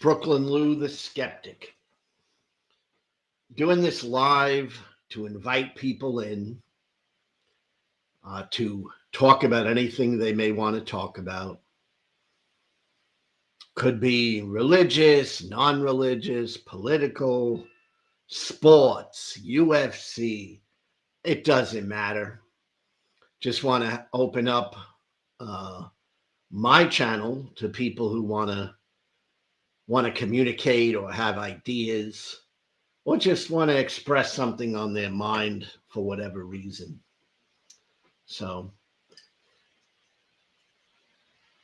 Brooklyn Lou the Skeptic. Doing this live to invite people in to talk about anything they may want to talk about. Could be religious, non-religious, political, sports, UFC. It doesn't matter. Just want to open up my channel to people who want to communicate or have ideas or just want to express something on their mind for whatever reason. So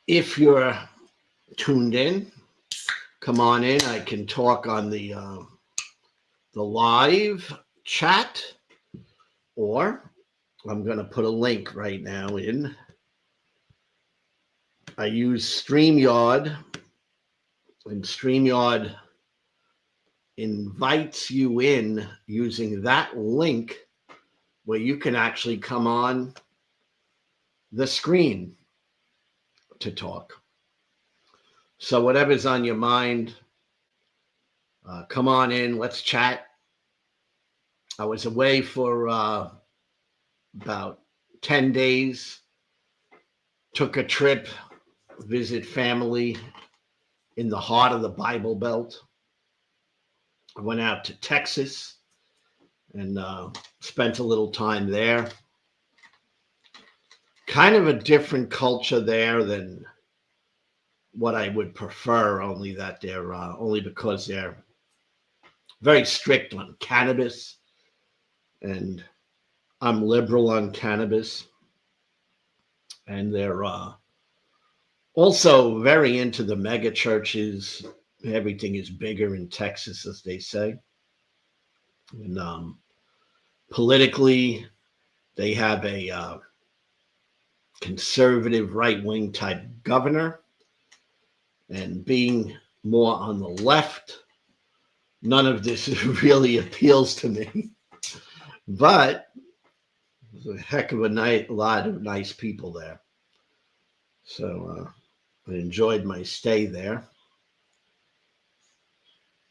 if you're tuned in, come on in. I can talk on the live chat, or I'm going to put a link right now in. I use StreamYard, and StreamYard invites you in using that link where you can actually come on the screen to talk. So whatever's on your mind, come on in, let's chat. I was away for about 10 days, took a trip, visit family in the heart of the Bible Belt. I went out to Texas and spent a little time there. Kind of a different culture there than what I would prefer, only that they're only because they're very strict on cannabis, and I'm liberal on cannabis, and they're also very into the mega churches. Everything is bigger in Texas, as they say. And politically, they have a conservative right-wing type governor. And being more on the left, none of this really appeals to me. But there's a heck of a lot of nice people there. So I enjoyed my stay there.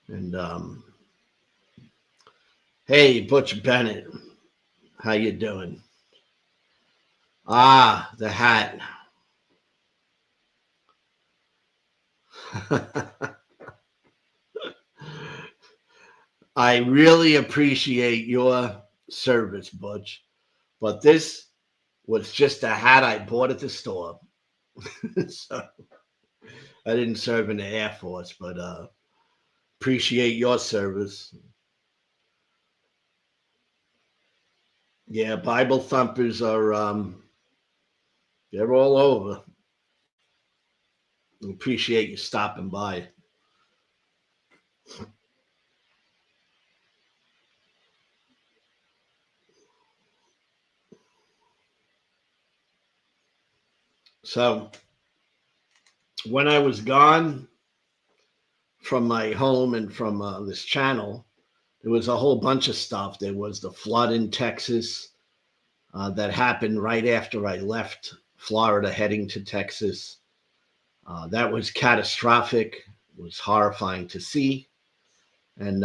And hey, Butch Bennett, how you doing? Ah, the hat. I really appreciate your service, Butch, but this was just a hat I bought at the store. So I didn't serve in the Air Force, but appreciate your service. Yeah, Bible thumpers are they're all over. Appreciate you stopping by. So when I was gone from my home and from this channel, there was a whole bunch of stuff. There was the flood in Texas that happened right after I left Florida heading to Texas. That was catastrophic. It was horrifying to see. And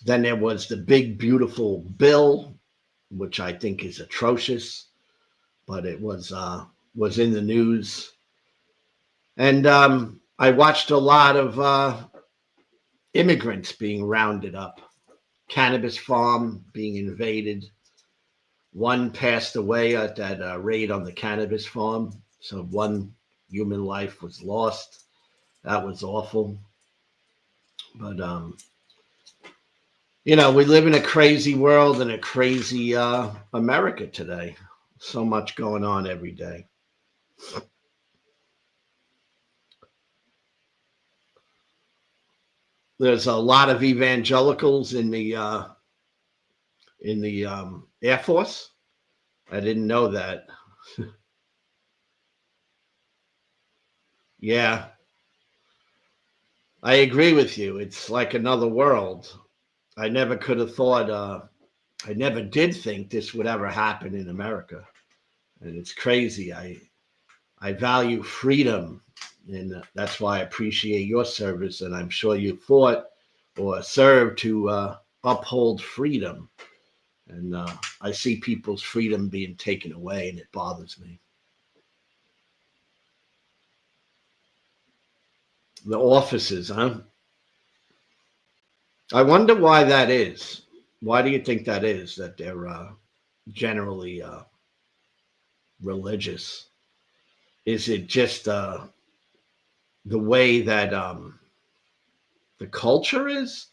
then there was the big, beautiful bill, which I think is atrocious, but it was in the news. And I watched a lot of immigrants being rounded up, cannabis farm being invaded. One passed away at that raid on the cannabis farm. So one human life was lost. That was awful. But, you know, we live in a crazy world and a crazy America today. So much going on every day. There's a lot of evangelicals in the Air Force. I didn't know that. Yeah, I agree with you. It's like another world. I never could have thought, I never did think this would ever happen in America. And it's crazy. I value freedom, And that's why I appreciate your service. And I'm sure you fought or served to uphold freedom. And I see people's freedom being taken away, and it bothers me. The offices, huh? I wonder why that is. Why do you think that is, that they're generally religious? Is it just the way that the culture is?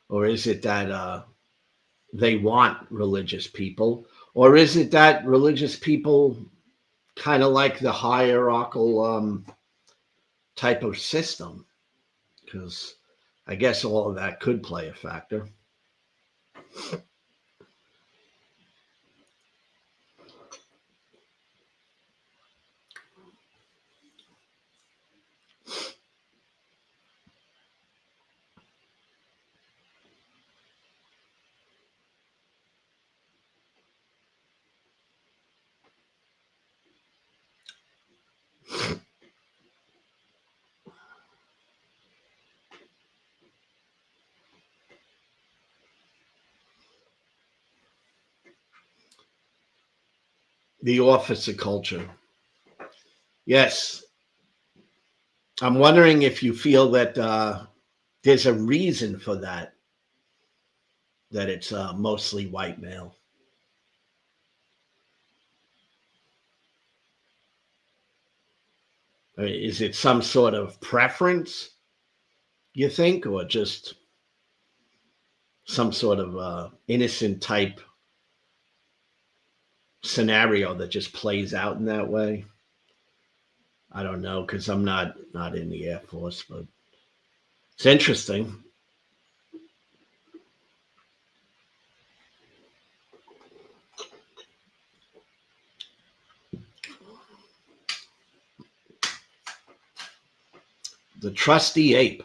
Or is it that they want religious people? Or is it that religious people kind of like the hierarchical type of system? Because I guess all of that could play a factor. The officer culture. Yes. I'm wondering if you feel that there's a reason for that, that it's mostly white male. Is it some sort of preference, you think, or just some sort of innocent type scenario that just plays out in that way? I don't know, because I'm not in the Air Force, but it's interesting. The trusty ape.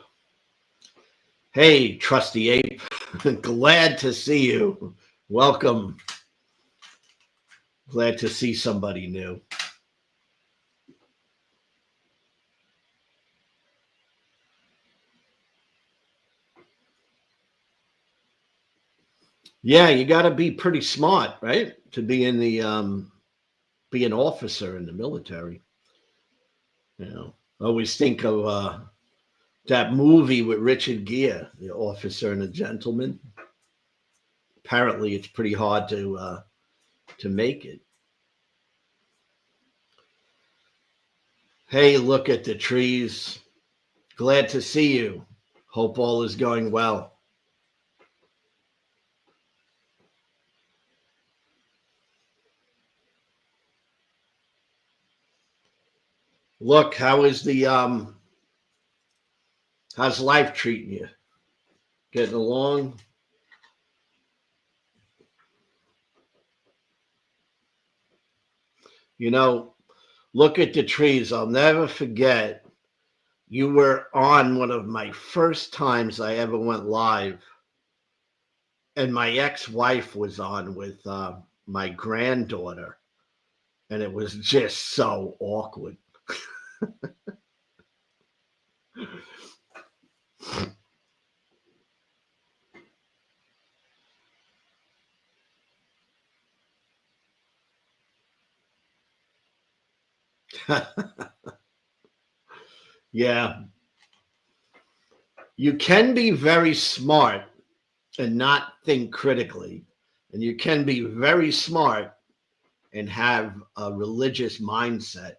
Hey, trusty ape. Glad to see you. Welcome. Glad to see somebody new. Yeah, you got to be pretty smart, right, to be in the be an officer in the military. You know, I always think of that movie with Richard Gere, The Officer and a Gentleman. Apparently, it's pretty hard to make it. Hey, look at the trees. Glad to see you. Hope all is going well. Look, how's life treating you? Getting along? You know, look at the trees. I'll never forget. You were on one of my first times I ever went live, and my ex-wife was on with my granddaughter, and it was just so awkward. Yeah, you can be very smart and not think critically, and you can be very smart and have a religious mindset.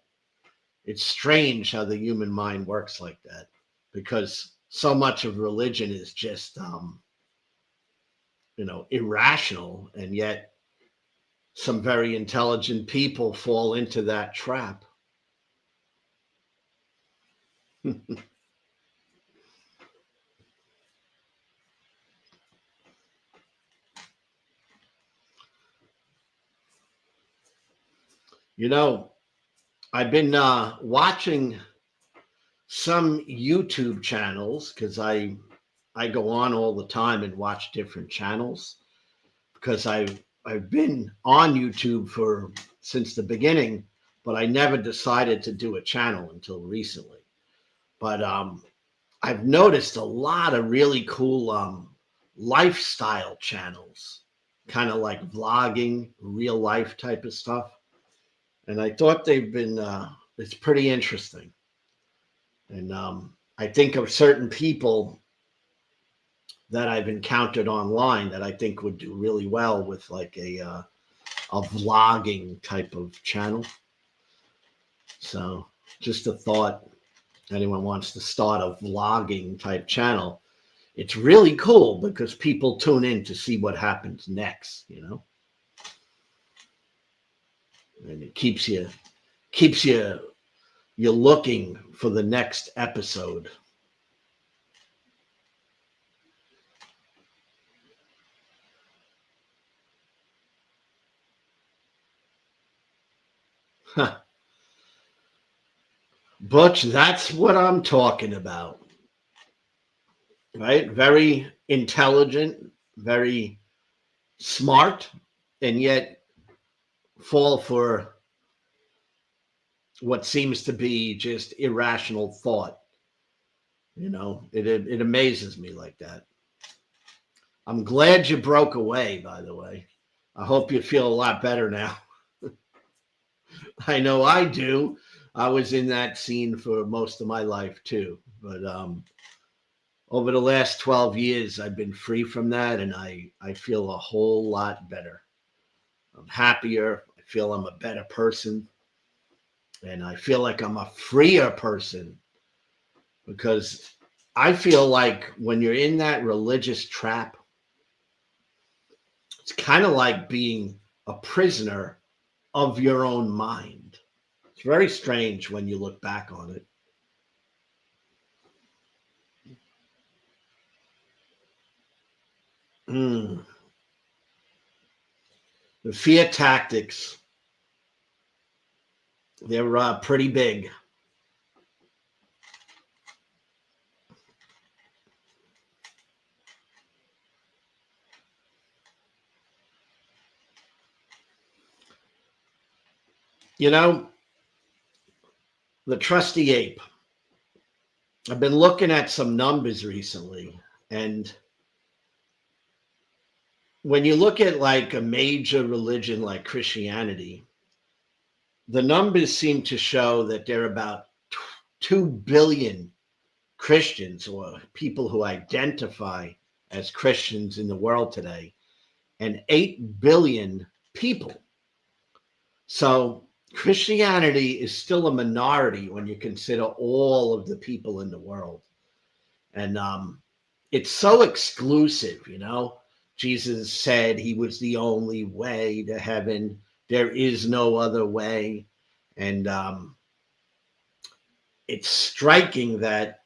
It's strange how the human mind works like that, because so much of religion is just irrational, and yet some very intelligent people fall into that trap. You know, I've been watching some YouTube channels, because I go on all the time and watch different channels, because I've been on YouTube for since the beginning, but I never decided to do a channel until recently. But I've noticed a lot of really cool lifestyle channels, kind of like vlogging, real life type of stuff. And I thought they've been, it's pretty interesting. And I think of certain people that I've encountered online that I think would do really well with like a vlogging type of channel. So just a thought, anyone wants to start a vlogging type channel, it's really cool because people tune in to see what happens next, you know? And it keeps you you're looking for the next episode. Huh. Butch, that's what I'm talking about. Right? Very intelligent, very smart, and yet fall for what seems to be just irrational thought. You know, it amazes me like that. I'm glad you broke away, by the way. I hope you feel a lot better now. I know I do. I was in that scene for most of my life too. But over the last 12 years, I've been free from that, and I feel a whole lot better. I'm happier. I feel I'm a better person. And I feel like I'm a freer person because I feel like when you're in that religious trap, it's kind of like being a prisoner of your own mind. It's very strange when you look back on it. Mm. The fear tactics, they're pretty big. You know, the trusty ape. I've been looking at some numbers recently, and when you look at like a major religion like Christianity, the numbers seem to show that there are about 2 billion Christians or people who identify as Christians in the world today, and 8 billion people. So Christianity is still a minority when you consider all of the people in the world. And it's so exclusive, you know. Jesus said he was the only way to heaven. There is no other way. And it's striking that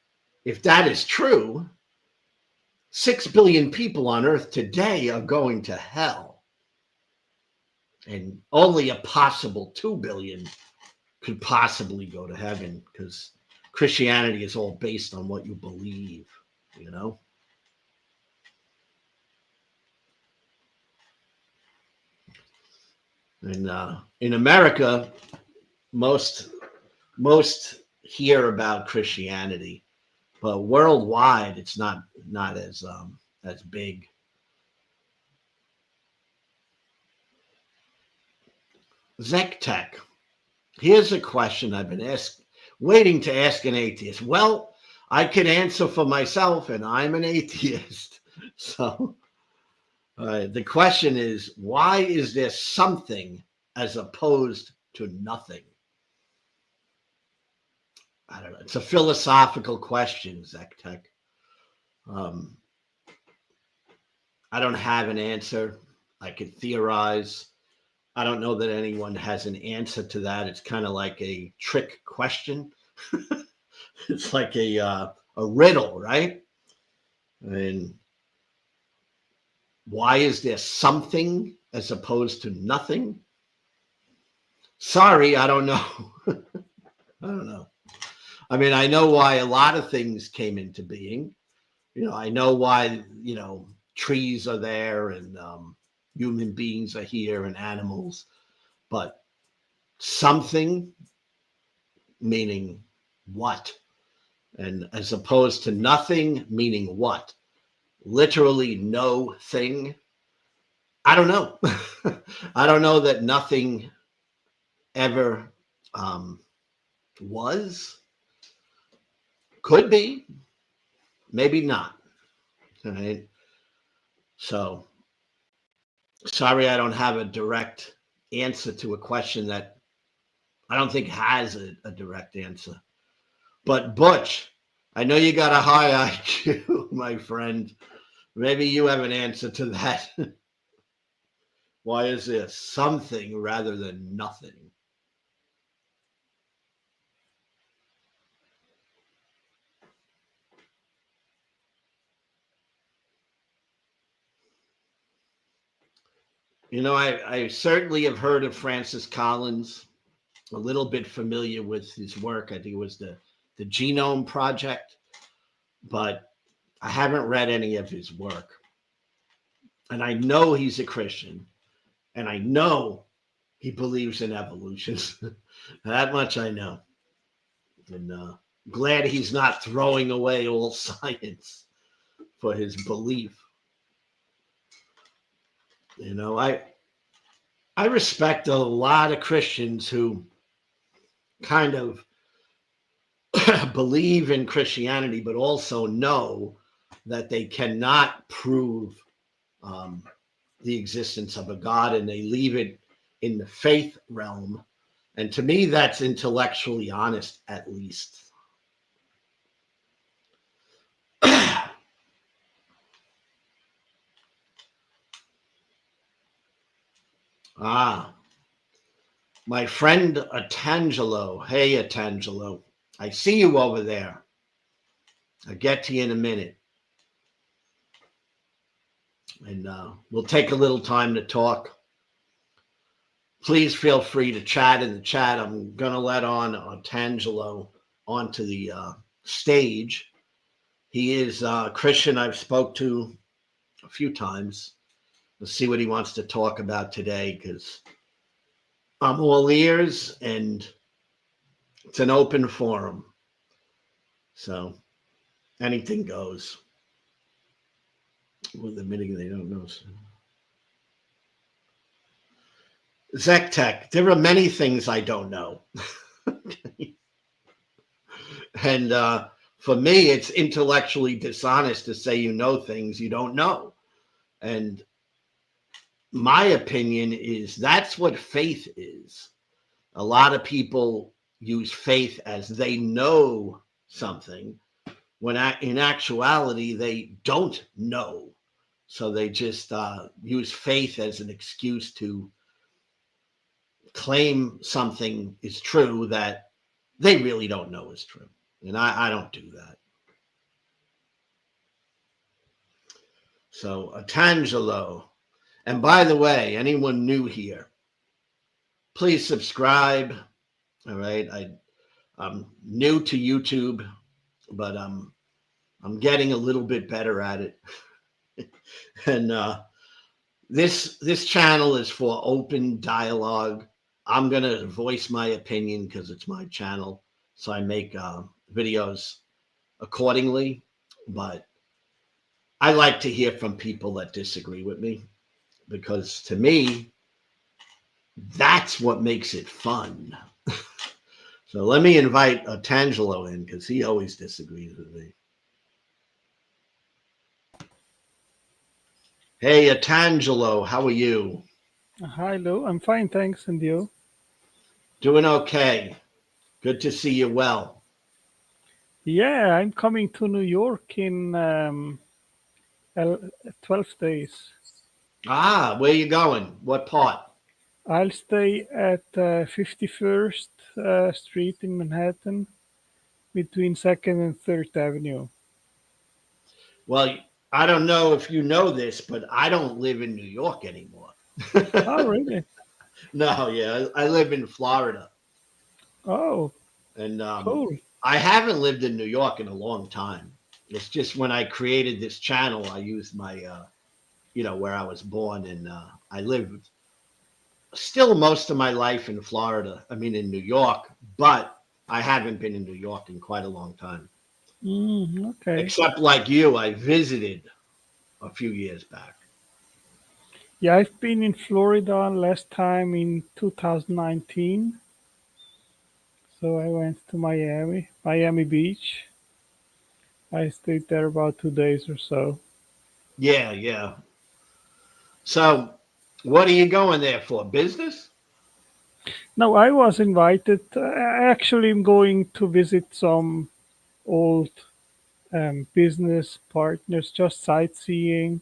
if that is true, 6 billion people on earth today are going to hell. And only a possible 2 billion could possibly go to heaven because Christianity is all based on what you believe, you know? And in America, most hear about Christianity, but worldwide, it's not as big. Tech. Here's a question I've been waiting to ask an atheist. Well, I can answer for myself, and I'm an atheist. So the question is, why is there something as opposed to nothing? I don't know. It's a philosophical question, Tech. Um, I don't have an answer. I could theorize. I don't know that anyone has an answer to that. It's kind of like a trick question. It's like a riddle, right? And why is there something as opposed to nothing? Sorry, I don't know. I don't know. I mean, I know why a lot of things came into being. You know, I know why, you know, trees are there and human beings are here and animals, but something meaning what? And as opposed to nothing, meaning what? Literally no thing. I don't know. I don't know that nothing ever was. Could be, maybe not. All right. So sorry, I don't have a direct answer to a question that I don't think has a direct answer. But Butch, I know you got a high IQ, my friend. Maybe you have an answer to that. Why is there something rather than nothing? You know, I certainly have heard of Francis Collins, a little bit familiar with his work. I think it was the Genome Project, but I haven't read any of his work. And I know he's a Christian, and I know he believes in evolution. That much I know. And glad he's not throwing away all science for his belief. You know, I respect a lot of Christians who kind of believe in Christianity, but also know that they cannot prove um, the existence of a God, and they leave it in the faith realm. And to me, that's intellectually honest, at least. Ah, my friend Atangelo. Hey, Atangelo. I see you over there. I'll get to you in a minute. And we'll take a little time to talk. Please feel free to chat in the chat. I'm going to let on Atangelo onto the stage. He is a Christian I've spoke to a few times. Let's see what he wants to talk about today, because I'm all ears and it's an open forum. So anything goes. Well, admitting they don't know. Zectech, there are many things I don't know. And for me, it's intellectually dishonest to say you know things you don't know. And my opinion is that's what faith is. A lot of people use faith as they know something, when in actuality, they don't know. So they just use faith as an excuse to claim something is true that they really don't know is true. And I don't do that. So, Atangelo. And by the way, anyone new here, please subscribe. All right. I'm new to YouTube, but I'm getting a little bit better at it. And this channel is for open dialogue. I'm going to voice my opinion because it's my channel. So I make videos accordingly. But I like to hear from people that disagree with me, because to me, that's what makes it fun. So let me invite Tangelo in, because he always disagrees with me. Hey, Tangelo, how are you? Hi, Lou. I'm fine, thanks. And you? Doing okay. Good to see you well. Yeah, I'm coming to New York in 12 days. Ah, where you going? What part? I'll stay at 51st Street in Manhattan between 2nd and 3rd Avenue. Well, I don't know if you know this, but I don't live in New York anymore. Oh, really? No, yeah, I live in Florida. Oh, And cool. I haven't lived in New York in a long time. It's just when I created this channel, I used my, where I was born, and I lived still most of my life in Florida. I mean, in New York, but I haven't been in New York in quite a long time. Okay. Except like you, I visited a few years back. Yeah, I've been in Florida last time in 2019. So I went to Miami Beach. I stayed there about 2 days or so. Yeah, yeah. So, what are you going there for? Business? No, I was invited. I actually am going to visit some old business partners, just sightseeing.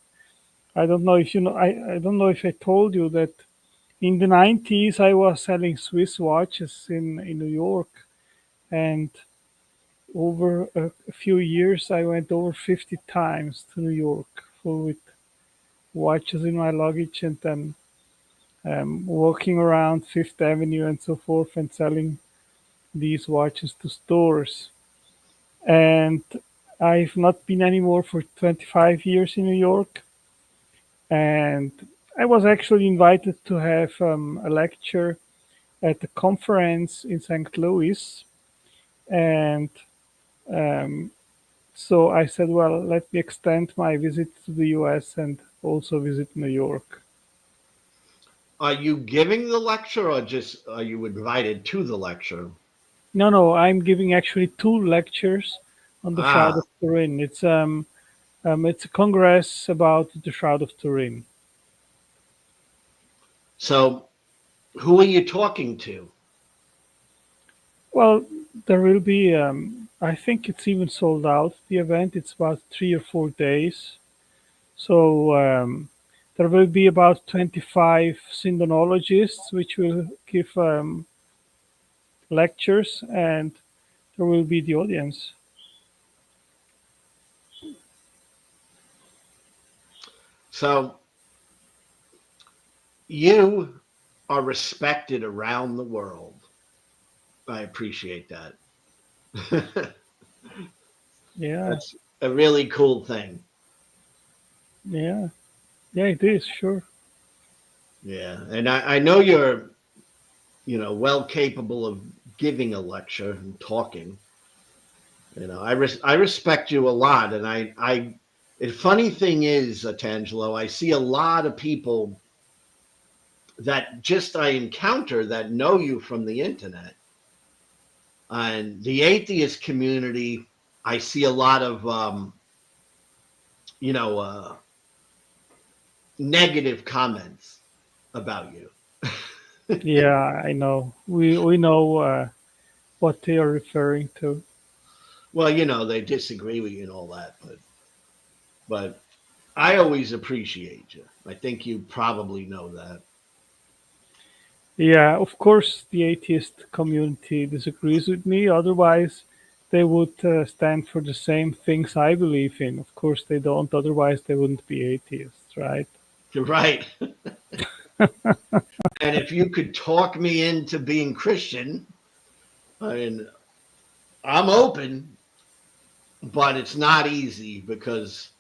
I don't know if you know. I don't know if I told you that in the 90s I was selling Swiss watches in New York, and over a few years I went over 50 times to New York full with watches in my luggage, and then walking around Fifth Avenue and so forth and selling these watches to stores. And I've not been anymore for 25 years in New York. And I was actually invited to have a lecture at a conference in St. Louis. And um, so I said, well, let me extend my visit to the US and also visit New York. Are you giving the lecture or just are you invited to the lecture? No, no, I'm giving actually two lectures on the Shroud Ah, of Turin. It's a congress about the Shroud of Turin. so who are you talking to? Well, there will be. I think it's even sold out. The event it's about 3 or 4 days. So there will be about 25 Syndonologists, which will give lectures, and there will be the audience. So, you are respected around the world. I appreciate that. Yeah, That's a really cool thing. yeah, yeah. It is sure. Yeah. And I know you're, well capable of giving a lecture and talking. I respect you a lot. And the funny thing is, Tangelo, I see a lot of people that just I encounter that know you from the internet. And the atheist community, I see a lot of, you know, uh, negative comments about you. Yeah, I know. We know what they are referring to. Well, they disagree with you and all that, but I always appreciate you. I think you probably know that. Yeah, of course, the atheist community disagrees with me. Otherwise, they would stand for the same things I believe in. Of course, they don't. Otherwise, they wouldn't be atheists, right? You're right. And if you could talk me into being Christian, I mean, I'm open, but it's not easy because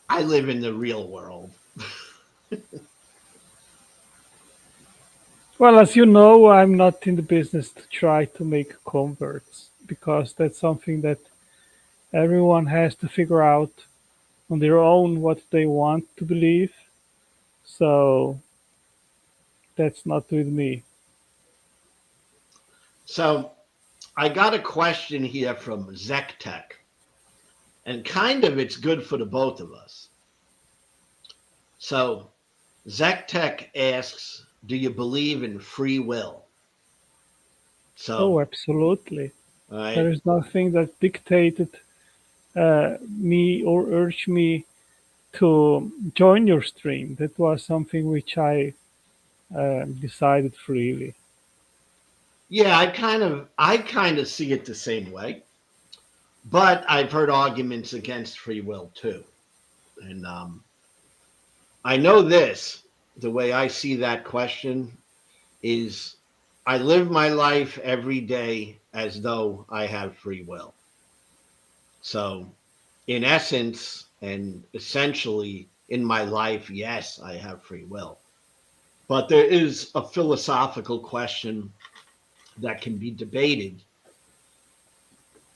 I live in the real world. Well, as you know, I'm not in the business to try to make converts because that's something that everyone has to figure out on their own what they want to believe. So that's not with me. So I got a question here from Tech, and kind of it's good for the both of us. So Tech asks, do you believe in free will? Oh, So, absolutely. all There right. is nothing that dictated me or urged me to join your stream. That was something which I decided freely. Yeah, I kind of see it the same way, but I've heard arguments against free will too. And I know this, the way I see that question is I live my life every day as though I have free will. So, in essence and essentially in my life, yes, I have free will. But there is a philosophical question that can be debated.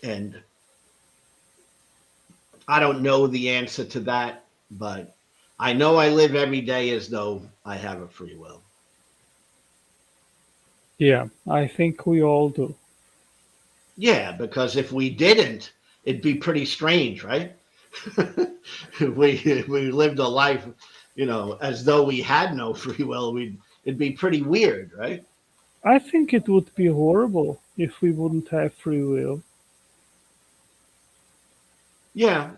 And I don't know the answer to that, but I know I live every day as though I have a free will. Yeah, I think we all do. Yeah, because if we didn't, it'd be pretty strange, right? We lived a life, as though we had no free will. It'd be pretty weird, right? I think it would be horrible if we wouldn't have free will. Yeah,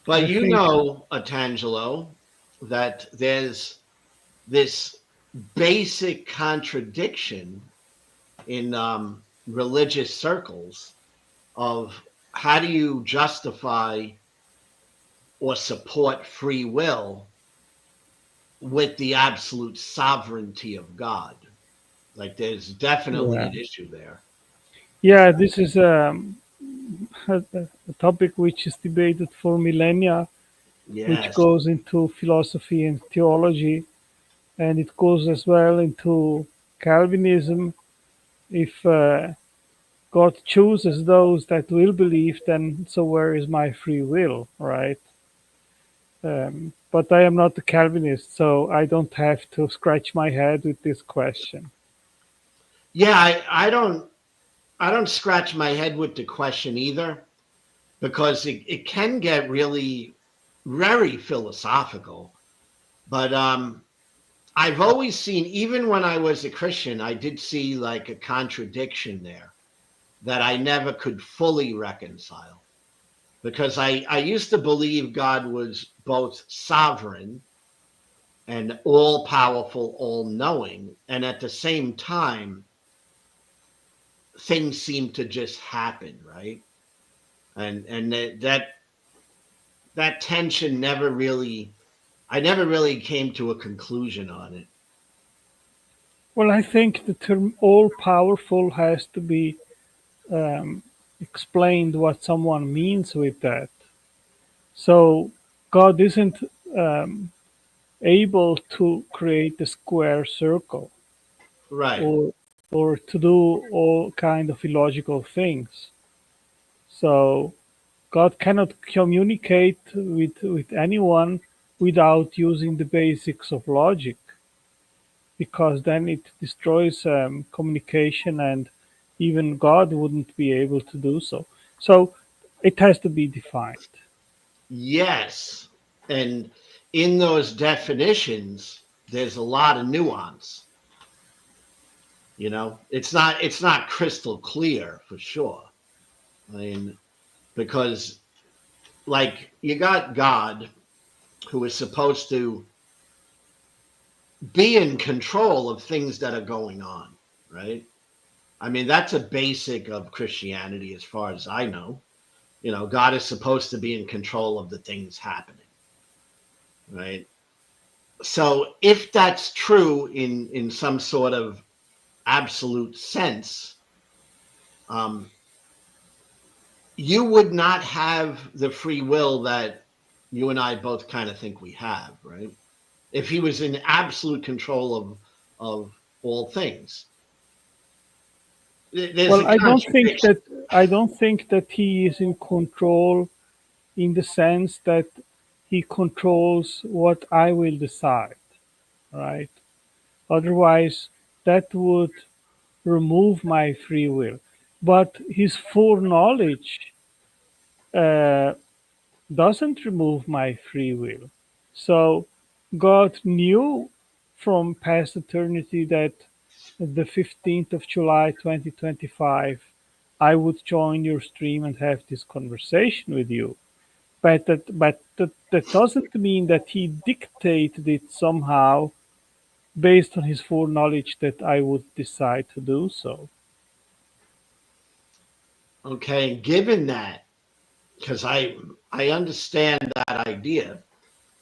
but I think, Tangelo, that there's this basic contradiction in religious circles of how do you justify or support free will with the absolute sovereignty of God. Like there's definitely yeah, an issue there. yeah, this is a topic which is debated for millennia, which Yes. goes into philosophy and theology, and it goes as well into Calvinism. If God chooses those that will believe, then so where is my free will, right? But I am not a Calvinist, so I don't have to scratch my head with this question. Yeah, I don't scratch my head with the question either because it can get really very philosophical. But I've always seen, even when I was a Christian, I did see like a contradiction there that I never could fully reconcile because I used to believe God was both sovereign and all powerful, all knowing. And at the same time, things seem to just happen, right? And that tension never really, I never really came to a conclusion on it. Well, I think the term all powerful has to be explained what someone means with that. So God isn't um, able to create a square circle Right. or to do all kind of illogical things. So God cannot communicate with anyone without using the basics of logic, because then it destroys communication, and even God wouldn't be able to do so. So it has to be defined. Yes. And in those definitions, there's a lot of nuance. It's not crystal clear for sure. I mean, because like you got God who is supposed to be in control of things that are going on, right? I mean, that's a basic of Christianity as far as I know. God is supposed to be in control of the things happening, right? So if that's true in some sort of absolute sense, um, you would not have the free will that you and I both kind of think we have, right? If he was in absolute control of all things, there's Well, a contradiction. I don't think that he is in control in the sense that he controls what I will decide, right? Otherwise, that would remove my free will. But his foreknowledge uh, doesn't remove my free will. So God knew from past eternity that the 15th of July 2025, I would join your stream and have this conversation with you. But that doesn't mean that he dictated it somehow based on his foreknowledge that I would decide to do so. Okay, given that, because I understand that idea,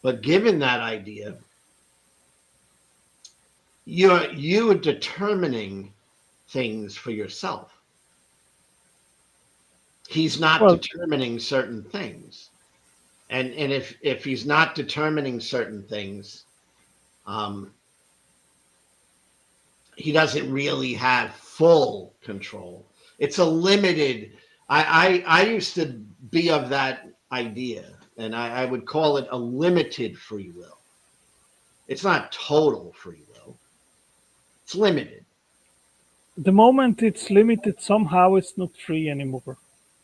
but given that idea, you're determining things for yourself. He's not Well, determining certain things. And if he's not determining certain things, um, he doesn't really have full control. It's a limited. I used to be of that idea, and I would call it a limited free will. It's not total free will, it's limited. The moment it's limited, somehow it's not free anymore.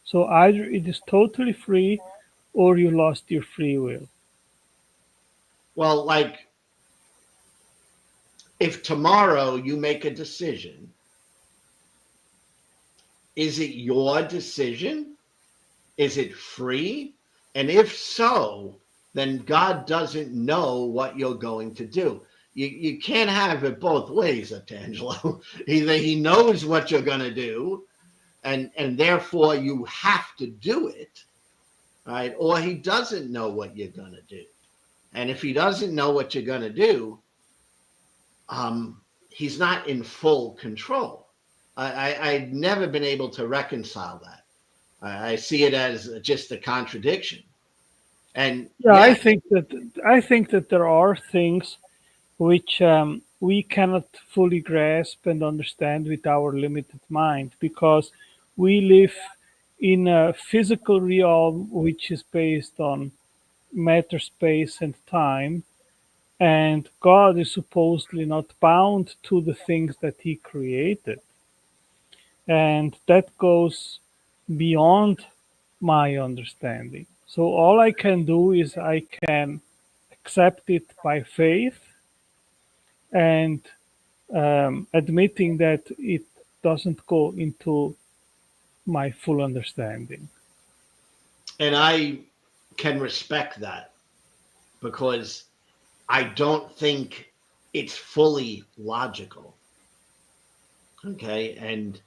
So either it is totally free or you lost your free will. Well, like if tomorrow you make a decision, is it your decision? Is it free? And if so, then God doesn't know what you're going to do. You can't have it both ways, Atangelo. Either he knows what you're going to do, and therefore you have to do it, right? Or he doesn't know what you're going to do. And if he doesn't know what you're going to do, he's not in full control. I've never been able to reconcile that. I see it as just a contradiction. And Yeah, yeah, I think that there are things which we cannot fully grasp and understand with our limited mind because we live in a physical realm which is based on matter, space, and time, and God is supposedly not bound to the things that He created. And that goes beyond my understanding. So all I can do is I can accept it by faith and admitting that it doesn't go into my full understanding. and I can respect that because I don't think it's fully logical. Okay. And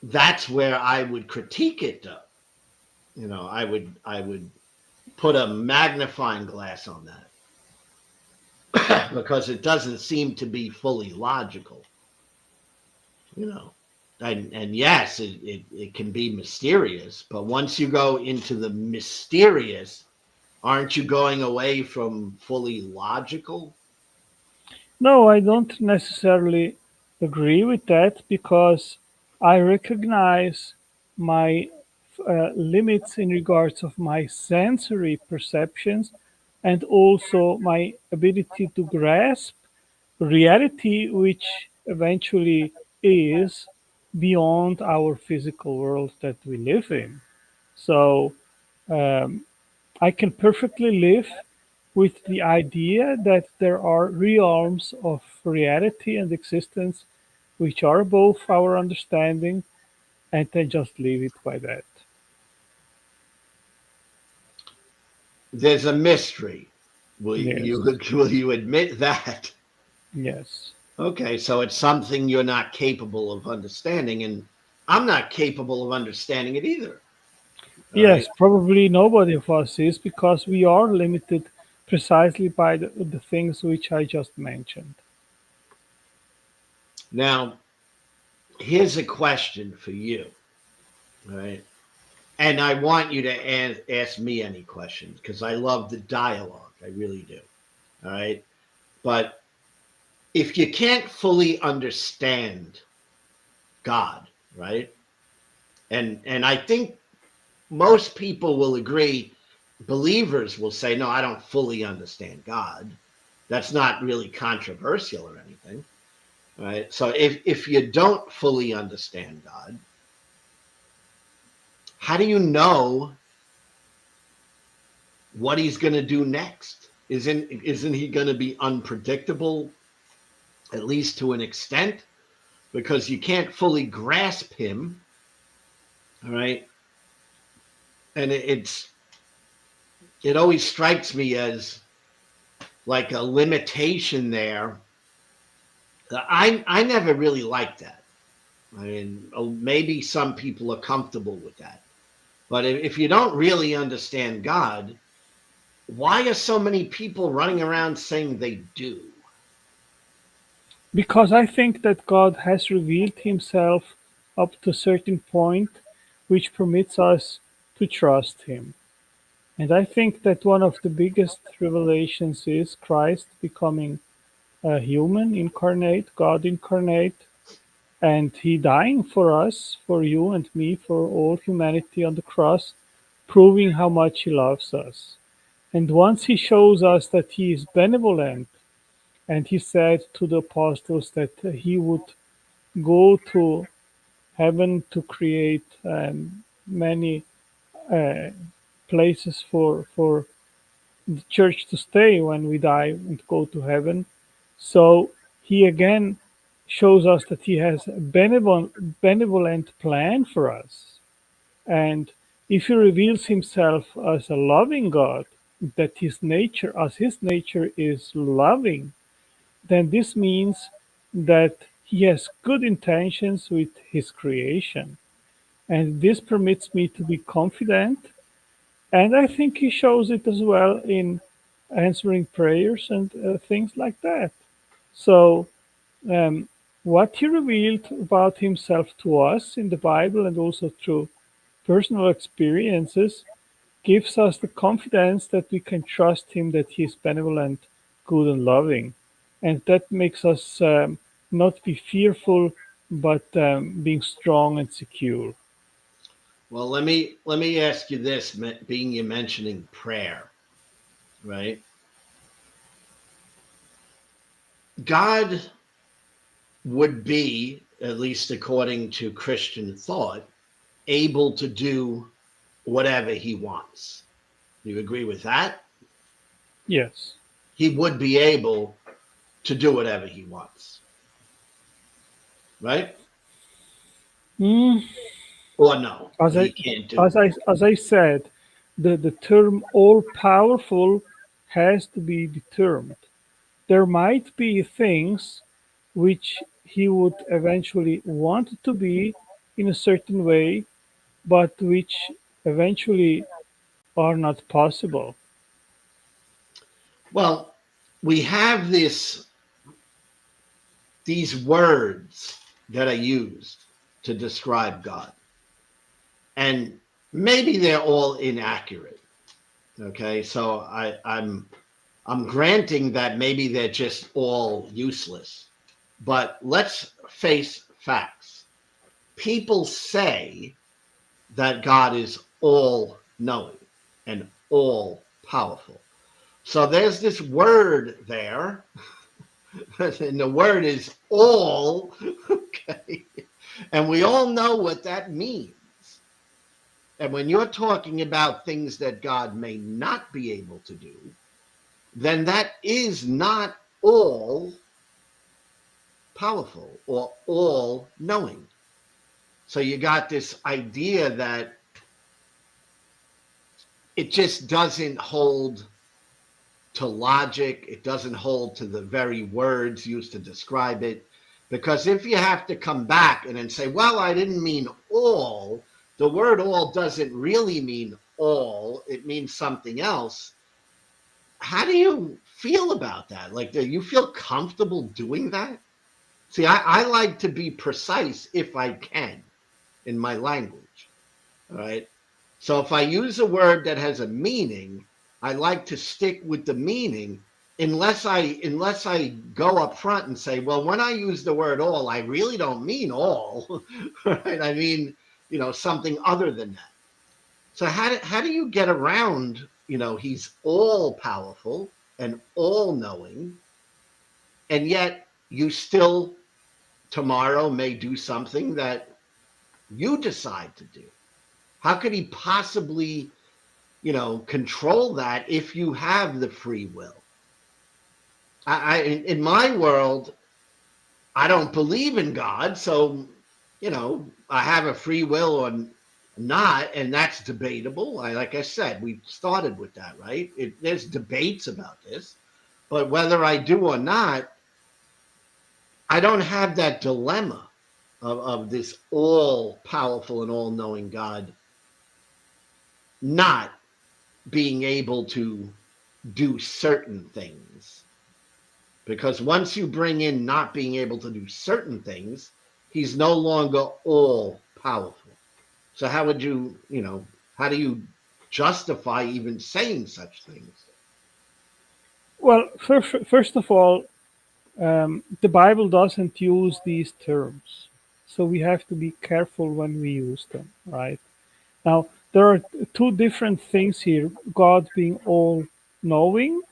that's where I would critique it though. I would put a magnifying glass on that because it doesn't seem to be fully logical, you know. And yes, it can be mysterious, but once you go into the mysterious, aren't you going away from fully logical? No, I don't necessarily agree with that because I recognize my limits in regards of my sensory perceptions and also my ability to grasp reality, which eventually is beyond our physical world that we live in. So um, I can perfectly live with the idea that there are realms of reality and existence which are above our understanding, and then just leave it by that. There's a mystery. Will you Yes, will you admit that? yes, Okay, so it's something you're not capable of understanding, and I'm not capable of understanding it either. All right. yes. Probably nobody of us is because we are limited precisely by the things which I just mentioned. Now, here's a question for you. All right. And I want you to ask me any questions because I love the dialogue. I really do. All right. But if you can't fully understand God, right? And I think most people will agree, believers will say, no, I don't fully understand God. That's not really controversial or anything. Right. So if you don't fully understand God, how do you know what he's going to do next? Isn't he going to be unpredictable, at least to an extent, because you can't fully grasp him? All right. And it always strikes me as like a limitation there. I never really liked that. I mean, maybe some people are comfortable with that. But if you don't really understand God, why are so many people running around saying they do? Because I think that God has revealed Himself up to a certain point, which permits us to trust Him. And I think that one of the biggest revelations is Christ becoming a human incarnate, God incarnate, and He dying for us, for you and me, for all humanity on the cross, proving how much he loves us. And once he shows us that he is benevolent, and he said to the apostles that he would go to heaven to create many uh, places for the church to stay when we die and go to heaven. So he again shows us that he has a benevolent plan for us. And if he reveals himself as a loving God, that his nature is loving, then this means that he has good intentions with his creation. And this permits me to be confident. And I think he shows it as well in answering prayers and things like that. So, um, what he revealed about himself to us in the Bible and also through personal experiences gives us the confidence that we can trust him that he is benevolent, good, and loving. And that makes us not be fearful, but being strong and secure. Well, let me ask you this, being you mentioning prayer, right? God would be, at least according to Christian thought, able to do whatever he wants. Do you agree with that? Yes. He would be able to do whatever he wants, right? Mm, Or no, as I he can't do. as I said, the term all powerful has to be determined. There might be things which he would eventually want to be in a certain way, but which eventually are not possible. Well, we have these words that are used to describe God, and maybe they're all inaccurate. Okay, so I'm granting that maybe they're just all useless, but let's face facts. People say that God is all knowing and all powerful. So there's this word there, and the word is all, okay? And we all know what that means. And when you're talking about things that God may not be able to do, then that is not all powerful or all knowing. So you got this idea that it just doesn't hold to logic, it doesn't hold to the very words used to describe it. Because if you have to come back and then say, well, I didn't mean all, the word all doesn't really mean all, it means something else. How do you feel about that? Like, do you feel comfortable doing that? See, I like to be precise if I can in my language. All right. So if I use a word that has a meaning, I like to stick with the meaning unless I go up front and say, well, when I use the word all, I really don't mean all. Right? I mean, something other than that. So how do you get around, he's all powerful and all knowing, and yet you still tomorrow may do something that you decide to do? How could he possibly, control that if you have the free will? In my world, I don't believe in God, so I have a free will or not, and that's debatable. Like I said, we started with that, right? There's debates about this, but whether I do or not, I don't have that dilemma of this all powerful and all knowing God not being able to do certain things. Because once you bring in not being able to do certain things, he's no longer all powerful. So how do you justify even saying such things? Well, first of all, the Bible doesn't use these terms, so we have to be careful when we use them, right? Now, there are two different things here: God being all knowing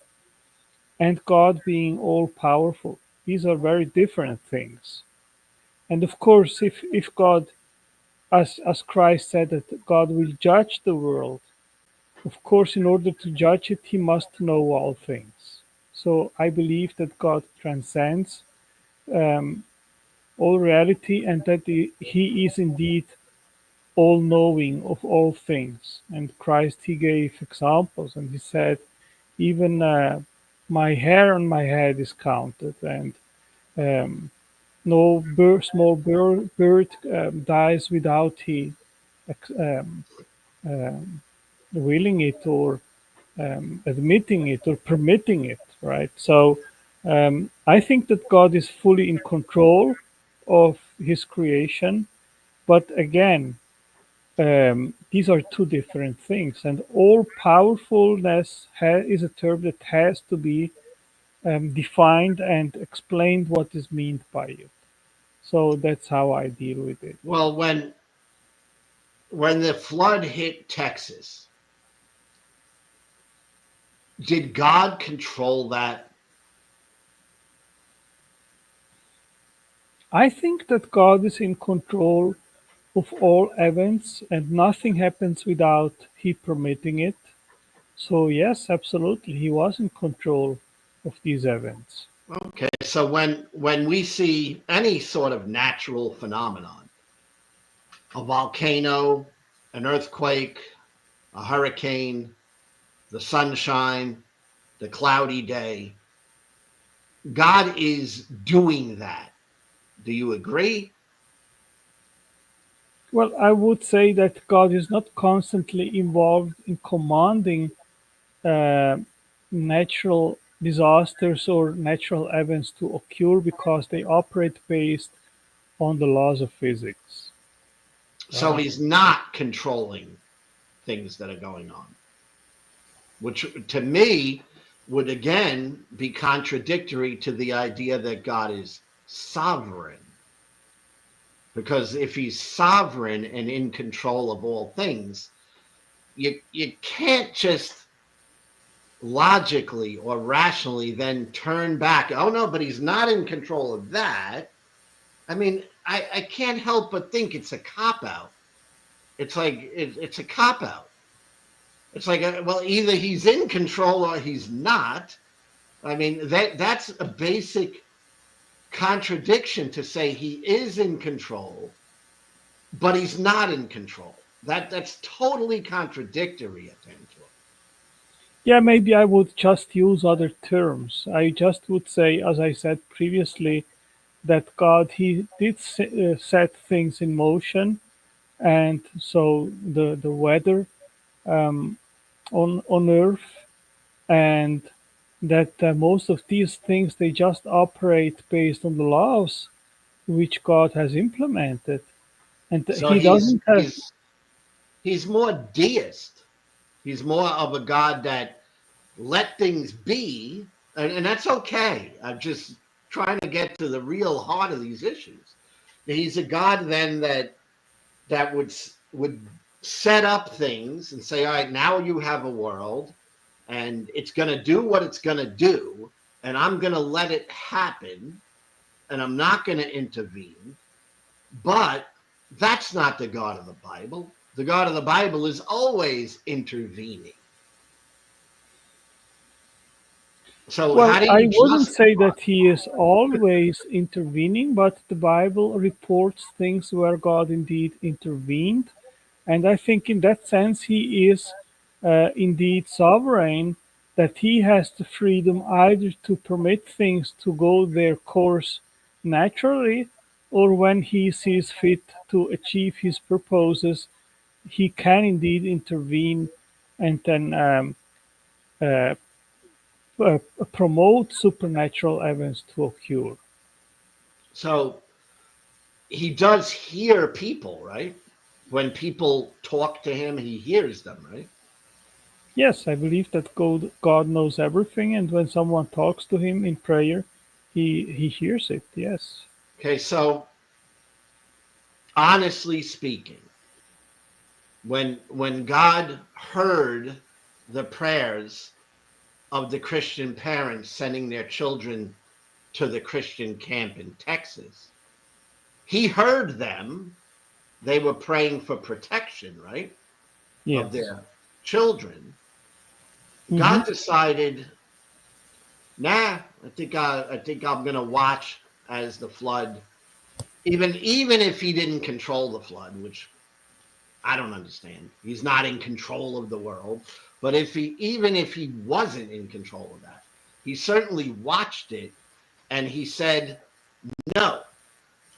and God being all powerful. These are very different things. And of course, if God, as Christ said, that God will judge the world, of course, in order to judge it, he must know all things. So I believe that God transcends um, all reality and that he is indeed all knowing of all things. And Christ, he gave examples and he said, even my hair on my head is counted, and um, no small bird dies without he um, um, willing it or admitting it or permitting it, right? So I think that God is fully in control of his creation. But again, these are two different things. And all powerfulness is a term that has to be defined and explained what is meant by it. So that's how I deal with it. Well, when the flood hit Texas, did God control that? I think that God is in control of all events and nothing happens without he permitting it. So yes, absolutely, he was in control of these events. Okay, so when we see any sort of natural phenomenon, a volcano, an earthquake, a hurricane, the sunshine, the cloudy day, God is doing that. Do you agree? Well, I would say that God is not constantly involved in commanding uh, natural disasters or natural events to occur because they operate based on the laws of physics, So right? he's not controlling things that are going on, which to me would again be contradictory to the idea that God is sovereign. Because if he's sovereign and in control of all things, you can't just logically or rationally then turn back. Oh no, but he's not in control of that. I mean, I can't help but think it's a cop out. It's like it's a cop out. It's like well, either he's in control or he's not. I mean, that's a basic contradiction to say he is in control, but he's not in control. That's totally contradictory, I think. Yeah, maybe I would just use other terms. I just would say, as I said previously, that God, he did set things in motion, and so the weather um, on Earth, and that most of these things they just operate based on the laws which God has implemented, and So he doesn't have. he's more deist. He's more of a God that let things be, and that's okay. I'm just trying to get to the real heart of these issues. He's a God then that would set up things and say, all right, now you have a world, and it's going to do what it's going to do, and I'm going to let it happen, and I'm not going to intervene. But that's not the God of the Bible. The God of the Bible is always intervening. So Well, how do I you wouldn't say justify? that he is always intervening, but the Bible reports things where God indeed intervened. And I think in that sense, he is indeed sovereign, that he has the freedom either to permit things to go their course naturally, or when he sees fit to achieve his purposes, he can indeed intervene and then uh, promote supernatural events to occur. So he does hear people, right? When people talk to him, he hears them, right? Yes, I believe that God knows everything, and when someone talks to him in prayer, he hears it. Yes. Okay, so honestly speaking, when God heard the prayers of the Christian parents sending their children to the Christian camp in Texas, he heard them. They were praying for protection, right, of Yes. their children. Hmm. God decided, nah, I think I'm gonna watch as the flood, even if he didn't control the flood, which I don't understand. He's not in control of the world. But even if he wasn't in control of that, he certainly watched it and he said, no,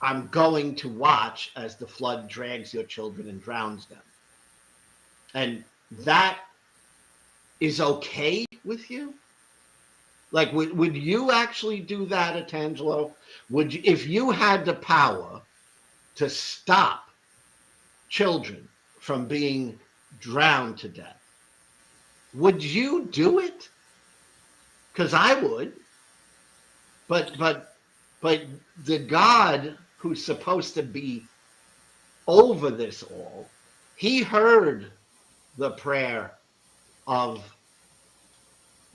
I'm going to watch as the flood drags your children and drowns them. And that is okay with you? Like, would you actually do that, Atangelo? Would you, if you had the power to stop children from being drowned to death, would you do it? Because I would. But the God who's supposed to be over this all, he heard the prayer of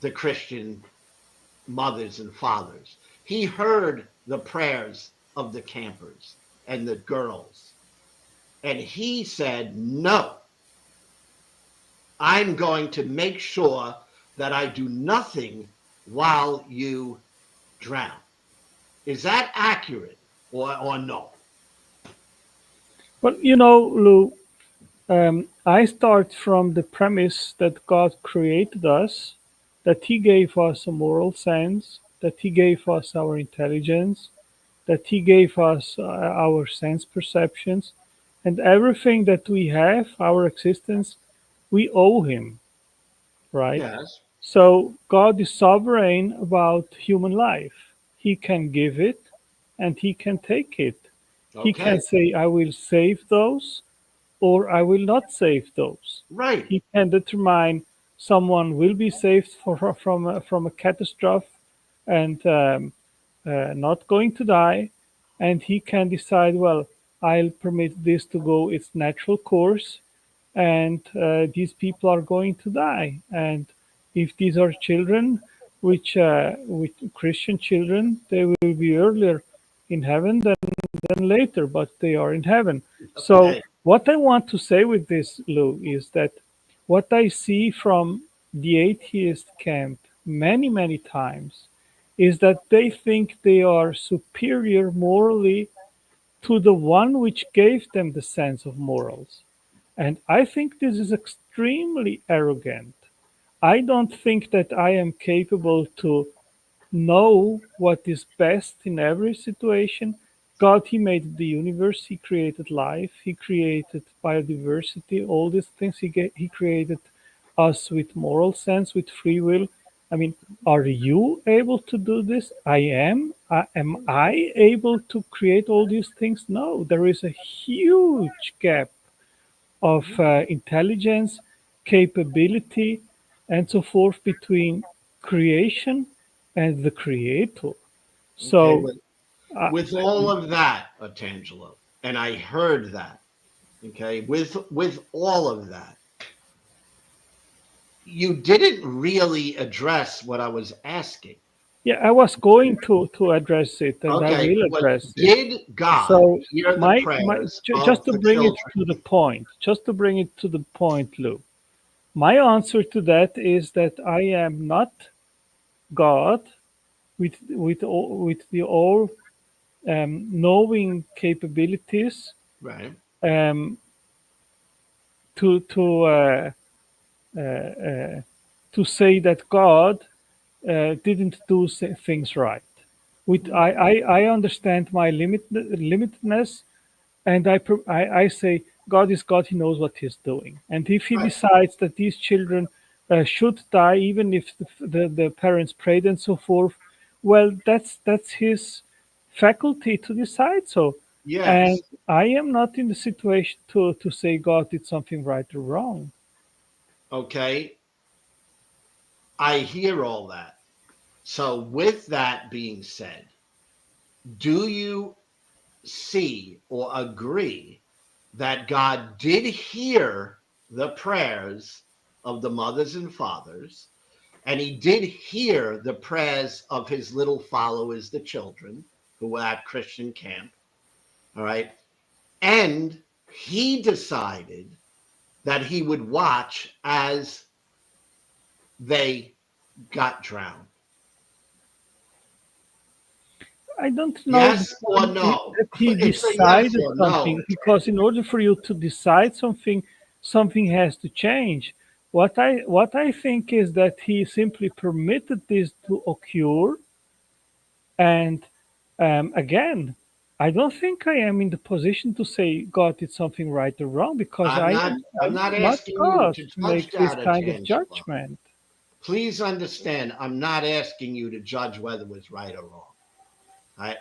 the Christian mothers and fathers. He heard the prayers of the campers and the girls. And he said, no, I'm going to make sure that I do nothing while you drown. Is that accurate or no? Well, Lou, I start from the premise that God created us, that He gave us a moral sense, that He gave us our intelligence, that He gave us our sense perceptions, and everything that we have, our existence, we owe Him, right? Yes. So God is sovereign about human life. He can give it and He can take it. He can Okay. say, I will save those or I will not save those. Right. He can determine someone will be saved from a catastrophe and not going to die, and he can decide, well, I'll permit this to go its natural course, and these people are going to die. And if these are children, which with Christian children, they will be earlier in heaven than later, but they are in heaven. So Okay. what I want to say with this, Lou, is that what I see from the atheist camp many times is that they think they are superior morally to the one which gave them the sense of morals. And I think this is extremely arrogant. I don't think that I am capable to know what is best in every situation. God, He made the universe, He created life, He created biodiversity, all these things. He created us with moral sense, with free will. I mean, are you able to do this? I am. Am I able to create all these things? No, there is a huge gap of intelligence, capability, and so forth between creation and the creator. Okay. So, uh, With all of that, Tangelo, and I heard that. Okay. With all of that, you didn't really address what I was asking. yeah, I was going to address it, and I Okay. will What address it. did God So, hear the my prayers just of to the bring it children? to the point, Lou. My answer to that is that I am not God with the all knowing capabilities Right. um, to uh, uh, to say that God didn't do things right. With I understand my limitedness, and I say God is God. He knows what He's doing, and if He Right. decides that these children should die, even if the parents prayed and so forth, well, that's His faculty to decide so. And Yes. I am not in the situation to say God did something right or wrong. Okay. I hear all that. So, with that being said, do you see or agree that God did hear the prayers of the mothers and fathers, and he did hear the prayers of his little followers, the children who were at Christian camp. All right. And he decided that he would watch as they got drowned. I don't know Yes or no? that he It's a yes decided or no. something, because in order for you to decide something, something has to change. What I think is that he simply permitted this to occur, and again, I don't think I am in the position to say God did something right or wrong, because I'm not I'm I'm not not asking you God to to judge make this that, kind of Angela. judgment. Please understand, I'm not asking you to judge whether it was right or wrong.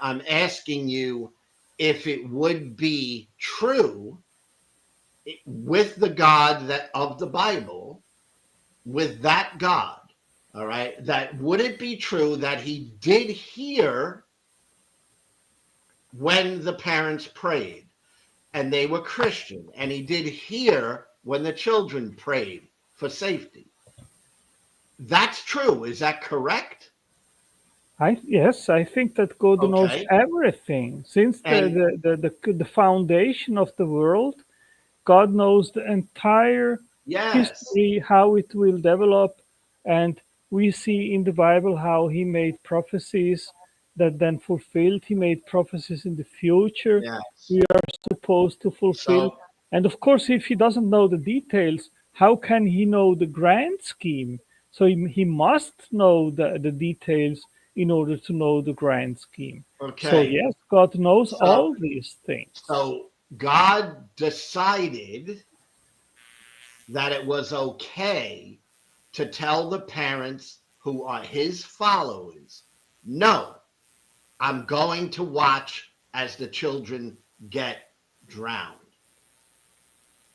I'm asking you if it would be true with the God that of the Bible, with that God, all right, that would it be true that he did hear when the parents prayed and they were Christian, and he did hear when the children prayed for safety? That's true. Is that correct? Yes, I think that God knows Okay. everything. Since And the foundation of the world, God knows the entire yes, history, how it will develop, and we see in the Bible how He made prophecies that then fulfilled. He made prophecies in the future yes. we are supposed to fulfill. So, And of course, if He doesn't know the details, how can He know the grand scheme? So he must know the details in order to know the grand scheme. So okay. yes, God knows So, all these things. so God decided that it was okay to tell the parents who are his followers, no, I'm going to watch as the children get drowned.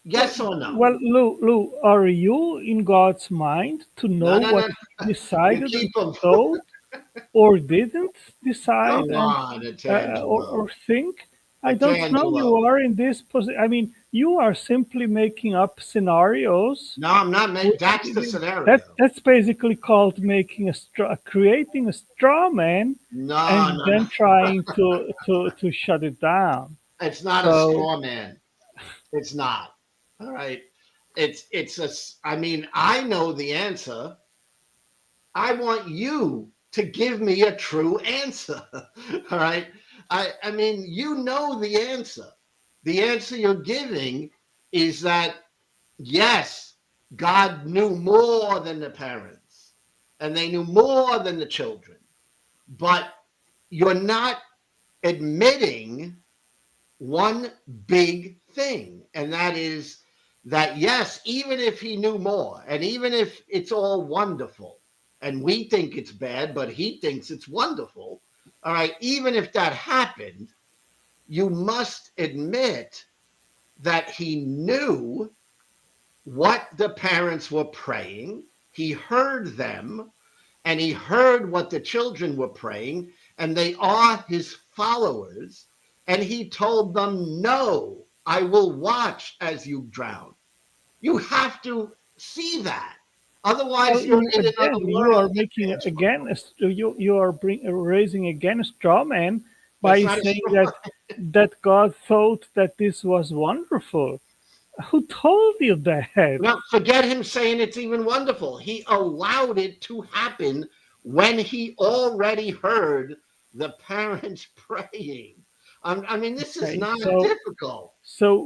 Well, Yes or no? well, Lou, are you in God's mind to know No, no, what no. He You decided and keep them. thought, or didn't decide, Come and on, Atangelo. or think? I don't know. You Atangelo. are in this position. I mean, you are simply making up scenarios. No, I'm not. That's the scenario. That's basically called making creating a straw man, No, and no, no. then trying to shut it down. It's not a So straw man. It's not. All right. It's a. I mean, I know the answer. I want you to give me a true answer. All right. I mean, you know the answer. The answer you're giving is that yes, God knew more than the parents, and they knew more than the children. But you're not admitting one big thing, and that is that yes, even if he knew more, and even if it's all wonderful, and we think it's bad, but he thinks it's wonderful, all right, even if that happened, you must admit that he knew what the parents were praying, he heard them, and he heard what the children were praying, and they are his followers. And he told them, no, I will watch as you drown. You have to see that. Otherwise, well, you're in again, another you are world, making Angelo. again you are raising again a straw man That's by not a saying straw. that God thought that this was wonderful. Who told you that? No, forget him saying it's even wonderful. He allowed it to happen when he already heard the parents praying. I mean, this is Okay, not so difficult.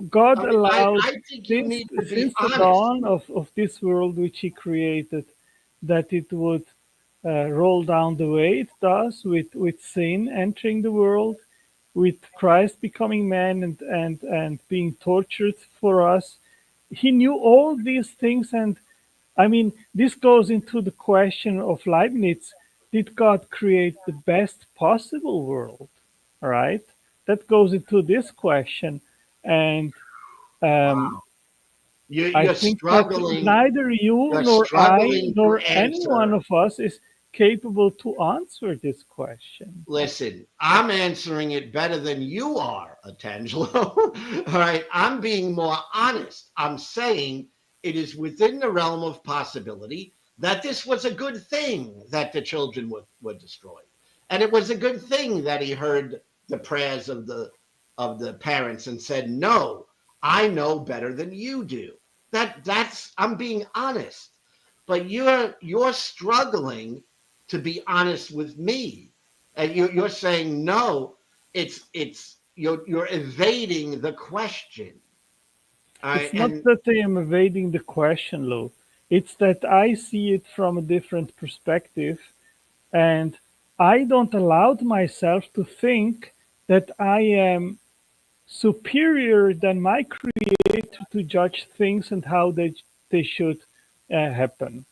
God I mean, allowed, I think you since need to be the honest. dawn of this world which He created, that it would roll down the way it does, with sin entering the world, with Christ becoming man, and being tortured for us. He knew all these things, and I mean, this goes into the question of Leibniz: did God create the best possible world? All right, that goes into this question, and um, Wow. I You're think that struggling. neither you You're nor I struggling to nor any one answer. of us is capable to answer this question. Listen, I'm answering it better than you are, Atangelo. All right. I'm being more honest. I'm saying it is within the realm of possibility that this was a good thing that the children were destroyed, and it was a good thing that he heard the prayers of the parents and said, "No, I know better than you do." That's I'm being honest, but you're struggling to be honest with me, and you're saying no. It's you're evading the question. All right, It's not and that I am evading the question, Lou. It's that I see it from a different perspective, and I don't allow myself to think that I am superior than my creator to judge things and how they should happen.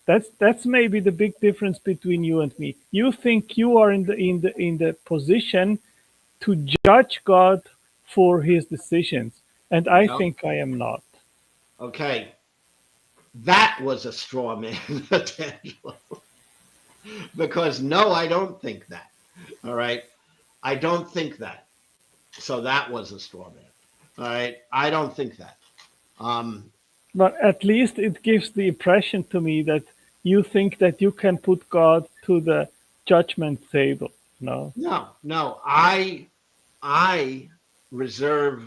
That's maybe the big difference between you and me. You think you are in the position to judge God for his decisions, and I no, think I am not. okay, that was a straw man, D'Angelo, because no, I don't think that. All right, I don't think that. So that was a straw man. All right, I don't think that. Um, But at least it gives the impression to me that you think that you can put God to the judgment table. No. no, no, I reserve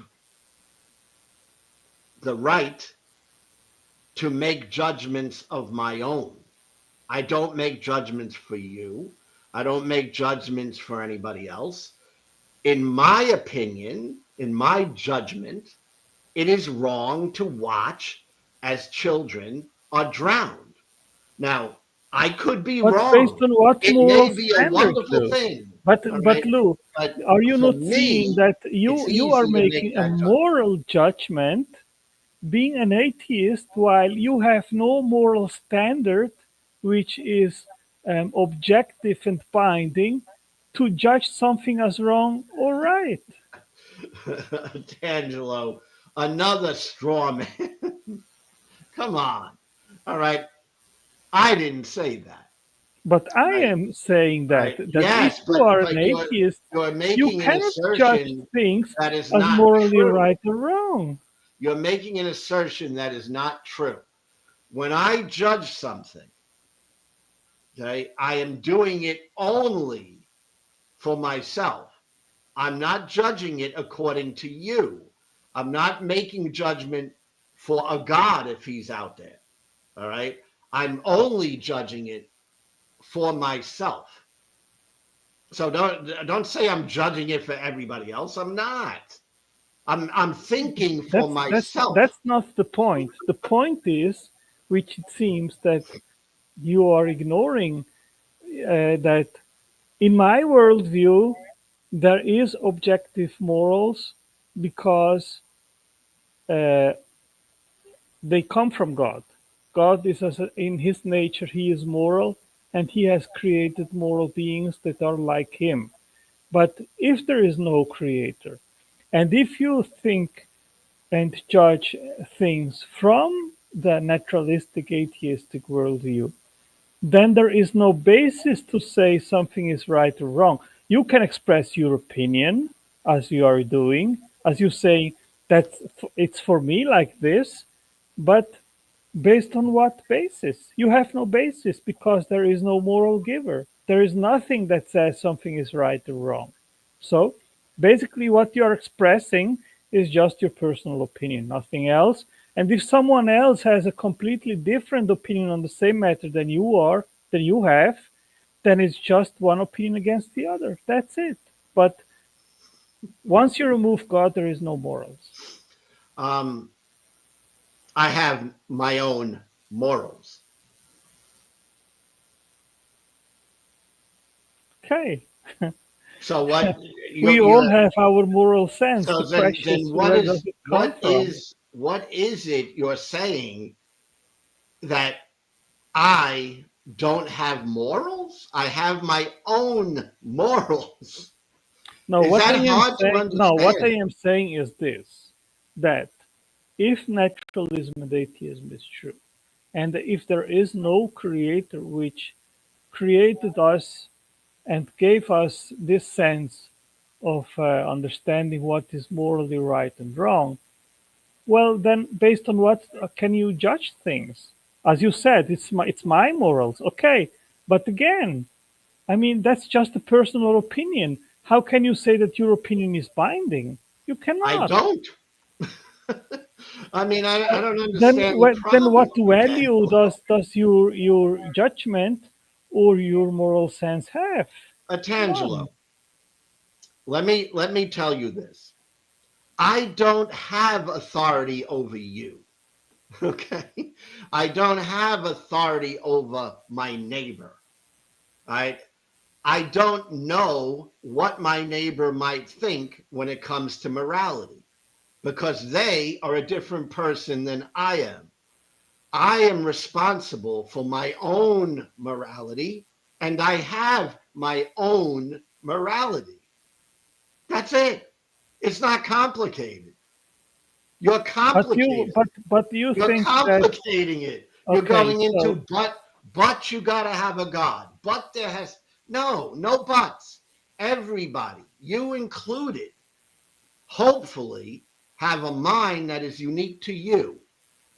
the right to make judgments of my own. I don't make judgments for you. I don't make judgments for anybody else. In my opinion, in my judgment, it is wrong to watch as children are drowned. Now, I could be But based wrong. on what It moral may be a standard, wonderful Lou? thing, all But right? Lou, But are you for not seeing me, that it's you are easy to make making a that judgment. moral judgment being an atheist while you have no moral standard which is objective and binding to judge something as wrong or right? D'Angelo, another straw man. Come on. All right. I didn't say that. But I Right. am saying Right. that if Yes, you are an but atheist, you're you making an cannot judge assertion things that is as not morally true. right or wrong. You're making an assertion that is not true. When I judge something, okay, I am doing it only for myself. I'm not judging it according to you. I'm not making judgment for a God if he's out there. All right. I'm only judging it for myself. So don't say I'm judging it for everybody else. I'm not. I'm thinking for myself. That's not the point. The point is, which it seems that you are ignoring, that in my worldview there is objective morals because uh, they come from God. God is in his nature, he is moral, and he has created moral beings that are like him. But if there is no creator, and if you think and judge things from the naturalistic atheistic worldview, then there is no basis to say something is right or wrong. You can express your opinion as you are doing, as you say that it's for me like this, but based on what basis? You have no basis because there is no moral giver. There is nothing that says something is right or wrong. So basically, what you're expressing is just your personal opinion, nothing else. And if someone else has a completely different opinion on the same matter than you have, then it's just one opinion against the other. That's it. But once you remove God, there is no morals. Um, I have my own morals. Okay. So what We all you're have our moral sense. The so question is, then where does it come from? what is it you're saying that I don't have morals? I have my own morals. No, Is what I that am hard to saying, no, what I understand? am saying is this: that if naturalism and atheism is true, and if there is no creator which created us and gave us this sense of understanding what is morally right and wrong, Well, then, based on what can you judge things? As you said, it's my morals, okay. But again, I mean, that's just a personal opinion. How can you say that your opinion is binding? You I cannot. don't. I mean, I don't Then, understand the then what problem, value Tangelo. does your judgment or your moral sense have? None. Tangelo, let me tell you this. I don't have authority over you. Okay? I don't have authority over my neighbor. Right? I don't know what my neighbor might think when it comes to morality because they are a different person than I am. I am responsible for my own morality and I have my own morality. That's it. It's not complicated. You're complicated. But you You're think that complicating it. You're okay? going So into but you got to have a God. But there has no buts. Everybody, you included, hopefully have a mind that is unique to you.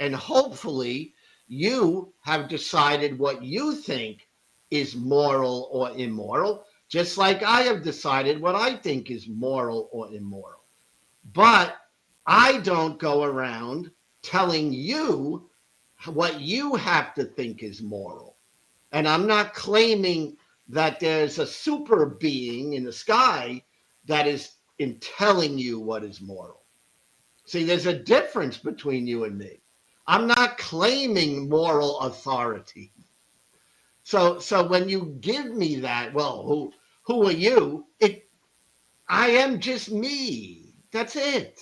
And hopefully you have decided what you think is moral or immoral, just like I have decided what I think is moral or immoral. But I don't go around telling you what you have to think is moral. And I'm not claiming that there's a super being in the sky that is in telling you what is moral. See, there's a difference between you and me. I'm not claiming moral authority. So when you give me that, well, who are you? I am just me. That's it.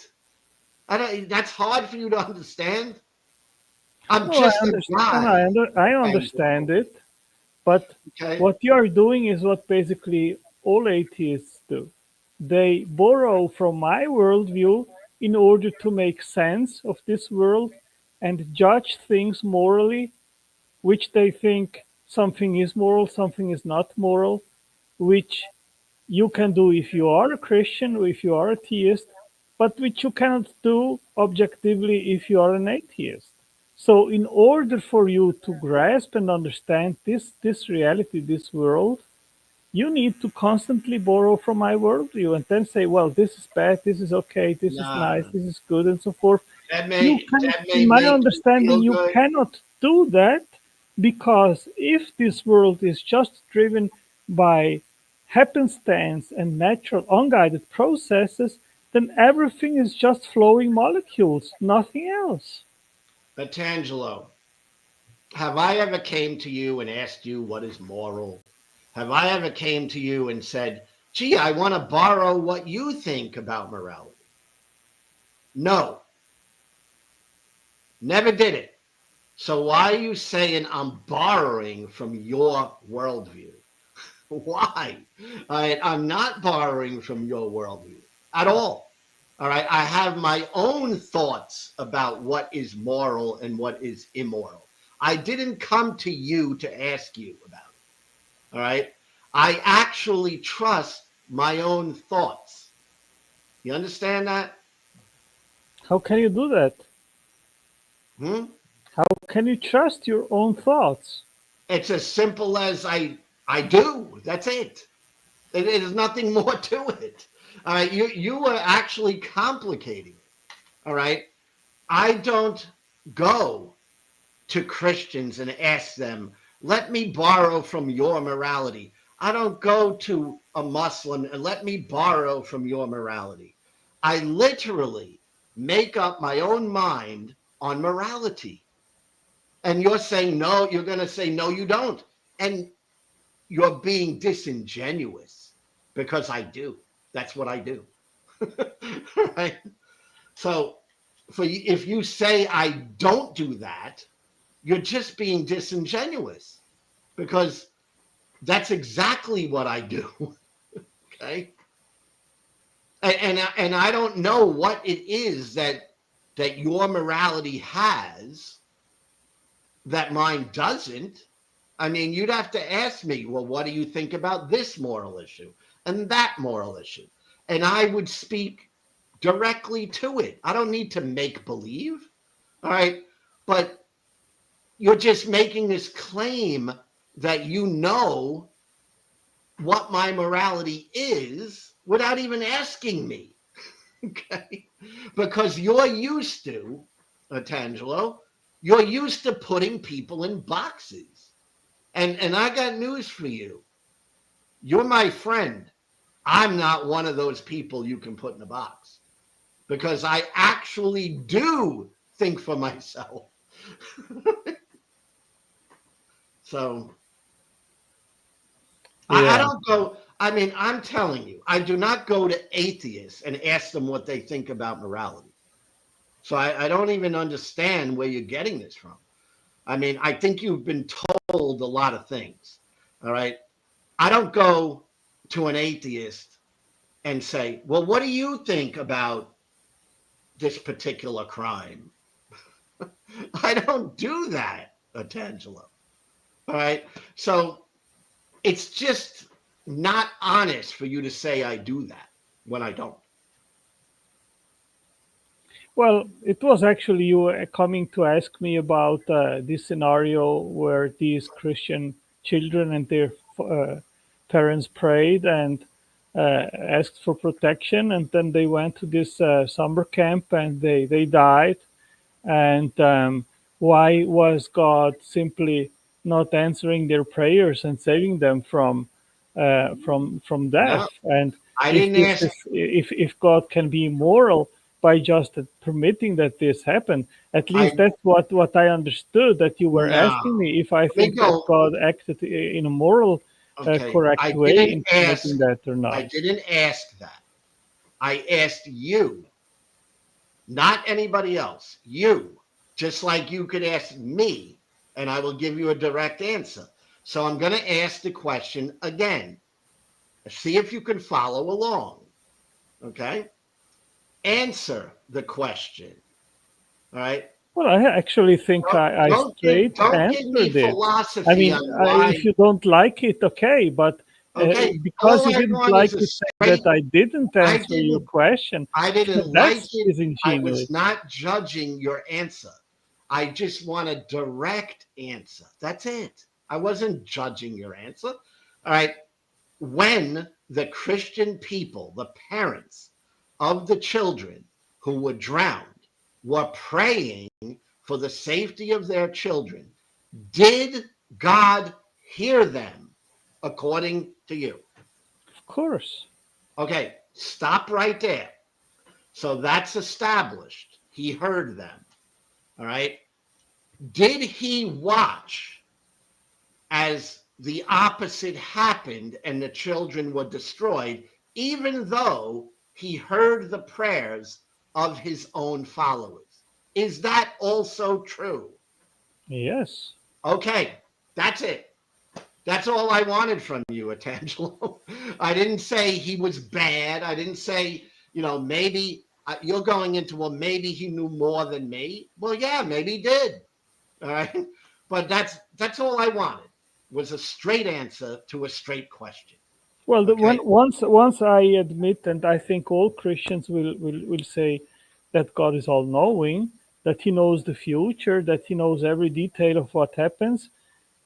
I don't, that's hard for you to understand. I'm no, I just a understand. guy, I Angelo. understand it. But Okay? what you are doing is what basically all atheists do. They borrow from my worldview in order to make sense of this world and judge things morally, which they think something is moral, something is not moral, which you can do if you are a Christian or if you are a theist, but which you cannot do objectively if you are an atheist. So, in order for you to grasp and understand this reality, this world, you need to constantly borrow from my worldview and then say, well, this is bad, this is okay, this is No, nice, no. this is good, and so forth. That You may can, that may in my make you understanding, feel you good. cannot do that because if this world is just driven by happenstance and natural unguided processes, then everything is just flowing molecules, nothing else. But Tangelo, have I ever came to you and asked you what is moral? Have I ever came to you and said, gee, I want to borrow what you think about morality? No, never did it. So why are you saying I'm borrowing from your worldview? Why? I'm not borrowing from your worldview at all. All right. I have my own thoughts about what is moral and what is immoral. I didn't come to you to ask you about it. All right. I actually trust my own thoughts. You understand that? How can you do that? Hmm? How can you trust your own thoughts? It's as simple as I do. That's it. There's nothing more to it. All right. You are actually complicating it. All right. I don't go to Christians and ask them, let me borrow from your morality. I don't go to a Muslim and let me borrow from your morality. I literally make up my own mind on morality. And you're saying, no, you're going to say, no, you don't. And you're being disingenuous because I do. That's what I do. Right? So if you say I don't do that, you're just being disingenuous because that's exactly what I do. Okay. And I don't know what it is that your morality has that mine doesn't. I mean, you'd have to ask me, well, what do you think about this moral issue and that moral issue? And I would speak directly to it. I don't need to make believe. All right. But you're just making this claim that you know what my morality is without even asking me. Okay. Because you're used to, Tangelo, you're used to putting people in boxes. And I got news for you. You're my friend. I'm not one of those people you can put in a box because I actually do think for myself. So I Yeah. don't go, I mean, I'm telling you, I do not go to atheists and ask them what they think about morality. So I don't even understand where you're getting this from. I mean, I think you've been told a lot of things. All right. I don't go to an atheist and say, well, what do you think about this particular crime? I don't do that, Tangelo. All right. So it's just not honest for you to say I do that when I don't. Well, it was actually you coming to ask me about this scenario where these Christian children and their parents prayed and asked for protection, and then they went to this summer camp and they died. And why was God simply not answering their prayers and saving them from No, death? And I if didn't this ask. is if God can be moral by just permitting that this happened, at I least that's what I understood, that you were no. asking me if I Let me think that go. God acted in a moral Okay, correct way in permitting that or I not. didn't ask that. I asked you, not anybody else. You, just like you could ask me, and I will give you a direct answer. So I'm going to ask the question again. See if you can follow along. Okay. Answer the question. All right. Well, I actually think I straight Don't give me answered it. I philosophy mean, on why. if you don't like it, okay, but Okay. because All you I didn't want is like a to say that straight. I didn't I answer your didn't question, I didn't like that's it. I was disingenuous. not judging your answer. I just want a direct answer. That's it. I wasn't judging your answer. All right. When the Christian people, the parents of the children who were drowned, were praying for the safety of their children, did God hear them according to you? Of course. Okay, stop right there. So that's established. He heard them. All right. Did he watch as the opposite happened and the children were destroyed, even though he heard the prayers of his own followers? Is that also true? Yes. Okay, that's it. That's all I wanted from you, Atangelo. I didn't say he was bad. I didn't say, maybe you're going into, well, maybe he knew more than me. Well, yeah, maybe he did. All right. But that's all I wanted was a straight answer to a straight question. Well, Okay. once I admit, and I think all Christians will say that God is all knowing, that He knows the future, that He knows every detail of what happens,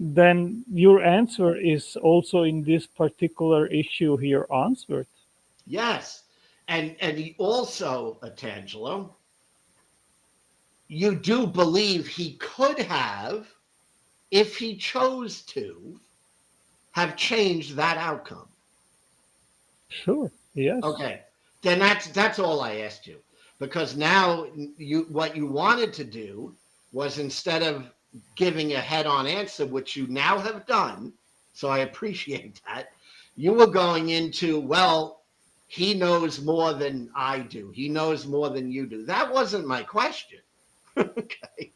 then your answer is also in this particular issue here answered. Yes. And he also, Atangelo, you do believe he could have, if he chose to, have changed that outcome. Sure. Yes. Okay. Then that's all I asked you. Because now what you wanted to do was, instead of giving a head-on answer, which you now have done, so I appreciate that, you were going into, well, he knows more than I do. He knows more than you do. That wasn't my question. Okay.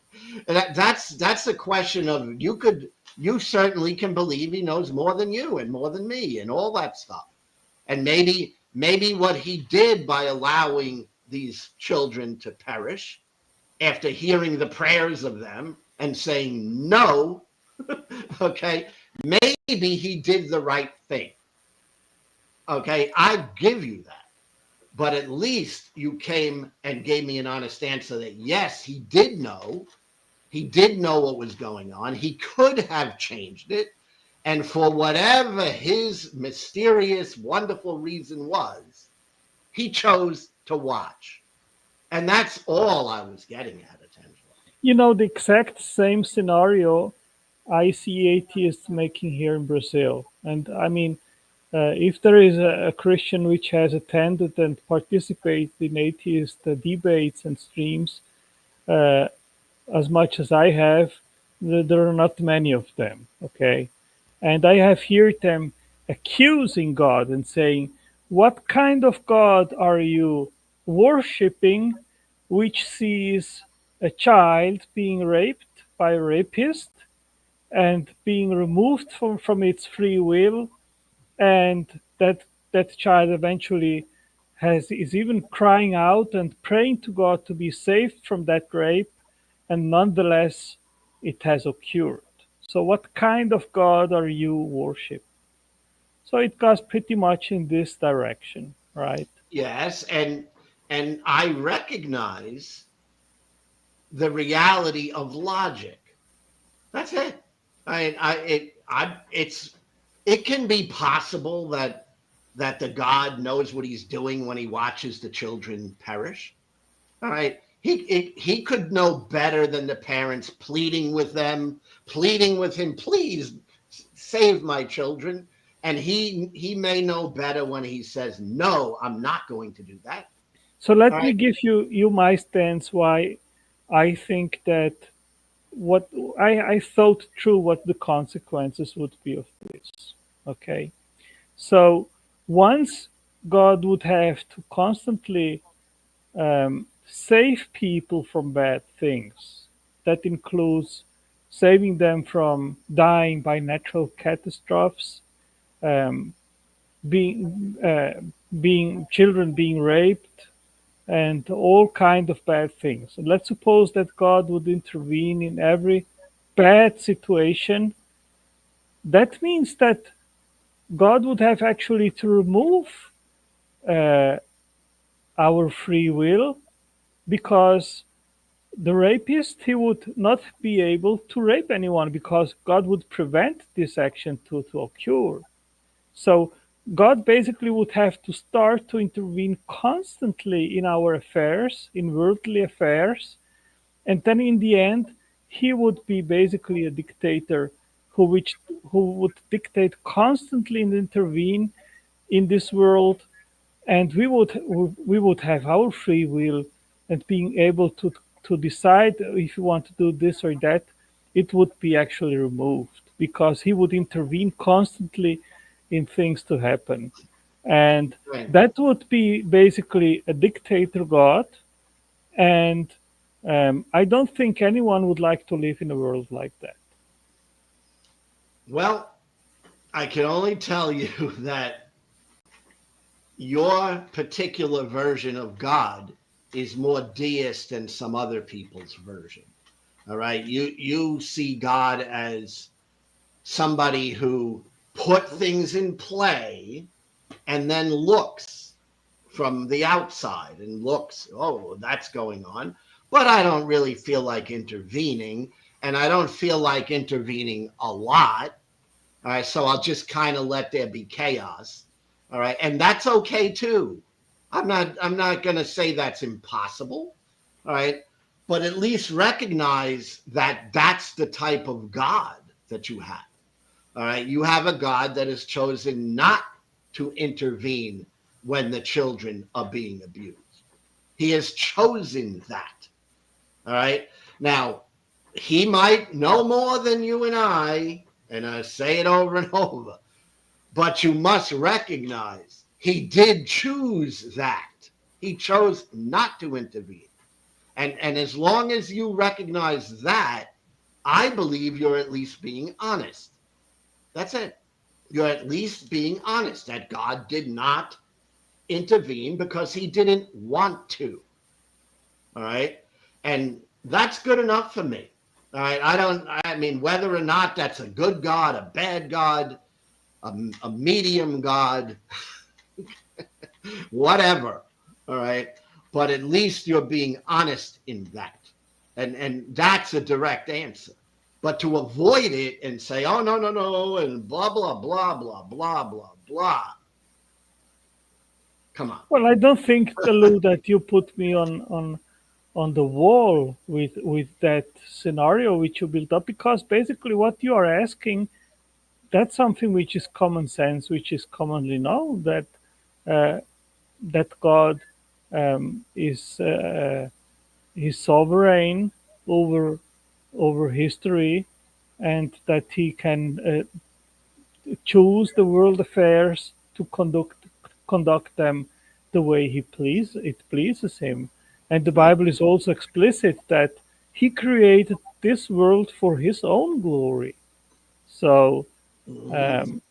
That's a question of, you certainly can believe he knows more than you and more than me and all that stuff. And maybe what he did by allowing these children to perish, after hearing the prayers of them and saying no, okay, maybe he did the right thing. Okay, I give you that. but at least you came and gave me an honest answer that yes, he did know. He did know what was going on. He could have changed it. And for whatever his mysterious, wonderful reason was, he chose to watch. And that's all I was getting at, Angela. The exact same scenario I see atheists making here in Brazil. And I mean, if there is a Christian which has attended and participated in atheist debates and streams, uh, as much as I have, there are not many of them. Okay. And I have heard them accusing God and saying, "What kind of God are you worshipping which sees a child being raped by a rapist and being removed from its free will, and that child eventually is even crying out and praying to God to be saved from that rape, and nonetheless it has occurred. So what kind of God are you worship?" So it goes pretty much in this direction, right? Yes, and I recognize the reality of logic. That's it. It can be possible that the God knows what he's doing when he watches the children perish. All right. He could know better than the parents pleading with them, pleading with him, please save my children. And he may know better when he says, no, I'm not going to do that. So All let me right. give you my stance why I think that what I thought through what the consequences would be of this. Okay. So once God would have to constantly save people from bad things, that includes saving them from dying by natural catastrophes, um, being being children being raped, and all kind of bad things. And let's suppose that God would intervene in every bad situation. That means that God would have actually to remove uh, our free will, because the rapist, he would not be able to rape anyone because God would prevent this action to occur. So God basically would have to start to intervene constantly in our affairs, in worldly affairs, and then in the end, he would be basically a dictator who would dictate constantly and intervene in this world, and we would have our free will and being able to decide if we want to do this or that. It would be actually removed because he would intervene constantly in things to happen, and Right. that would be basically a dictator god. And I don't think anyone would like to live in a world like that. Well, I can only tell you that your particular version of God is more deist than some other people's version. All right. You see God as somebody who put things in play and then looks from the outside and looks, oh, that's going on. But I don't really feel like intervening. And I don't feel like intervening a lot. All right. So I'll just kind of let there be chaos. All right. And that's okay too. I'm not gonna say that's impossible. All right. But at least recognize that that's the type of God that you have. All right. You have a God that has chosen not to intervene when the children are being abused. He has chosen that. All right. Now, he might know more than you and I say it over and over, but you must recognize he did choose that. He chose not to intervene. And as long as you recognize that, I believe you're at least being honest. That's it. You're at least being honest that God did not intervene because he didn't want to. All right. And that's good enough for me. All right. I mean, whether or not that's a good God, a bad God, a medium God, whatever. All right. But at least you're being honest in that. And that's a direct answer. But to avoid it and say, oh, no, no, no, and blah, blah, blah, blah, blah, blah, blah. Come on. Well, I don't think, Lou, that you put me on the wall with that scenario which you built up, because basically what you are asking, that's something which is common sense, which is commonly known, that uh, that God is sovereign over history, and that he can choose the world affairs to conduct them the way it pleases him. And the Right. Bible is also explicit that he created this world for his own glory. So Mhm. um,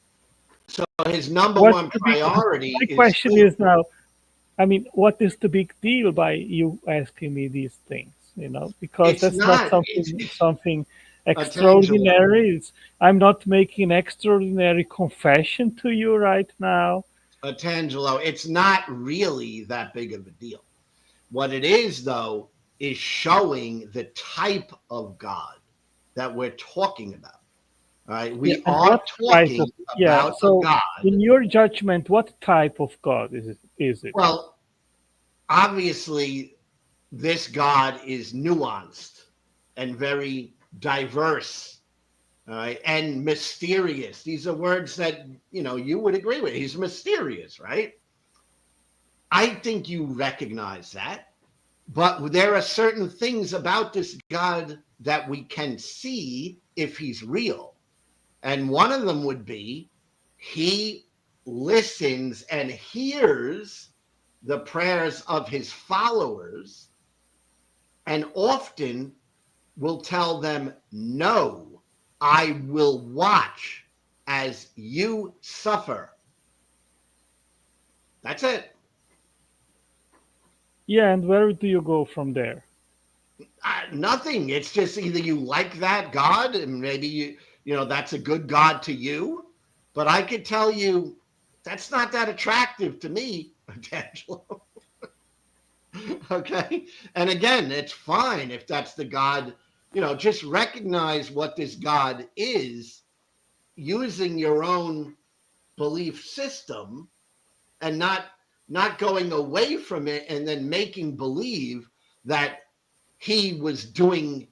So his number what's one the big priority my is question food. is now, I mean, what is the big deal by you asking me these things? You know, because It's that's not not, it's something Tangelo. extraordinary. I'm not making an extraordinary confession to you right now. Tangelo, it's not really that big of a deal. What it is, though, is showing the type of God that we're talking about. All right. Yeah, We and are what type of talking yeah? about a So, God. in your judgment, what type of God is it? Is it? Well, obviously, this God is nuanced and very diverse. All right. And mysterious. These are words that, you would agree with. He's mysterious, right? I think you recognize that. But there are certain things about this God that we can see if he's real. And one of them would be he listens and hears the prayers of his followers and often will tell them, no, I will watch as you suffer. That's it. Yeah, and where do you go from there? Nothing. It's just either you like that God and maybe that's a good God to you. But I could tell you that's not that attractive to me, Angelo. Okay. And again, it's fine if that's the God, just recognize what this God is using your own belief system and not going away from it and then making believe that he was doing,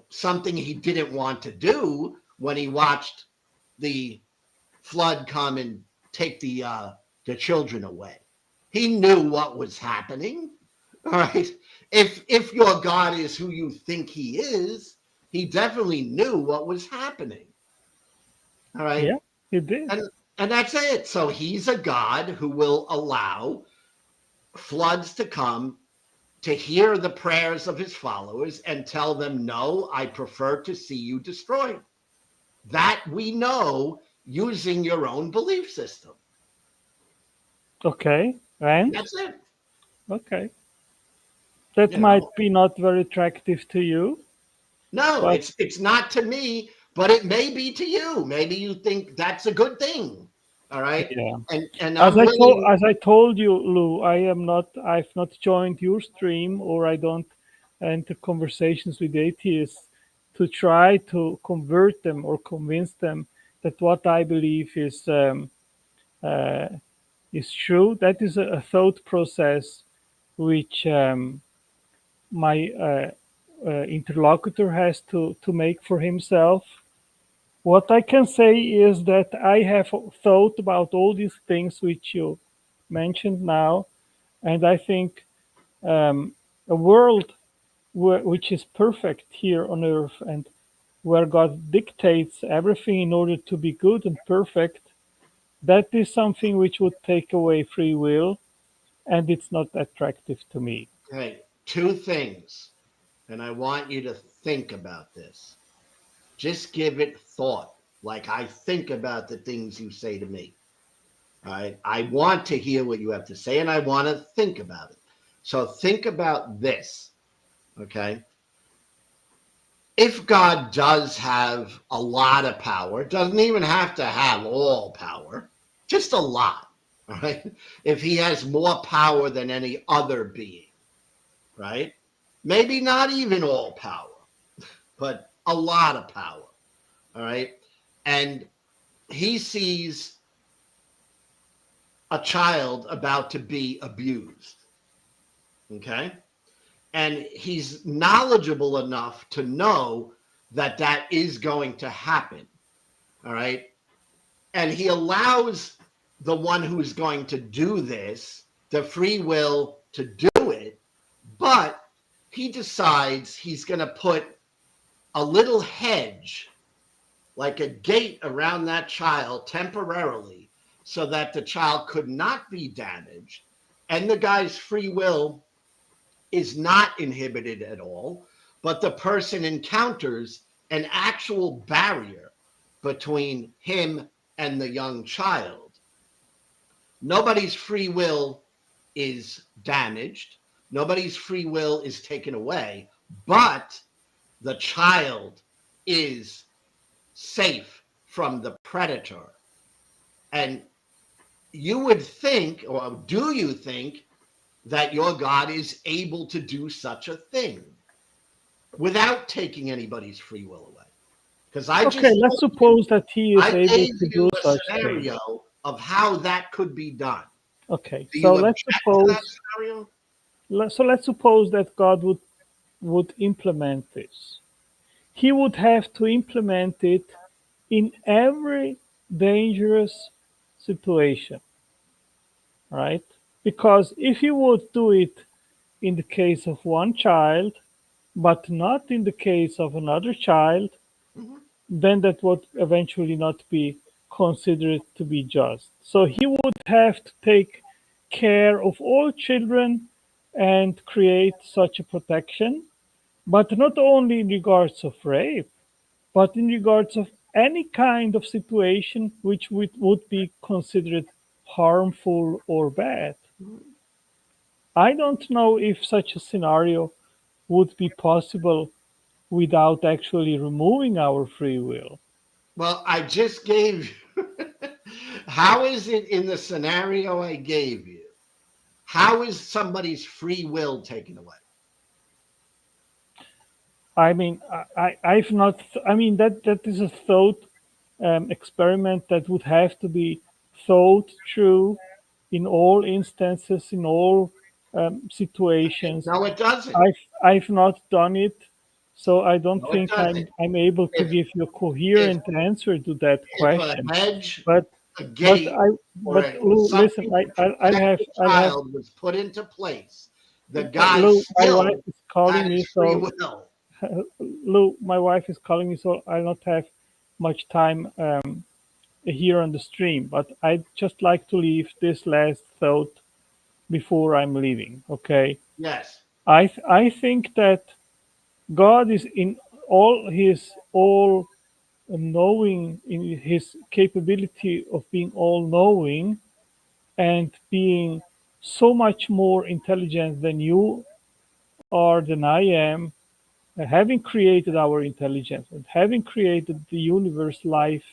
something he didn't want to do when he watched the flood come and take the children away. He knew what was happening. All right. If your God is who you think he is, he definitely knew what was happening. All right. Yeah, you did. And and that's it. So he's a God who will allow floods to come to hear the prayers of his followers and tell them, no, I prefer to see you destroyed. That we know using your own belief system. Okay, and That's it. okay, that You might know, be not very attractive to you, no, but it's not to me, but it may be to you. Maybe you think that's a good thing. All right. yeah. And I'm willing. As I told you, Lou, I've not joined your stream, or I don't enter conversations with atheists to try to convert them or convince them that what I believe uh, is true. That is a thought process which my interlocutor has to make for himself. What I can say is that I have thought about all these things which you mentioned now, and I think a world which is perfect here on earth, and where God dictates everything in order to be good and perfect, that is something which would take away free will, and it's not attractive to me. Hey, two things, and I want you to think about this. Just give it thought, like I think about the things you say to me. All right. I want to hear what you have to say and I want to think about it. So think about this. Okay. If God does have a lot of power, doesn't even have to have all power, just a lot. all right? If he has more power than any other being, right? Maybe not even all power, but a lot of power, all right? And he sees a child about to be abused, okay? And he's knowledgeable enough to know that that is going to happen, all right? And he allows the one who's going to do this the free will to do it, but he decides he's going to put a little hedge, like a gate around that child temporarily, so that the child could not be damaged. And the guy's free will is not inhibited at all, but the person encounters an actual barrier between him and the young child. Nobody's free will is damaged, nobody's free will is taken away, but the child is safe from the predator. And you would think, or do you think, that your God is able to do such a thing without taking anybody's free will away? Because Okay, let's suppose that he is I able gave to you do a such things. scenario of how that could be done. Okay, Do so you let's object to that suppose scenario? let's suppose that God would implement this. He would have to implement it in every dangerous situation, right? Because if he would do it in the case of one child, but not in the case of another child, Mhm. then that would eventually not be considered to be just. So he would have to take care of all children and create such a protection, but not only in regards of rape, but in regards of any kind of situation which would be considered harmful or bad. I don't know if such a scenario would be possible without actually removing our free will. Well, I just gave you. How is it in the scenario I gave you? How is somebody's free will taken away? I mean, I've not. I mean, that is a thought experiment that would have to be thought through in all instances, in all situations. No, it doesn't. I've not done it, so I don't No, it think doesn't. I'm able to If give you a if coherent answer to that if a question. hedge, But a but gate, I or but Lou, listen, something to protect the I'll have child was put into place, the guy Lou. My wife still is calling had me, his free so will. Lou, my wife is calling me, so I'll not have much time here on the stream. But I'd just like to leave this last thought before I'm leaving. Okay, Yes. I think that God is in all knowing, in his capability of being all knowing and being so much more intelligent than you are, than I am, having created our intelligence and having created the universe, life,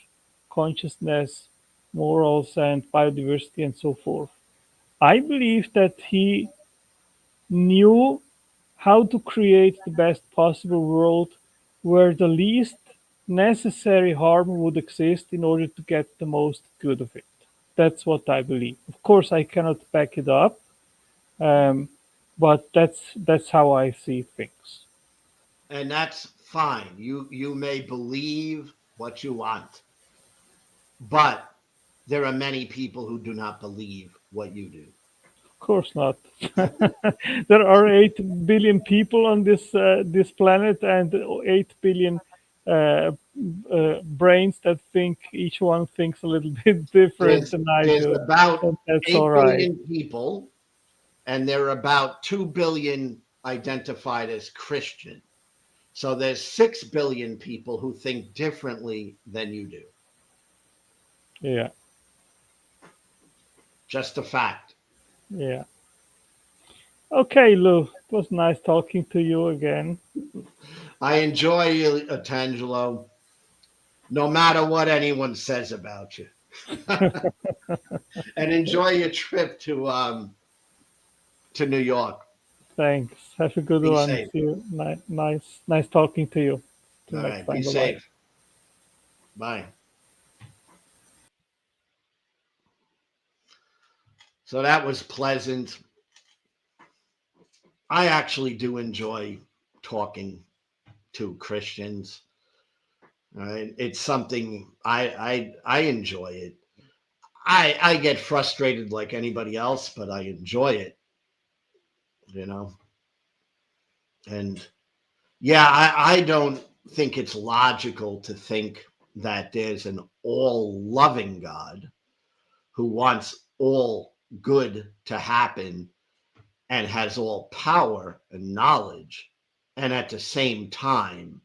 consciousness, morals, and biodiversity, and so forth. I believe that he knew how to create the best possible world where the least necessary harm would exist in order to get the most good of it. That's what I believe. Of course, I cannot back it up, um, but that's how I see things. And that's fine. You may believe what you want, but there are many people who do not believe what you do. Of course not. There are 8 billion people on this planet, and 8 billion uh, brains that think, each one thinks a little bit different than I There's do, about and that's all 8 right. billion people, and there are about 2 billion identified as Christian. So there's 6 billion people who think differently than you do. Yeah, Just a fact. yeah. Okay, Lou, it was nice talking to you again. I enjoy you, Tangelo, no matter what anyone says about you. And enjoy your trip to New York. Thanks. Have a good Be one. safe. See you. Nice talking to you. Till All next right. Be time. Bye bye. safe. Bye. So that was pleasant. I actually do enjoy talking to Christians. All right. It's something I enjoy it. I get frustrated like anybody else, but I enjoy it, you know. And yeah, I don't think it's logical to think that there's an all loving God who wants all good to happen and has all power and knowledge, and at the same time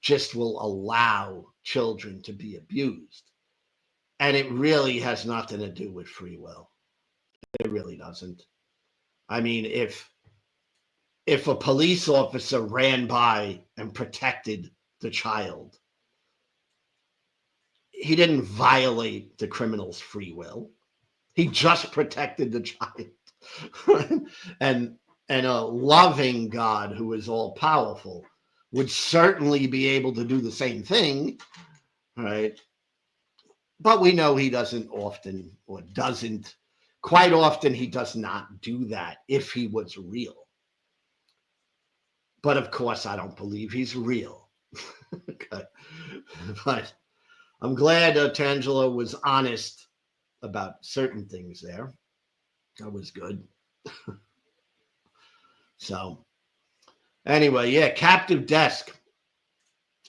just will allow children to be abused. And it really has nothing to do with free will. It really doesn't. I mean, if a police officer ran by and protected the child, he didn't violate the criminal's free will. He just protected the child. and and a loving God who is all powerful would certainly be able to do the same thing, right? But we know he doesn't often, or doesn't quite often, he does not do that if he was real. But of course, I don't believe he's real. Okay. But I'm glad Tangelo was honest about certain things there. That was good. So, anyway, yeah, Captive Desk.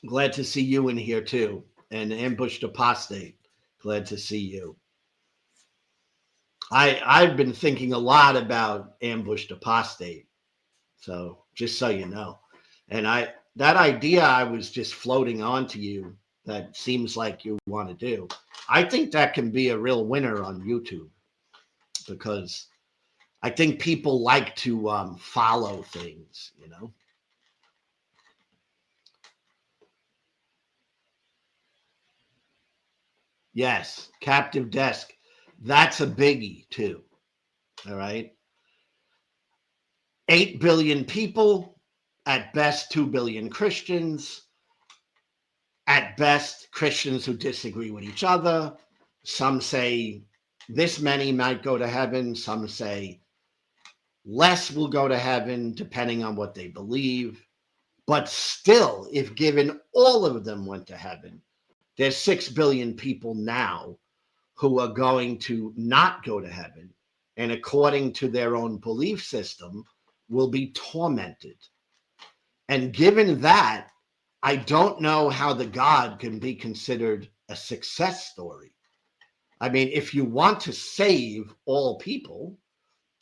Glad to see you in here too. And Ambushed Apostate. Glad to see you. I've been thinking a lot about Ambushed Apostate. So just so you know. And that idea I was just floating on to you that seems like you want to do. I think that can be a real winner on YouTube because I think people like to follow things, you know. Yes, Captive Desk. That's a biggie too. All right. 8 billion people, at best 2 billion Christians, at best Christians who disagree with each other. Some say this many might go to heaven, some say less will go to heaven depending on what they believe. But still, if given all of them went to heaven, there's 6 billion people now who are going to not go to heaven, and according to their own belief system, will be tormented. And given that, I don't know how the God can be considered a success story. I mean, if you want to save all people,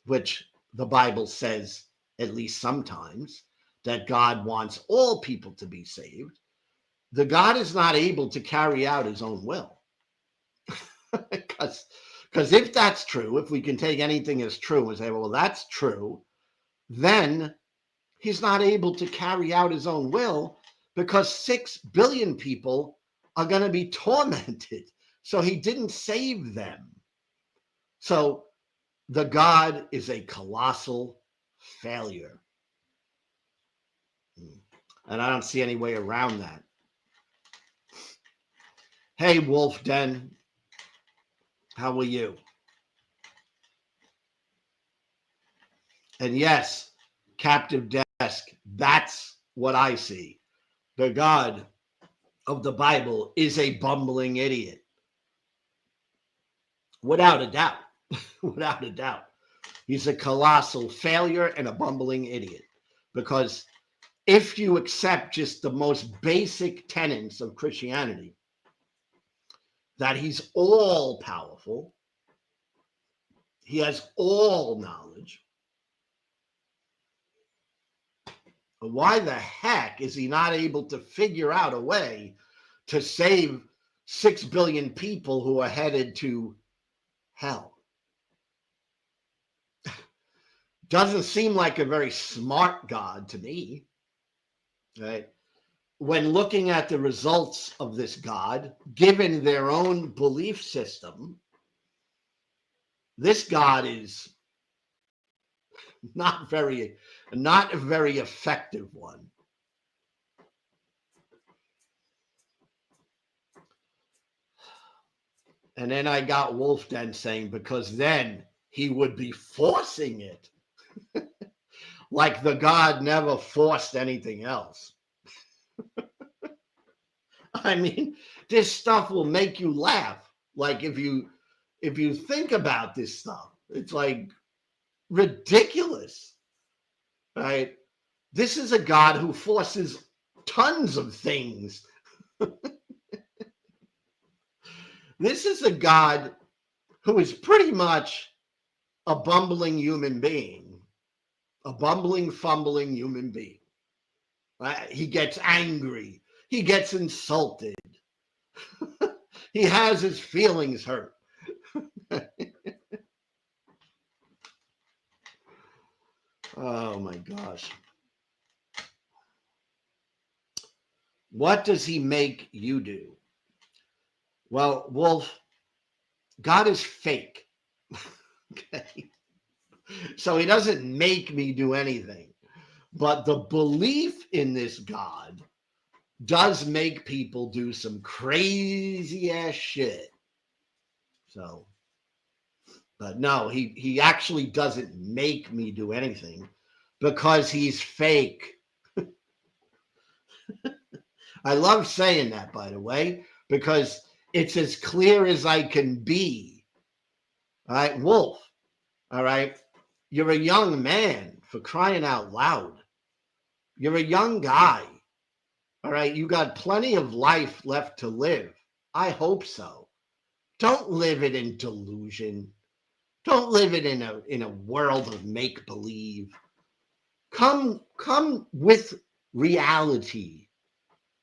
which the Bible says at least sometimes that God wants all people to be saved, the God is not able to carry out his own will. Because if that's true, if we can take anything as true and say, well, that's true, then he's not able to carry out his own will because 6 billion people are going to be tormented. So he didn't save them. So the God is a colossal failure. And I don't see any way around that. Hey, Wolf Den, how are you? And yes, Captive Desk, that's what I see. The God of the Bible is a bumbling idiot. Without a doubt. Without a doubt. He's a colossal failure and a bumbling idiot. Because if you accept just the most basic tenets of Christianity, that he's all powerful, he has all knowledge, why the heck is he not able to figure out a way to save 6 billion people who are headed to hell? Doesn't seem like a very smart God to me, right? when looking at the results of this God, given their own belief system, this God is not a very effective one. And then I got Wolf Den saying, because then he would be forcing it. Like the God never forced anything else. I mean, this stuff will make you laugh. Like if you think about this stuff, it's like ridiculous, right? This is a God who forces tons of things. This is a God who is pretty much a bumbling human being, a bumbling, fumbling human being. Right? He gets angry. He gets insulted. He has his feelings hurt. Oh my gosh. What does he make you do? Well, Wolf, God is fake. Okay. So he doesn't make me do anything. But the belief in this God does make people do some crazy ass shit. So, but no, he actually doesn't make me do anything because he's fake. I love saying that, by the way, because it's as clear as I can be. All right, Wolf. All right. You're a young man, for crying out loud. You're a young guy. All right. You got plenty of life left to live. I hope so. Don't live it in delusion. Don't live it in a world of make believe. Come with reality.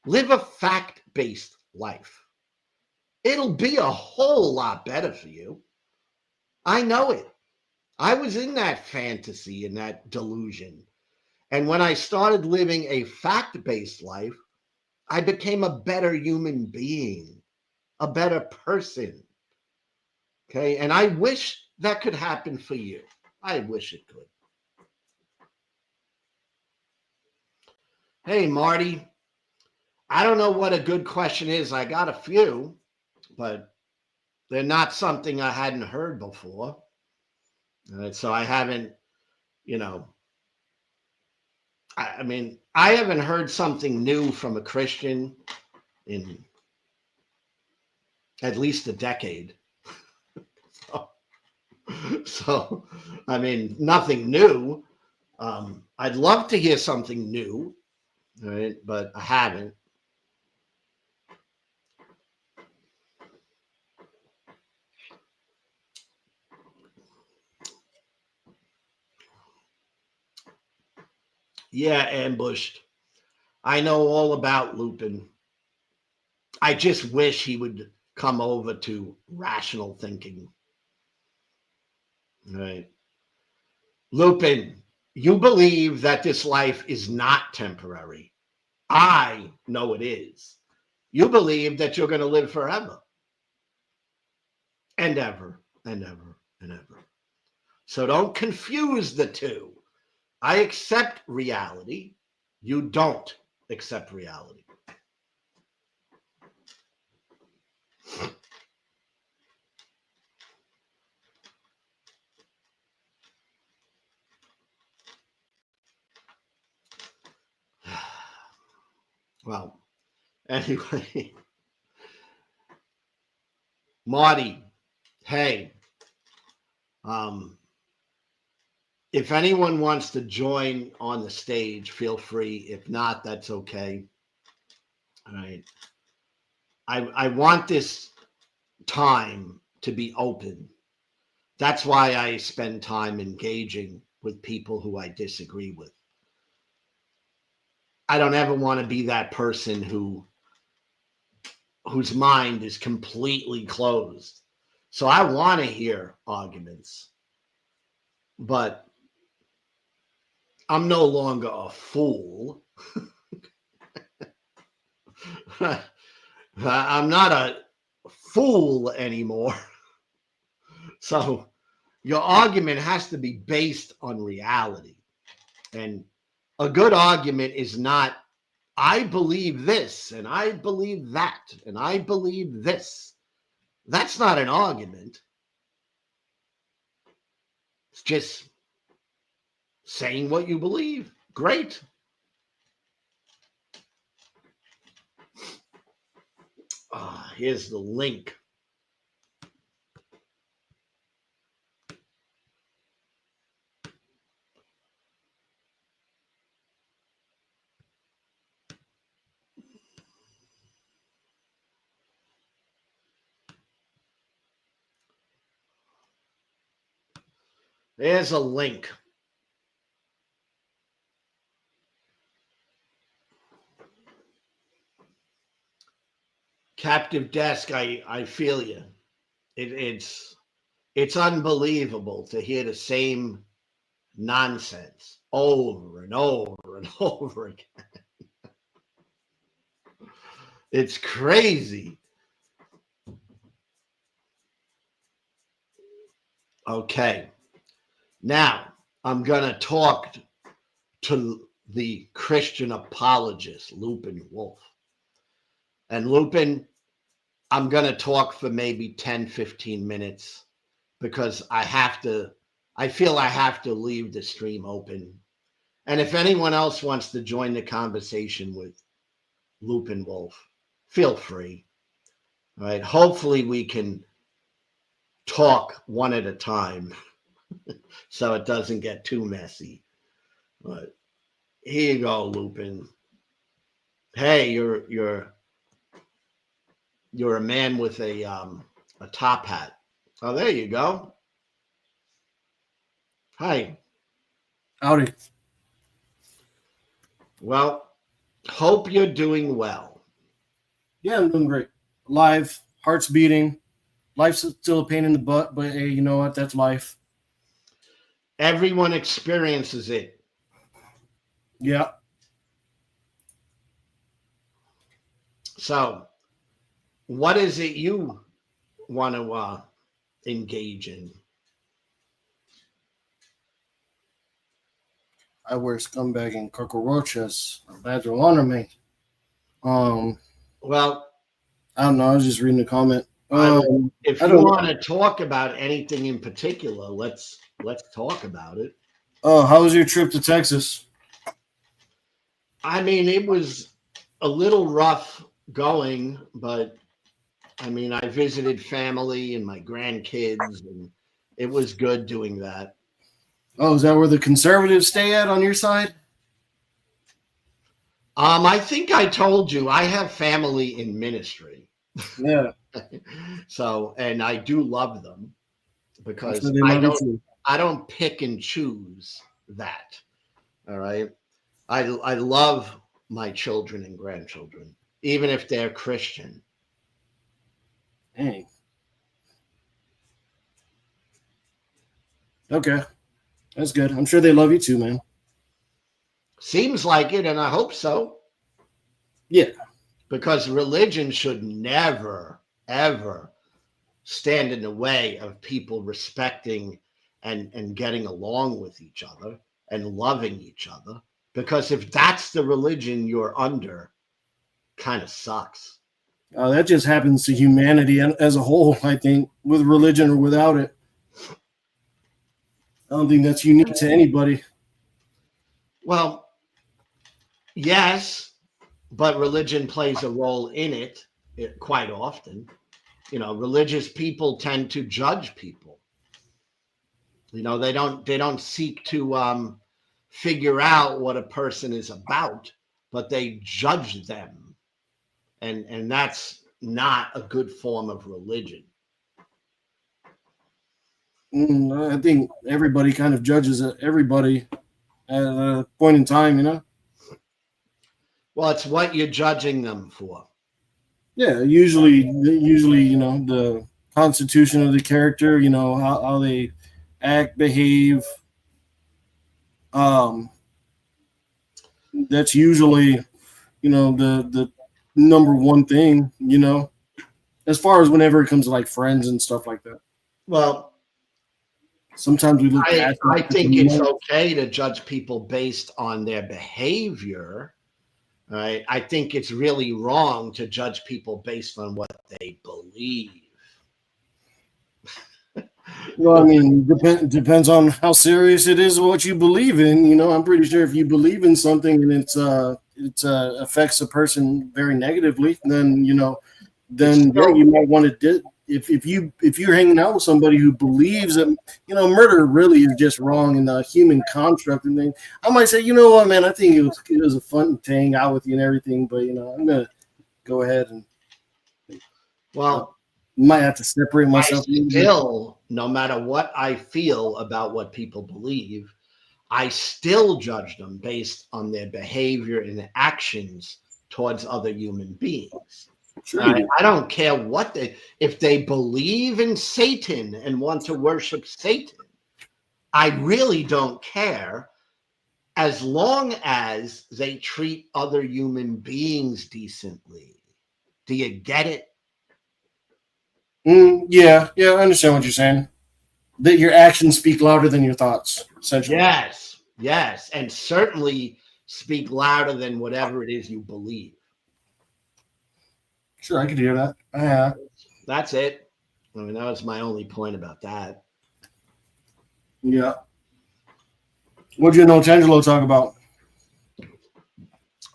Live a fact-based life. It'll be a whole lot better for you. I know it. I was in that fantasy and that delusion. And when I started living a fact-based life, I became a better human being, a better person. Okay. And I wish that could happen for you. I wish it could. Hey, Marty. I don't know what a good question is. I got a few, but they're not something I hadn't heard before. So I haven't, you know, I mean, I haven't heard something new from a Christian in at least a decade. So, I mean, nothing new. I'd love to hear something new, right? But I haven't. Yeah, ambushed. I know all about Lupin. I just wish he would come over to rational thinking. Right. Lupin, you believe that this life is not temporary. I know it is. You believe that you're going to live forever and ever and ever and ever. So don't confuse the two. I accept reality. You don't accept reality. Well, anyway, Marty, hey, if anyone wants to join on the stage, feel free. If not, that's okay. All right. I want this time to be open. That's why I spend time engaging with people who I disagree with. I don't ever want to be that person whose mind is completely closed. So I want to hear arguments, but I'm no longer a fool. I'm not a fool anymore. So your argument has to be based on reality. And a good argument is not, I believe this and I believe that and I believe this. That's not an argument. It's just saying what you believe. Great. Here's the link. There's a link. Captive Desk, I feel you. It's unbelievable to hear the same nonsense over and over and over again. It's crazy. Okay. Now, I'm going to talk to the Christian apologist, Lupin Wolf. And Lupin, I'm going to talk for maybe 10, 15 minutes because I feel I have to leave the stream open. And if anyone else wants to join the conversation with Lupin Wolf, feel free. All right. Hopefully we can talk one at a time so it doesn't get too messy. But here you go, Lupin. Hey, you're a man with a top hat. Oh, there you go. Hi. Howdy. Well, hope you're doing well. Yeah, I'm doing great. Alive, heart's beating. Life's still a pain in the butt, but hey, you know what? That's life. Everyone experiences it. Yeah. So, what is it you want to engage in? I wear scumbag and cockroaches. A badge of honor, mate. Well, I don't know. I was just reading a comment. If you want to talk about anything in particular, let's talk about it. How was your trip to Texas? I mean, it was a little rough going, but I mean, I visited family and my grandkids, and it was good doing that. Oh, is that where the conservatives stay at on your side? I think I told you I have family in ministry. Yeah. So, and I do love them because I don't pick and choose that. All right. I love my children and grandchildren, even if they're Christian. Dang. Okay. That's good. I'm sure they love you too, man. Seems like it, and I hope so. Yeah. Because religion should never, ever stand in the way of people respecting and getting along with each other and loving each other. Because if that's the religion you're under, kind of sucks. That just happens to humanity as a whole, I think, with religion or without it. I don't think that's unique to anybody. Well, yes, but religion plays a role in it quite often. You know, religious people tend to judge people. You know, they don't seek to figure out what a person is about, but they judge them. And that's not a good form of religion. I think everybody kind of judges everybody at a point in time, you know? Well, it's what you're judging them for. Yeah, usually, you know, the constitution of the character, you know, how they act, behave. That's usually, you know, the number one thing, you know, as far as whenever it comes to like friends and stuff like that. Well, Sometimes we look I past it. I think it's okay to judge people based on their behavior. Right? I think it's really wrong to judge people based on what they believe. Well, I mean, depends on how serious it is what you believe in. You know, I'm pretty sure if you believe in something and it's affects a person very negatively, then It's then yeah, still you might want to. If you're hanging out with somebody who believes that murder really is just wrong in the human construct and thing, I might say, you know what, man, I think it was a fun to hang out with you and everything, but I'm gonna go ahead and well, might have to separate I myself a little bit. still, no matter what I feel about what people believe, I still judge them based on their behavior and their actions towards other human beings. Sure you I, do. I don't care if they believe in Satan and want to worship Satan. I really don't care as long as they treat other human beings decently. Do you get it? Yeah, I understand what you're saying. That your actions speak louder than your thoughts, essentially. Yes, yes, and certainly speak louder than whatever it is you believe. Sure, I could hear that. Yeah, That's it. I mean, that was my only point about that. yeah. What'd you know Tangelo talk about?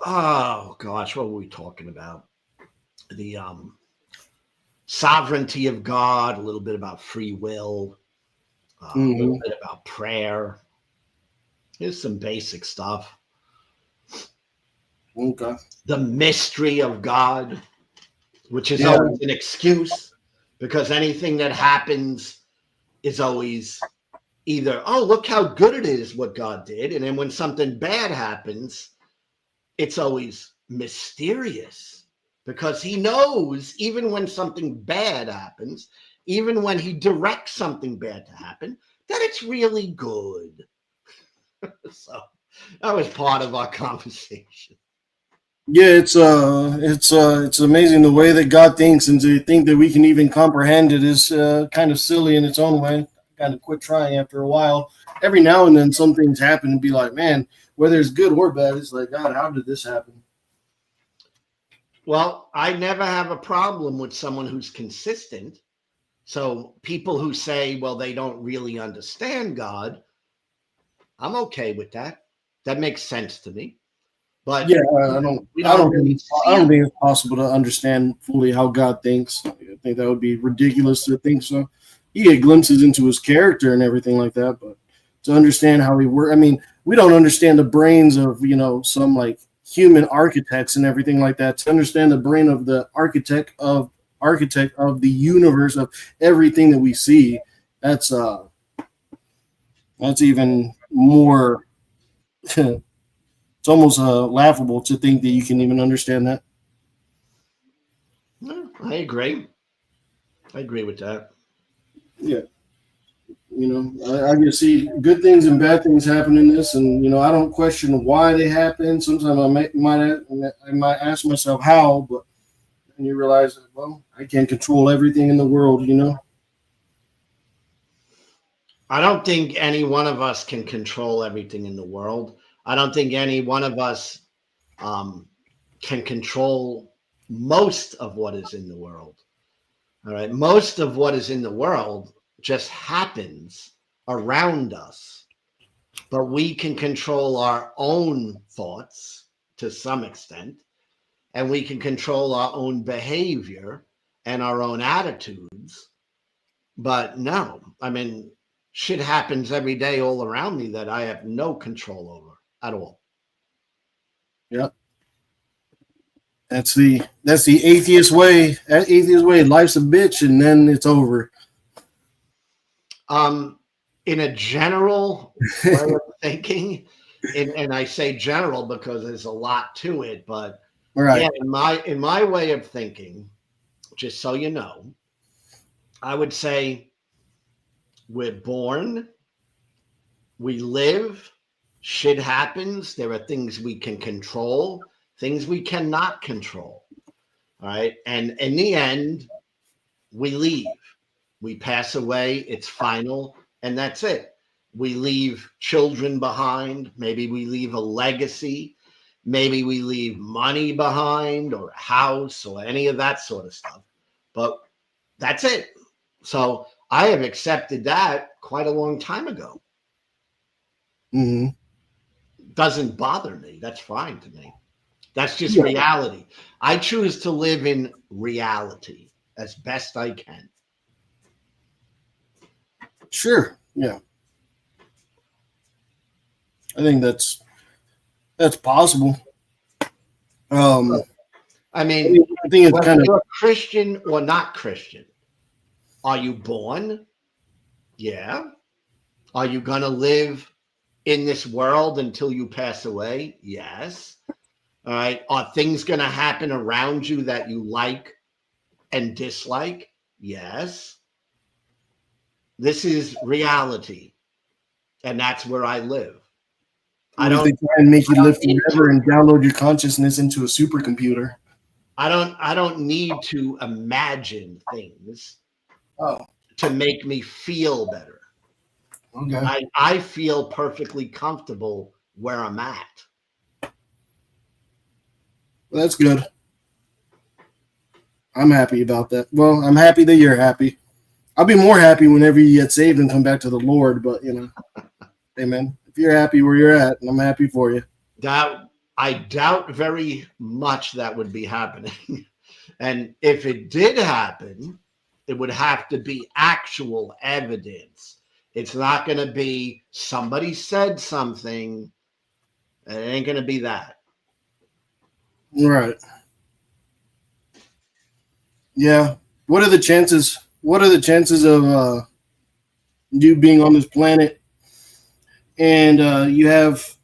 Oh gosh, what were we talking about? The sovereignty of God, a little bit about free will, a little Mm-hmm. bit about prayer. Here's some basic stuff. Okay. The mystery of God, which is Yeah. always an excuse because anything that happens is always either, oh, look how good it is what God did. And then when something bad happens, it's always mysterious because he knows even when something bad happens, even when he directs something bad to happen, that it's really good. So that was part of our conversation. Yeah, it's amazing the way that God thinks, and to think that we can even comprehend it is kind of silly in its own way. Kind of quit trying after a while. Every now and then, some things happen and be like, man, whether it's good or bad, it's like, God, how did this happen? Well, I never have a problem with someone who's consistent. So people who say, well, they don't really understand God, I'm okay with that. That makes sense to me. But Yeah, we don't really I don't see. think it's possible to understand fully how God thinks. I think that would be ridiculous to think so. You get glimpses into his character and everything like that, but to understand how he works, I mean, we don't understand the brains of some like human architects and everything like that. To understand the brain of the architect of the universe of everything that we see, that's that's even more. It's almost laughable to think that you can even understand that. No, I agree. I agree with that. Yeah, I can see good things and bad things happen in this, and I don't question why they happen. Sometimes I might ask myself how, but then you realize that, well, I can't control everything in the world. I don't think any one of us can control everything in the world. I don't think any one of us um, can control most of what is in the world. All right. Most of what is in the world just happens around us, but we can control our own thoughts to some extent, and we can control our own behavior and our own attitudes. But no, I mean, shit happens every day all around me that I have no control over at all. Yeah, that's the atheist way. That atheist way, life's a bitch, and then it's over. Um, in a general way of thinking, and I say general because there's a lot to it, but yeah, Right. in my way of thinking, just so you know, I would say we're born, we live, shit happens. There are things we can control, things we cannot control. All right. And in the end, we leave. We pass away. It's final. And that's it. We leave children behind. Maybe we leave a legacy. Maybe we leave money behind or a house or any of that sort of stuff. But that's it. So I have accepted that quite a long time ago. Hmm. Doesn't bother me. That's fine to me. That's just Yeah. reality. I choose to live in reality as best I can. Sure. Yeah. I think that's possible. Um, I I mean, mean, I think it's whether kind of you're Christian or not Christian, are you born? Yeah. Are you going to live in this world until you pass away? Yes. All right. Are things going to happen around you that you like and dislike? Yes. This is reality, and that's where I live. I what if they don't try and make you live need forever to and download your consciousness into a supercomputer. I don't need to imagine things Oh, to make me feel better. okay. I feel perfectly comfortable where I'm at. Well, that's good. I'm happy about that. Well, I'm happy that you're happy. I'll be more happy whenever you get saved and come back to the Lord. But amen. If you're happy where you're at, I'm happy for you. That I doubt very much that would be happening. And if it did happen, it would have to be actual evidence. It's not going to be somebody said something. It ain't going to be that. Right. Yeah. What are the chances? What are the chances of you being on this planet and you have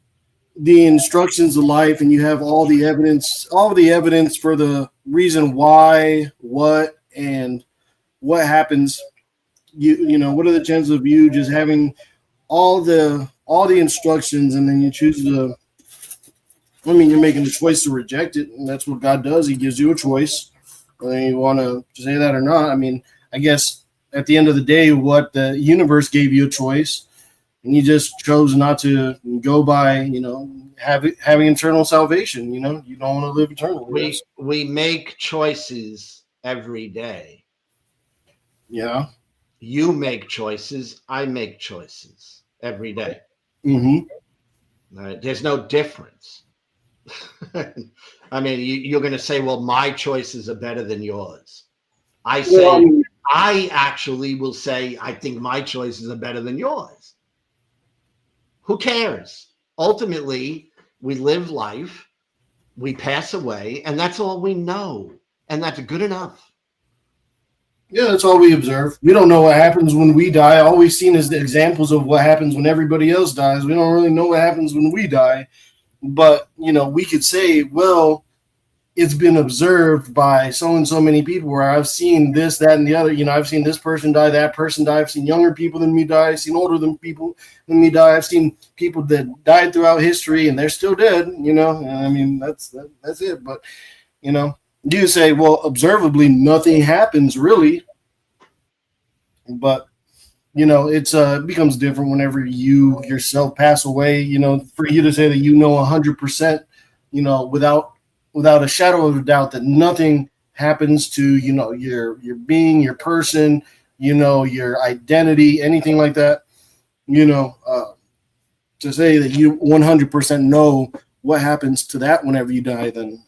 the instructions of life and you have all the evidence for the reason why, what, and what happens? What are the chances of you just having all the instructions and then you choose to? I mean, you're making the choice to reject it, and that's what God does. He gives you a choice, whether you want to say that or not. I mean, I guess at the end of the day, what the universe gave you a choice, and you just chose not to go by, having eternal salvation. You don't want to live eternally. We make choices every day. Yeah. You make choices. I make choices every day. Mm-hmm. Right? There's no difference. I mean, you're going to say, well, my choices are better than yours. I say, Well, I mean, I actually will say, I think my choices are better than yours. Who cares? Ultimately, we live life, we pass away, and that's all we know. And that's good enough. yeah, that's all we observe. We don't know what happens when we die. All we've seen is the examples of what happens when everybody else dies. We don't really know what happens when we die. But, we could say, well, it's been observed by so and so many people where I've seen this, that, and the other. I've seen this person die, that person die. I've seen younger people than me die. I've seen older than people than me die. I've seen people that died throughout history and they're still dead, And I mean, that's it. But, you say, well, observably, nothing happens really. But, it becomes different whenever you yourself pass away, for you to say that 100%, without a shadow of a doubt that nothing happens to, your being, your person, your identity, anything like that, to say that you 100% know what happens to that whenever you die, then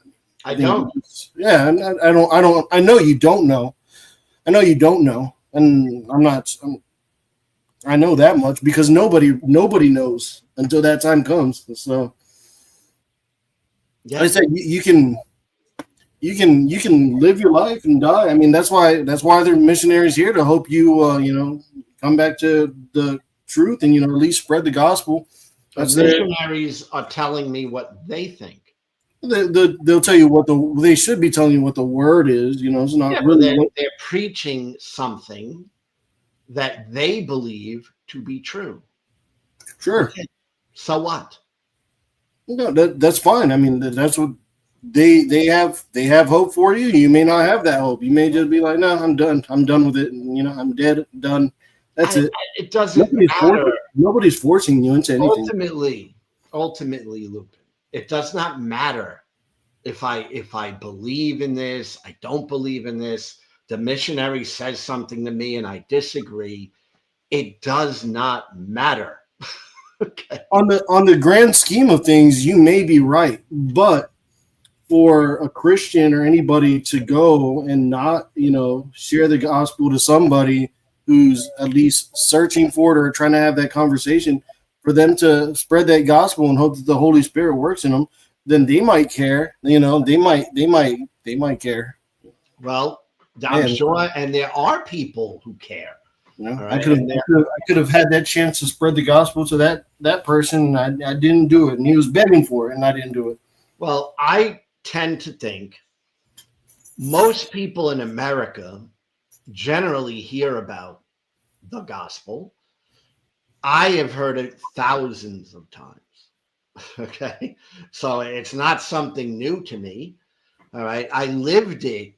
I don't. Yeah, and I know you don't know. I know you don't know. And I know that much because nobody knows until that time comes. So Yeah. I said you can live your life and die. I mean, that's why there are missionaries here to help you come back to the truth and at least spread the gospel. But missionaries are telling me what they think. They'll tell you they should be telling you what the word is. It's not really. They're preaching something that they believe to be true. Sure. Okay. So what? No, that's fine. I mean, that's what they have hope for you. You may not have that hope. You may just be like, no, I'm done. I'm done with it. And, I'm dead. Done. That's it. It doesn't matter. Nobody's forcing you into anything. Ultimately, Lupin, it does not matter if I believe in this, I don't believe in this. The missionary says something to me and I disagree. It does not matter. Okay. On the grand scheme of things, you may be right, but for a Christian or anybody to go and not, share the gospel to somebody who's at least searching for it or trying to have that conversation, for them to spread that gospel and hope that the Holy Spirit works in them, then they might care. They might care. Well, I'm sure, and there are people who care. I could have had that chance to spread the gospel to that person. I didn't do it, and he was begging for it, and I didn't do it. Well, I tend to think most people in America generally hear about the gospel. I have heard it thousands of times. Okay. So it's not something new to me. All right. I lived it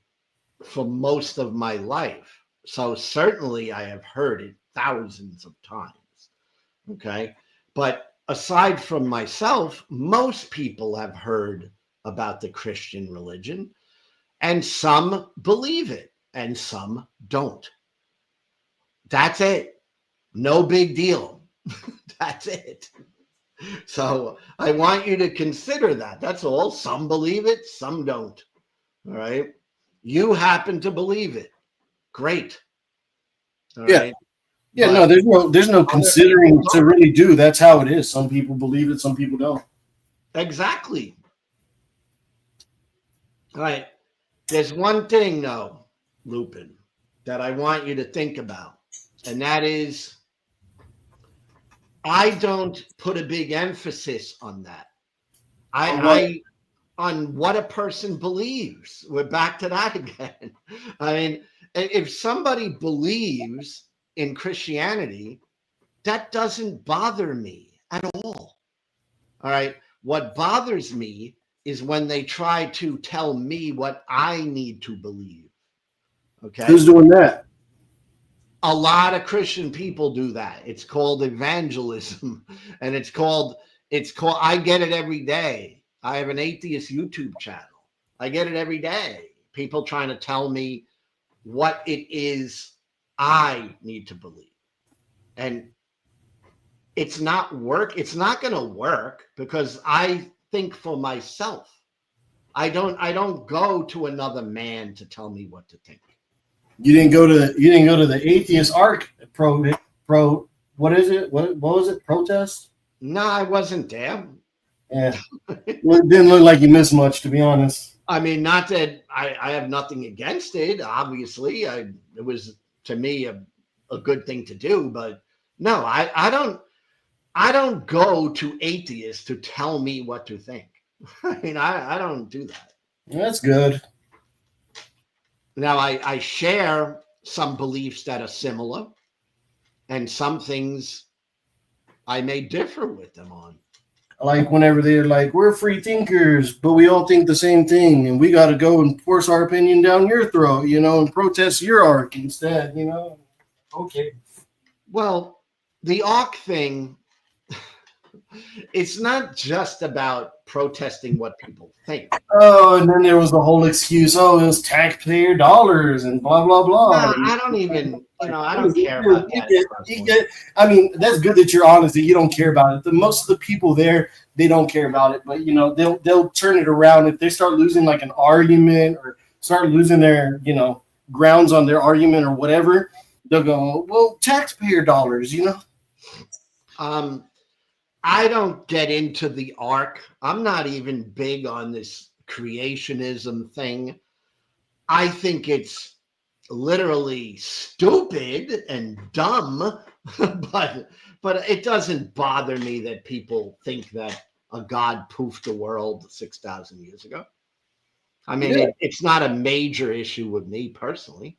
for most of my life. So certainly I have heard it thousands of times. Okay. But aside from myself, most people have heard about the Christian religion, and some believe it and some don't. That's it. No big deal. That's it. So I want you to consider that. That's all. Some believe it, some don't. All right. You happen to believe it. Great. All right. Yeah, but no, there's no considering to really do. That's how it is. Some people believe it, some people don't. Exactly. All right. There's one thing, though, Lupin, that I want you to think about, and that is I don't put a big emphasis on that. On what a person believes. We're back to that again. I mean, if somebody believes in Christianity, that doesn't bother me at all. All right. What bothers me is when they try to tell me what I need to believe. Okay. Who's doing that? A lot of Christian people do that. It's called evangelism, and it's called, I get it every day. I have an atheist YouTube channel. I get it every day. People trying to tell me what it is I need to believe. And it's not going to work because I think for myself. I don't go to another man to tell me what to think. You didn't go to the atheist arc pro what is it? What was it? Protest? No, I wasn't there. Yeah. Well, it didn't look like you missed much, to be honest. I mean, not that I have nothing against it. Obviously, it was to me a good thing to do, but no, I don't go to atheists to tell me what to think. I mean, I don't do that. That's good. Now, I share some beliefs that are similar, and some things I may differ with them on. Like whenever they're like, we're free thinkers, but we all think the same thing, and we got to go and force our opinion down your throat, and protest your arc instead, Okay. Well, the arc thing, it's not just about protesting what people think. Oh, and then there was the whole excuse, it was taxpayer dollars and blah, blah, blah. No, I don't even, I don't care about that. I mean, that's good that you're honest that you don't care about it. Most of the people there, they don't care about it, but, they'll turn it around. If they start losing like an argument or start losing their, grounds on their argument or whatever, they'll go, well, taxpayer dollars, I don't get into the arc. I'm not even big on this creationism thing. I think it's literally stupid and dumb, but it doesn't bother me that people think that a God poofed the world 6,000 years ago. I mean, it's not a major issue with me personally,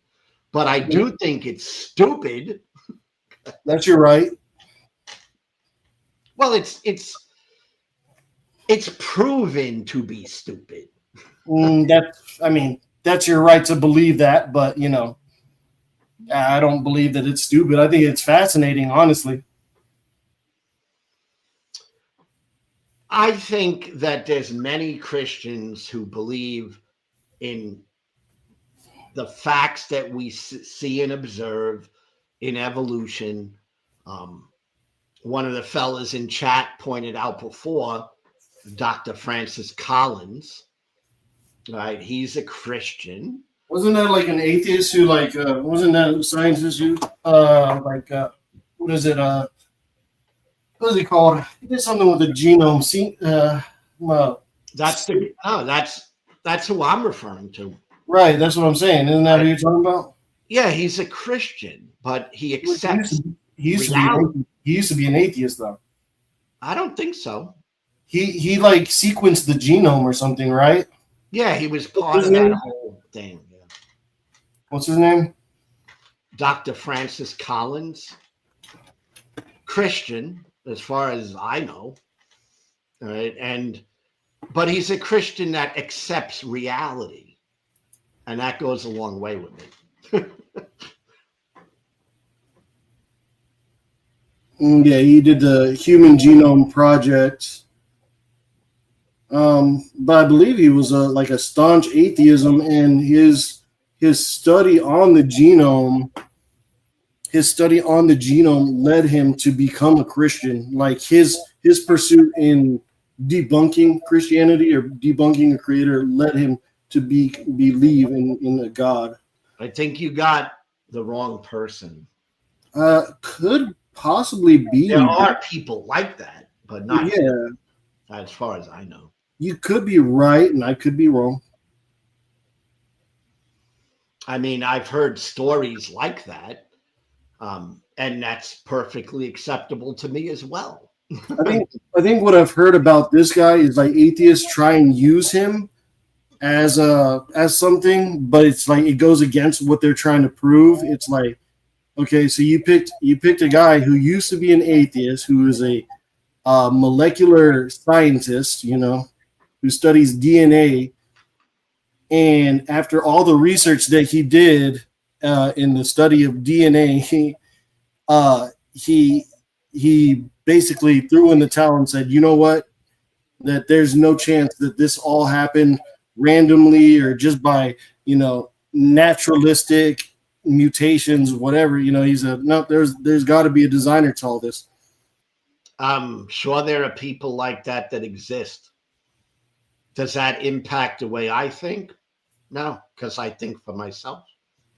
but I do think it's stupid. That's your right. Well, it's proven to be stupid. That's your right to believe that, but I don't believe that it's stupid. I think it's fascinating, honestly. I think that there's many Christians who believe in the facts that we see and observe in evolution. One of the fellas in chat pointed out before, Dr. Francis Collins, right? He's a Christian. Wasn't that like an atheist who wasn't that a scientist who what is it? What is he called? He did something with the genome. That's who I'm referring to. Right, that's what I'm saying. Isn't that what you're talking about? Yeah, he's a Christian, but he accepts he used to be an atheist, though. I don't think so. He like sequenced the genome or something, right? Yeah, he was part of that whole thing. Yeah. What's his name? Dr. Francis Collins. Christian, as far as I know. All right, but he's a Christian that accepts reality. And that goes a long way with me. Yeah, he did the Human Genome Project. But I believe he was like a staunch atheism, and his study on the genome, led him to become a Christian. Like his pursuit in debunking Christianity or debunking a creator led him to believe in a God. I think you got the wrong person. Could possibly be. There are people like that, but not as far as I know. You could be right, and I could be wrong. I mean, I've heard stories like that, and that's perfectly acceptable to me as well. I think what I've heard about this guy is like atheists try and use him as something, but it's like it goes against what they're trying to prove. It's like, okay, so you picked a guy who used to be an atheist, who is a molecular scientist, who studies DNA, and after all the research that he did in the study of DNA, he basically threw in the towel and said, you know what, that there's no chance that this all happened randomly or just by naturalistic mutations, whatever. He said, no, there's got to be a designer to all this. I'm sure there are people like that exist. Does that impact the way I think? No, because I think for myself.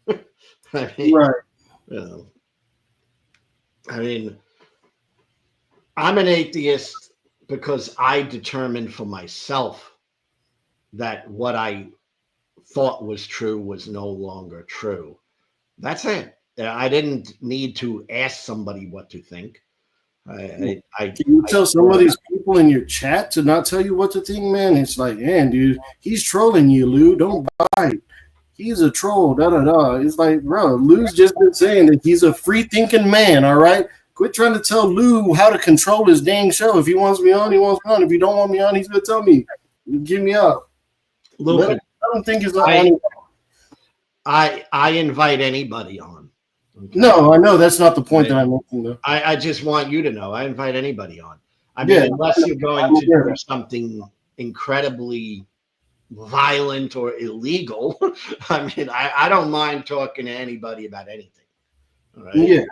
I mean, I'm an atheist because I determined for myself that what I thought was true was no longer true. That's it. I didn't need to ask somebody what to think. Can you tell some of these people in your chat to not tell you what to think, man? It's like, man, dude, he's trolling you, Lou. Don't buy it. He's a troll. Da da da. It's like, bro, Lou's just been saying that he's a free thinking man. All right, quit trying to tell Lou how to control his dang show. If he wants me on, he wants me on. If he don't want me on, he's gonna tell me. Give me up. Look, I don't think it's. I invite anybody on. Okay. No, I know that's not the point that I'm making, though. I just want you to know I invite anybody on. I mean, unless you're going to do something incredibly violent or illegal, I mean, I don't mind talking to anybody about anything. All right? Yeah.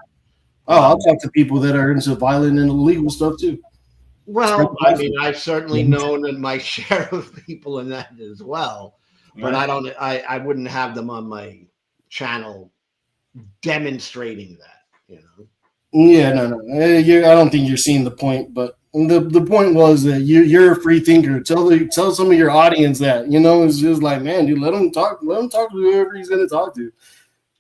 Oh, I'll talk to people that are into violent and illegal stuff too. Well, I mean, I've certainly known my share of people in that as well, but I wouldn't have them on my channel demonstrating that, Yeah, no. I don't think you're seeing the point, but the point was that you're a free thinker. Tell some of your audience that, it's just like, man, dude, let him talk to whoever he's going to talk to.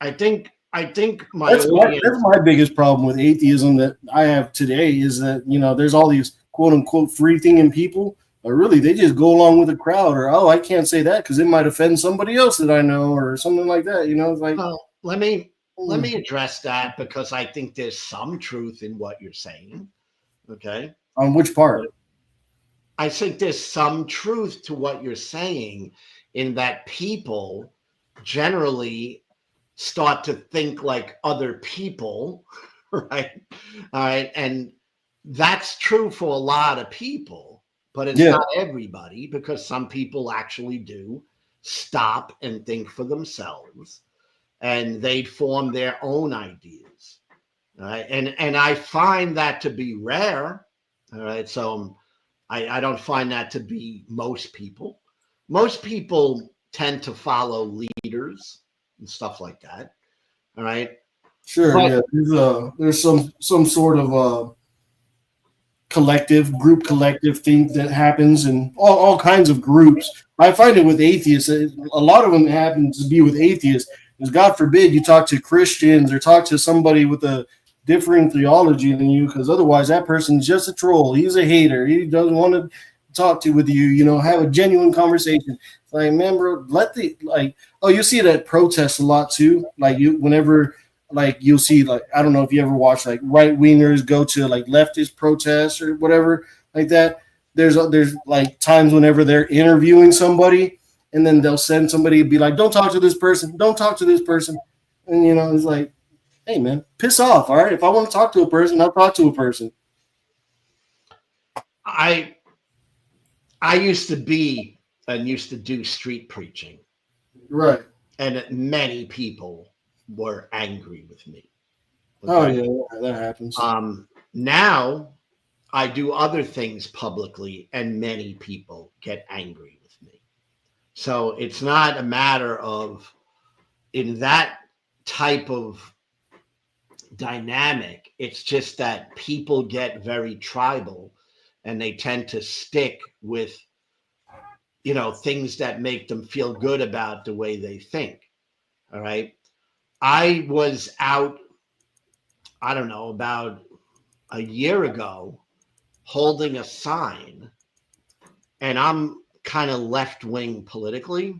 I think that's my biggest problem with atheism that I have today is that, there's all these quote unquote free thinking people, but really they just go along with the crowd, or, oh, I can't say that because it might offend somebody else that I know, or something like that. It's like, let me address that, because I think there's some truth in what you're saying. Okay. On which part? I think there's some truth to what you're saying in that people generally start to think like other people, right? All right. And that's true for a lot of people, but it's Yeah, not everybody, because some people actually do stop and think for themselves, and they form their own ideas. Right. And I find that to be rare. All right. So I don't find that to be most people. Most people tend to follow leaders and stuff like that. All right. sure. But Yeah, there's some sort of collective thing that happens in all kinds of groups. I find it with atheists. A lot of them happen to be with atheists. Because God forbid you talk to Christians or talk to somebody with a different theology than you, because otherwise that person's just a troll. He's a hater. He doesn't want to talk to with you. You know, have a genuine conversation. It's like, man, bro, let the like. Oh, you see it at protests a lot too. Like you, whenever like you'll see like I don't know if you ever watch like right wingers go to like leftist protests or whatever like that. There's like times whenever they're interviewing somebody and then they'll send somebody be like, don't talk to this person, don't talk to this person, and you know it's like, hey man, piss off. All right, if I want to talk to a person, I'll talk to a person. I I used to be and used to do street preaching, Right. and many people were angry with me. Oh Okay. yeah, that happens. Now I do other things publicly, and many people get angry with me. So it's not a matter of, in that type of dynamic, it's just that people get very tribal, and they tend to stick with, things that make them feel good about the way they think. All right. I was out, I don't know, about a year ago, holding a sign, and I'm kind of left wing politically.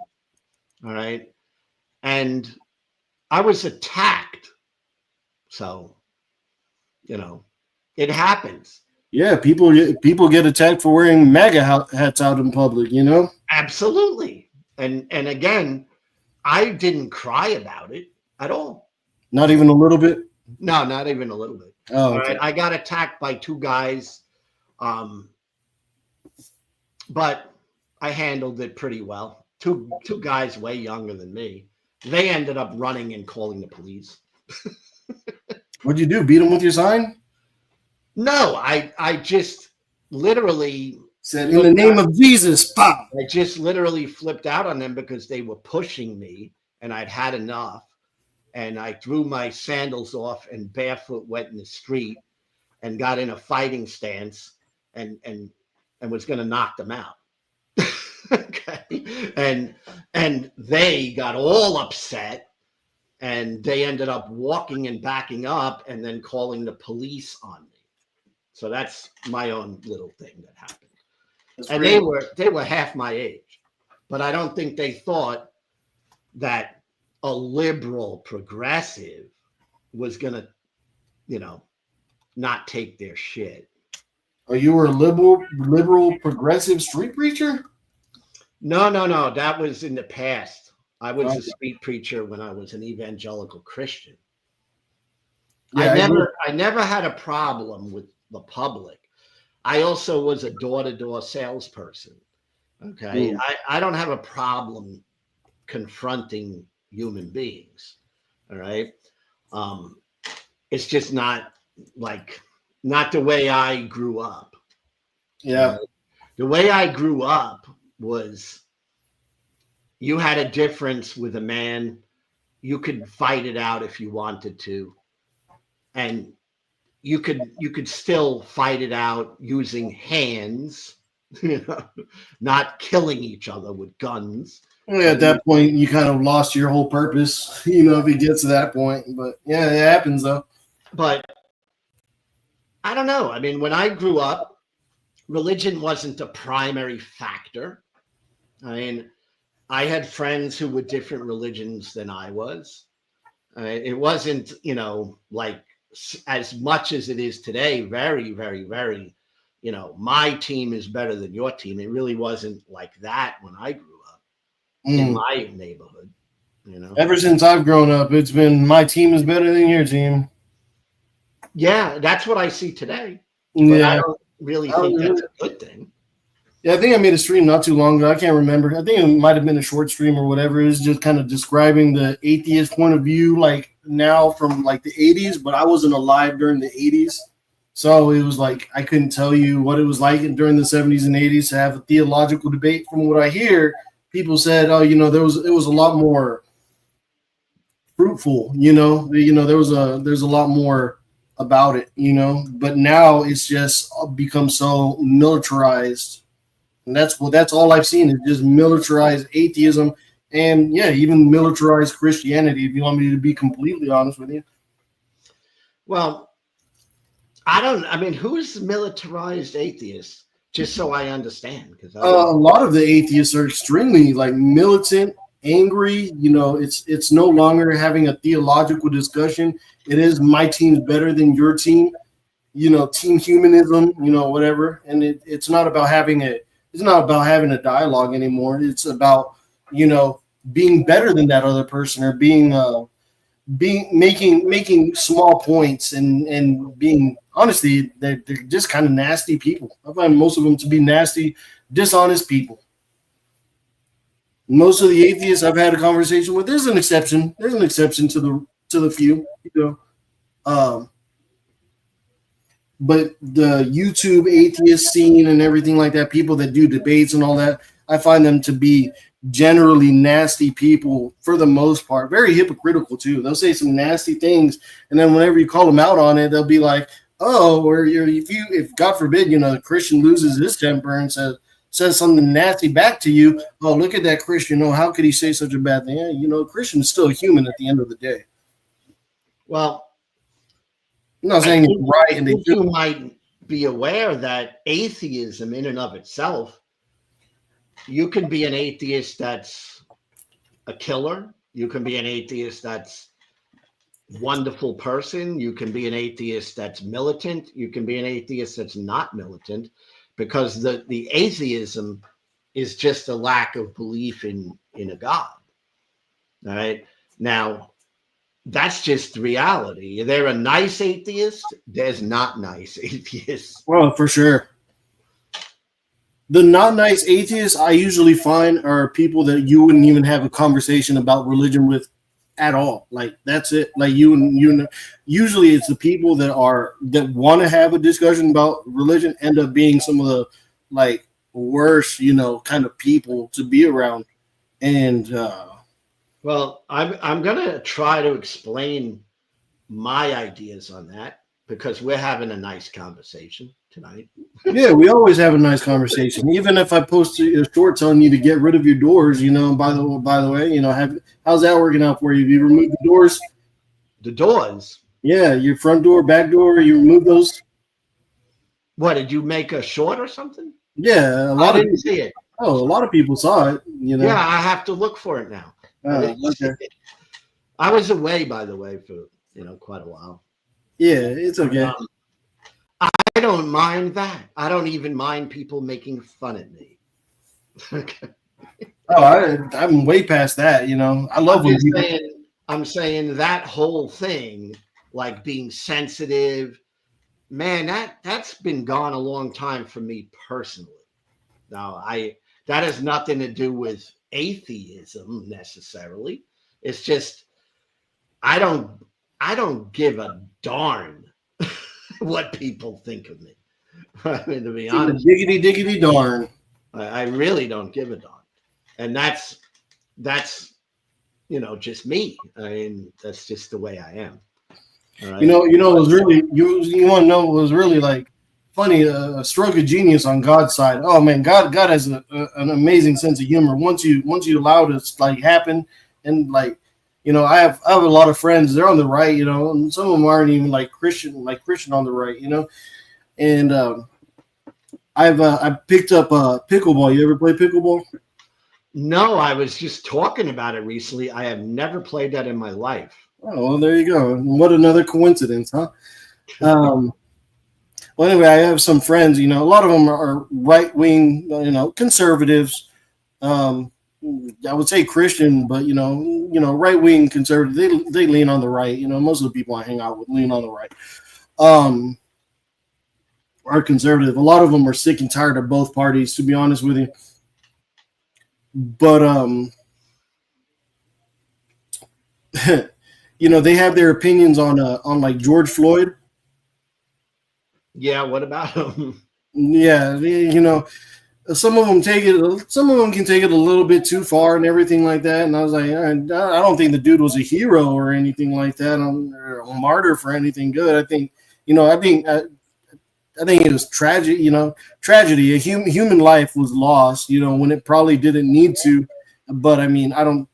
All right. And I was attacked. So, you know, it happens. Yeah, people get attacked for wearing MAGA hats out in public. You know, Absolutely. And again, I didn't cry about it at all. not even a little bit. No, not even a little bit. Oh, All okay. right. I got attacked by two guys, um, but I handled it pretty well. Two guys way younger than me. They ended up running and calling the police. What'd you do? Beat them with your sign? No, I just literally Said in the name of Jesus, pop. I just literally flipped out on them because they were pushing me, and I'd had enough. And I threw my sandals off and barefoot went in the street and got in a fighting stance, and was going to knock them out. Okay. And they got all upset, and they ended up walking and backing up and then calling the police on me. So that's my own little thing that happened. That's And great. they were half my age, but I don't think they thought that a liberal progressive was gonna, not take their shit. Oh, you were a liberal progressive street preacher? No, no, no. That was in the past. I was a Okay. street preacher when I was an evangelical Christian. Yeah, I never had a problem with the public. I also was a door-to-door salesperson. Okay. Mm. I don't have a problem confronting human beings. All right. Um, it's just not the way I grew up. Yeah. The way I grew up was, you had a difference with a man, you could fight it out if you wanted to, and you could still fight it out using hands, not killing each other with guns. Well, at that point, you kind of lost your whole purpose, if it gets to that point. But yeah, it happens though. But I don't know. I mean, when I grew up, religion wasn't a primary factor. I mean, I had friends who were different religions than I was. It wasn't, like as much as it is today, very, very, very, my team is better than your team. It really wasn't like that when I grew up. in my neighborhood. You know, ever since I've grown up, it's been my team is better than your team. yeah, that's what I see today. But I Yeah, don't really think that's a good thing. yeah. I think I made a stream not too long ago. I can't remember. I think it might have been a short stream or whatever. It was just kind of describing the atheist point of view, like now from like the '80s. But I wasn't alive during the '80s, so it was like I couldn't tell you what it was like during the '70s and '80s to have a theological debate. From what I hear, people said, "Oh, it was a lot more fruitful." There's a lot more about it. But now it's just become so militarized. And that's all I've seen is just militarized atheism and even militarized Christianity, if you want me to be completely honest with you. Well, I mean, who's militarized atheists? Just so I understand, because A lot of the atheists are extremely like militant, angry. It's no longer having a theological discussion. It is my team's better than your team. Team humanism. Whatever. And it's not about having a dialogue anymore. It's about being better than that other person, or making small points and being honestly they're just kind of nasty people. I find most of them to be nasty, dishonest people. Most of the atheists I've had a conversation with, there's an exception to the few, but the YouTube atheist scene and everything like that, people that do debates and all that, I find them to be generally nasty people for the most part. Very hypocritical too. They'll say some nasty things, and then whenever you call them out on it, they'll be like, "Oh, or if God forbid, a Christian loses his temper and says something nasty back to you. Oh, look at that Christian. Oh, how could he say such a bad thing? Yeah, Christian is still a human at the end of the day." Well, I'm not saying it's right, and you might be aware that atheism in and of itself, you can be an atheist that's a killer. You can be an atheist that's wonderful person. You can be an atheist that's militant. You can be an atheist that's not militant, because the atheism is just a lack of belief in a God. All right. Now, that's just reality. They're a nice atheist. There's not nice atheists. Well, for sure. The not nice atheists I usually find are people that you wouldn't even have a conversation about religion with at all. Like that's it. Like usually it's the people that want to have a discussion about religion end up being some of the like worst, kind of people to be around. And well, I'm gonna try to explain my ideas on that, because we're having a nice conversation tonight. Yeah, we always have a nice conversation. Even if I post a short telling you to get rid of your doors, by the way, how's that working out for you? Have you removed the doors? The doors? Yeah, your front door, back door, you remove those? What, did you make a short or something? Yeah, I didn't see it. Oh, a lot of people saw it, Yeah, I have to look for it now. Okay. I was away, by the way, for quite a while. Yeah, it's okay. I don't mind that. I don't even mind people making fun of me. Oh, I'm way past that. I love when people. I'm saying that whole thing, like being sensitive, man, that's been gone a long time for me personally. Now, that has nothing to do with atheism necessarily. It's just I don't give a darn what people think of me. I mean, to be honest, Diggity darn. I really don't give a darn, and that's just me. I mean, that's just the way I am. Right? It was really you want to know what was really like funny, a stroke of genius on God's side. Oh man, God has an amazing sense of humor. Once you allow it to like happen, and like I have a lot of friends. They're on the right, and some of them aren't even like Christian on the right, and I picked up pickleball. You ever play pickleball? No, I was just talking about it recently. I have never played that in my life. Oh, well, there you go. What another coincidence, huh? Well, anyway, I have some friends. A lot of them are right wing, conservatives. I would say Christian, but right wing conservative. They lean on the right. Most of the people I hang out with lean on the right. Are conservative. A lot of them are sick and tired of both parties, to be honest with you. But they have their opinions on like George Floyd. Yeah, what about him? Yeah, some of them take it. Some of them can take it a little bit too far and everything like that. And I was like, I don't think the dude was a hero or anything like that, or a martyr for anything good. I think, I think it was tragic. Tragedy. A human life was lost. When it probably didn't need to. But I mean, I don't.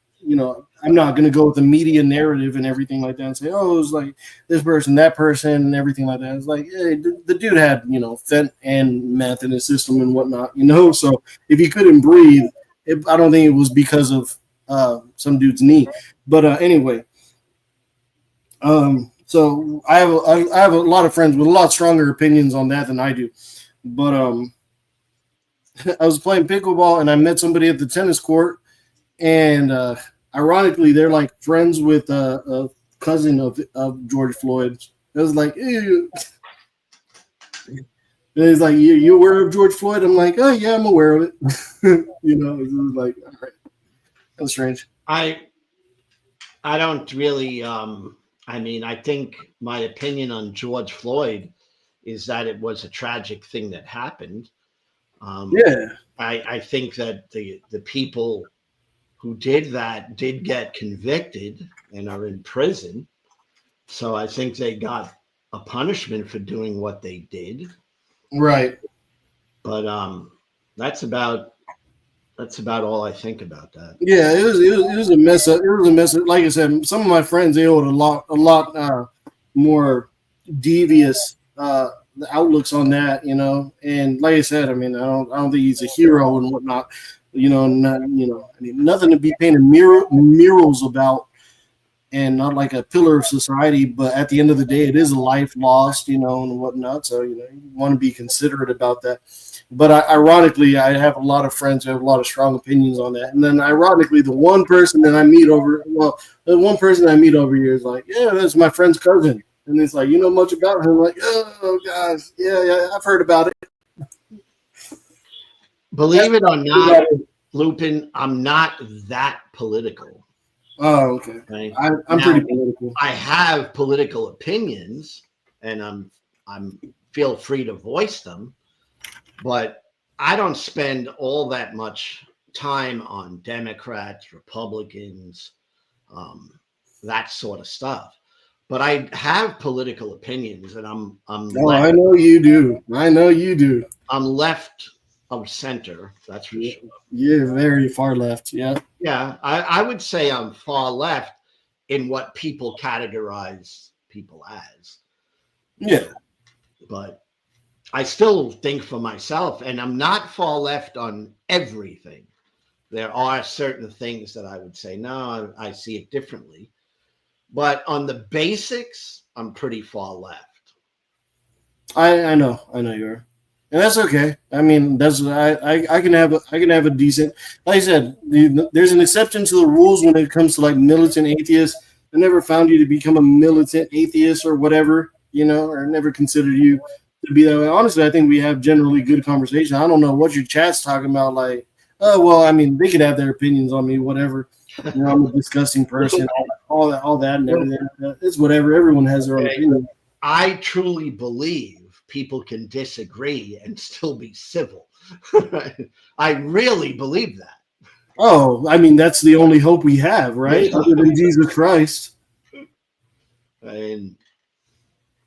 I'm not going to go with the media narrative and everything like that and say, oh, it was like this person, that person, and everything like that. It's like, hey, the dude had, fent and meth in his system and whatnot, So if he couldn't breathe, I don't think it was because of some dude's knee. But anyway, so I have a lot of friends with a lot stronger opinions on that than I do. But I was playing pickleball and I met somebody at the tennis court, and ironically, they're like friends with a cousin of George Floyd. It was like, ew. And he's like, you aware of George Floyd? I'm like, oh yeah, I'm aware of it. It was like, all right, that's strange. I don't really. I think my opinion on George Floyd is that it was a tragic thing that happened. Yeah, I think that the people who did that did get convicted and are in prison. So I think they got a punishment for doing what they did. right. But that's about all I think about that. Yeah, it was a mess up. It was a mess up. Like I said, some of my friends, they owed a lot more devious outlooks on that, And like I said, I mean, I don't think he's a hero and whatnot. Nothing to be painting murals about, and not like a pillar of society. But at the end of the day, it is a life lost, and whatnot. So you want to be considerate about that. But ironically, I have a lot of friends who have a lot of strong opinions on that. And then ironically, the one person that I meet over here is like, yeah, that's my friend's cousin. And it's like, much about him? I'm like, oh gosh, yeah, I've heard about it. Believe it or not, Lupin, I'm not that political. Oh, okay. Right? I'm pretty political. I have political opinions, and I'm feel free to voice them, but I don't spend all that much time on Democrats, Republicans, that sort of stuff. But I have political opinions, and I'm left. I know you do. I'm left of center, that's for sure. You're very far left, yeah. Yeah, I would say I'm far left in what people categorize people as. Yeah. But I still think for myself, and I'm not far left on everything. There are certain things that I would say, no, I see it differently. But on the basics, I'm pretty far left. I know you are. And that's okay. I mean, I can have a decent. Like I said, there's an exception to the rules when it comes to like militant atheists. I never found you to become a militant atheist or whatever, or never considered you to be that way. Honestly, I think we have generally good conversation. I don't know what your chat's talking about. Like, oh well, I mean, they could have their opinions on me, whatever. I'm a disgusting person, all that, and everything. It's whatever. Everyone has their own opinion. I truly believe people can disagree and still be civil. I really believe that. Oh, I mean, that's the only hope we have, right? Other than Jesus Christ. And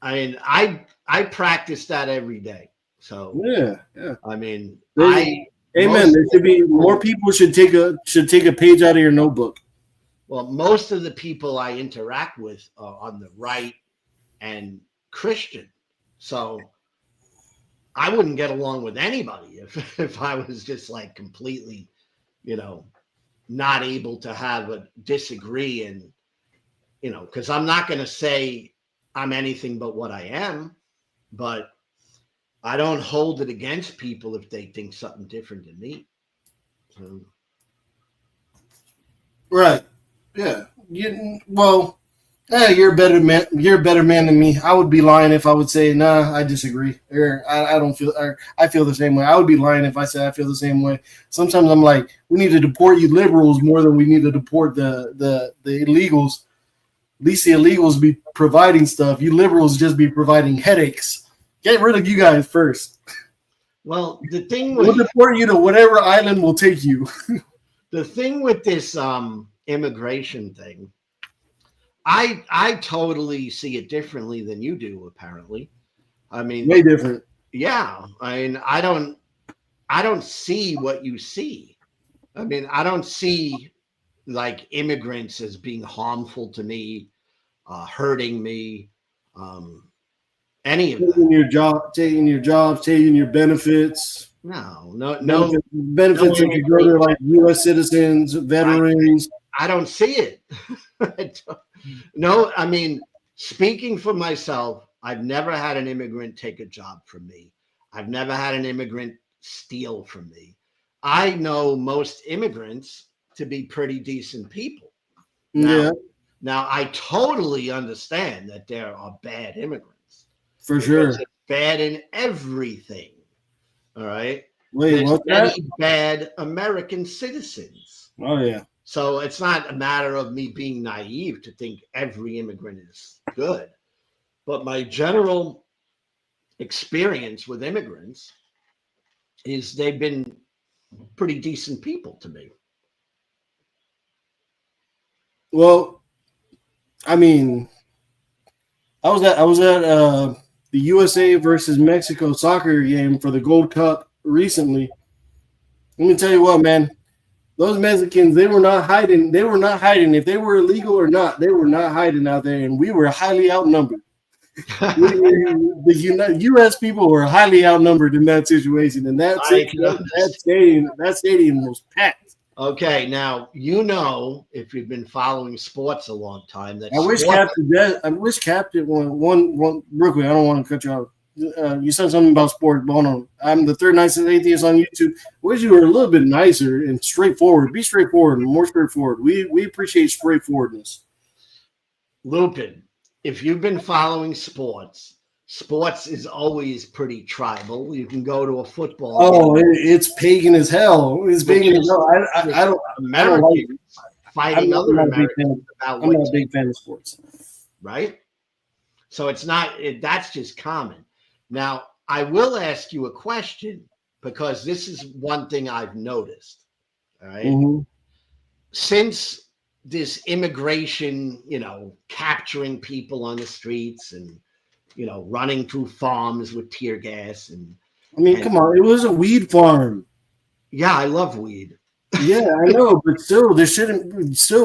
I practice that every day. So yeah. I mean, amen. There should be more people should take a page out of your notebook. Well, most of the people I interact with are on the right and Christian. So I wouldn't get along with anybody if I was just like completely, not able to have a disagree and, because I'm not going to say I'm anything but what I am, but I don't hold it against people if they think something different than me. So. Right. Yeah. You're a better man. You're a better man than me. I would be lying if I would say, nah, I disagree. Or I don't feel, or I feel the same way. I would be lying if I said I feel the same way. Sometimes I'm like, we need to deport you liberals more than we need to deport the illegals. At least the illegals be providing stuff. You liberals just be providing headaches. Get rid of you guys first. Well, the thing We'll with deport you to whatever island will take you. this immigration thing, I totally see it differently than you do, apparently. I mean, Way different. yeah. I mean, I don't see what you see. I mean, I don't see like immigrants as being harmful to me, hurting me, um, any of that. Taking your jobs, taking your benefits. No. Benefits that could go to like U.S. citizens, veterans. I don't see it. No, I mean, speaking for myself, I've never had an immigrant take a job from me. I've never had an immigrant steal from me. I know most immigrants to be pretty decent people. Yeah, Now I totally understand that there are bad immigrants. for sure. It's bad in everything. All right. Wait, There's what's many that? bad American citizens. Oh yeah. So it's not a matter of me being naive to think every immigrant is good. But my general experience with immigrants is they've been pretty decent people to me. Well, I mean, I was at the USA versus Mexico soccer game for the Gold Cup recently. Let me tell you what, man. Those Mexicans, they were not hiding. They were not hiding. If they were illegal or not, they were not hiding out there, and we were highly outnumbered. The U.S. people were highly outnumbered in that situation, and that stadium was packed. Okay, now if you've been following sports a long time, that I wish Captain one real quick. I don't want to cut you off. You said something about sports. But hold on. I'm the third nicest atheist on YouTube. Wish you were a little bit nicer and straightforward. Be straightforward and more straightforward. We appreciate straightforwardness. Lupin, if you've been following sports is always pretty tribal. You can go to a football. Oh, it's pagan as hell. It's pagan as hell. I don't. Americans fighting other Americans about I'm not a big fan of sports. Right? So it's not. That's just common. Now, I will ask you a question because this is one thing I've noticed. All right. Mm-hmm. Since this immigration, capturing people on the streets and, running through farms with tear gas. And I mean, come on. It was a weed farm. Yeah, I love weed. Yeah, I know, but still,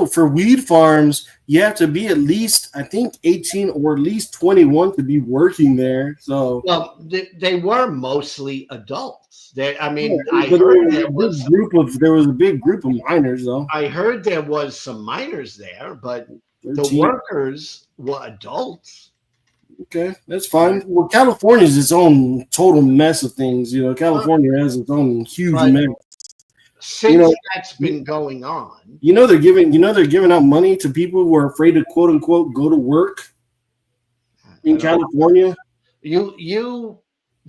for weed farms, you have to be at least, I think, 18 or at least 21 to be working there. So, well, they were mostly adults. I heard there was a big group of minors, though. I heard there was some minors there, but 13. The workers were adults. Okay, that's fine. Well, California is its own total mess of things. California has its own huge mess. Since that's been going on, they're giving out money to people who are afraid to quote unquote go to work in California. You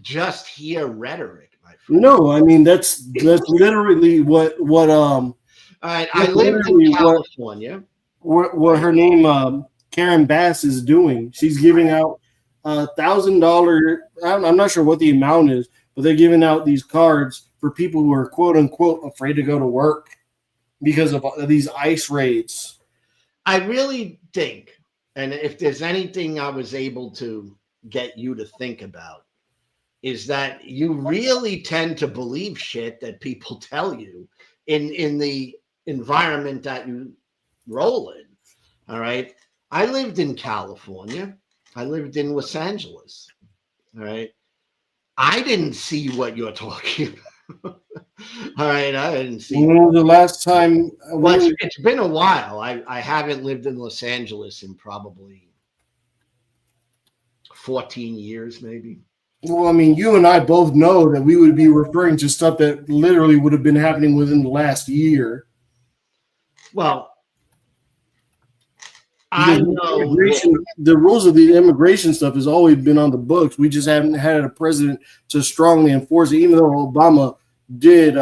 just hear rhetoric, my friend. No, I mean that's literally what. All right, I live in California. What her name Karen Bass is doing? She's giving out $1,000. I'm not sure what the amount is, but they're giving out these cards for people who are quote unquote afraid to go to work because of these ICE raids. I really think, and if there's anything I was able to get you to think about, is that you really tend to believe shit that people tell you in the environment that you roll in. All right. I lived in California. I lived in Los Angeles. All right. I didn't see what you're talking about. All right, I didn't see. When was the last time? Well, it's been a while. I haven't lived in Los Angeles in probably 14 years, maybe. Well, I mean, you and I both know that we would be referring to stuff that literally would have been happening within the last year. Well, I Because know immigration, the rules of the immigration stuff has always been on the books. We just haven't had a president to strongly enforce it, even though Obama did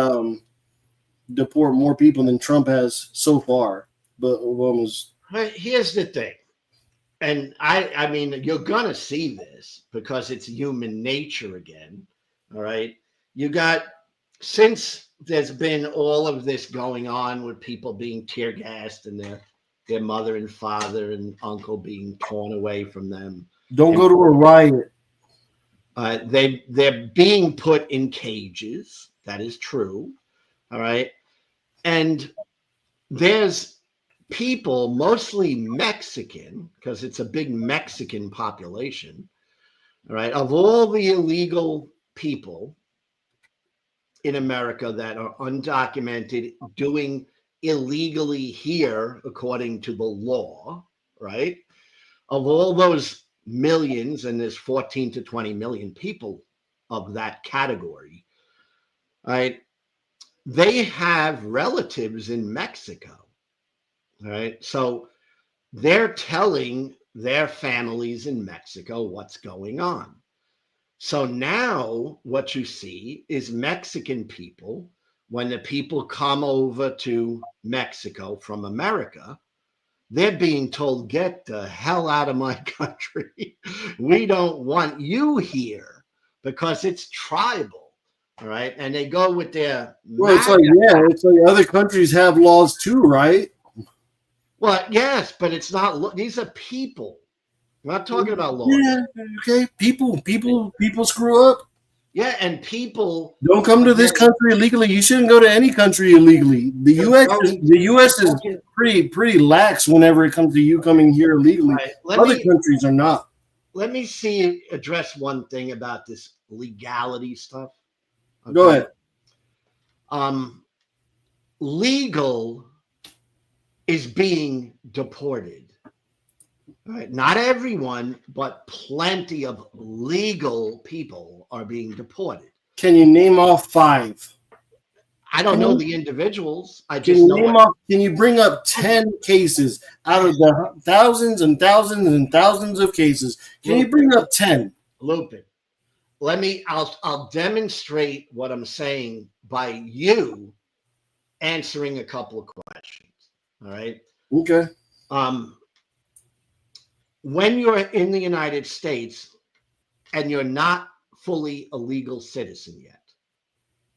deport more people than Trump has so far. But Obama's here's the thing. And I mean, you're gonna see this because it's human nature again. All right. You got, since there's been all of this going on with people being tear gassed and their mother and father and uncle being torn away from them. don't And go to a riot. they're being put in cages. That is true. All right. And there's people, mostly Mexican, because it's a big Mexican population, all right, of all the illegal people in America that are undocumented, doing illegally here, according to the law, right? Of all those millions, and there's 14 to 20 million people of that category, right? They have relatives in Mexico. All right. So they're telling their families in Mexico what's going on. So now what you see is Mexican people, when the people come over to Mexico from America, they're being told, get the hell out of my country. We don't want you here because it's tribal. All right. And they go with their Well, it's like, it's like other countries have laws too, right? Well, yes, but it's not. These are people. We're not talking about laws. Yeah, okay. People screw up. Yeah, and people Don't come to this country illegally. You shouldn't go to any country illegally. The U.S. is pretty lax whenever it comes to you coming here illegally. Right. Other countries are not. Let me see address one thing about this legality stuff. Okay? Go ahead. Legal is being deported. Right? Not everyone, but plenty of legal people are being deported. Can you name off 5? I don't know the individuals. I Can just you know. name off? Can you bring up 10 cases out of the thousands and thousands and thousands of cases? Can you bring up 10? Lupin, I'll demonstrate what I'm saying by you answering a couple of questions. All right. Okay. When you're in the United States and you're not fully a legal citizen yet,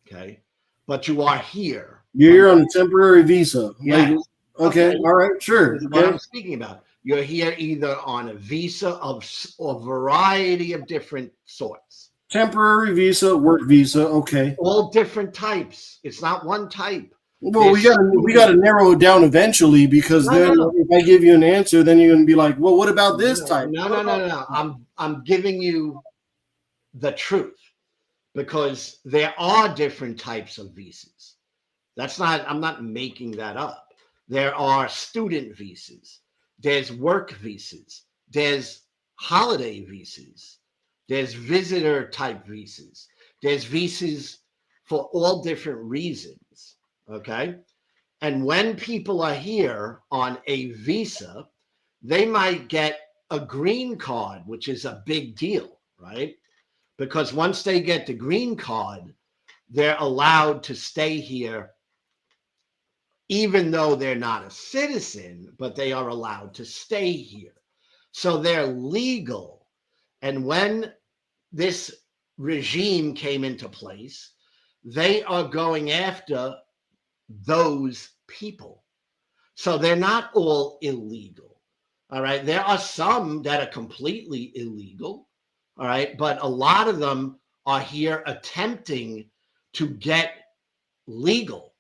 okay, but you are here. You're on a temporary visa. Yeah. Okay. All right. Sure. This is what I'm speaking about. You're here either on a visa of a variety of different sorts. Temporary visa, work visa. Okay. All different types. It's not one type. Well, we got to narrow it down eventually, because if I give you an answer, then you're going to be like, well, what about this type? No. I'm giving you the truth, because there are different types of visas. I'm not making that up. There are student visas. There's work visas. There's holiday visas. There's visitor type visas. There's visas for all different reasons. Okay. And when people are here on a visa, they might get a green card, which is a big deal, right? Because once they get the green card, they're allowed to stay here, even though they're not a citizen, but they are allowed to stay here. So they're legal. And when this regime came into place, they are going after those people. So they're not all illegal. All right. There are some that are completely illegal. All right. But a lot of them are here attempting to get legal.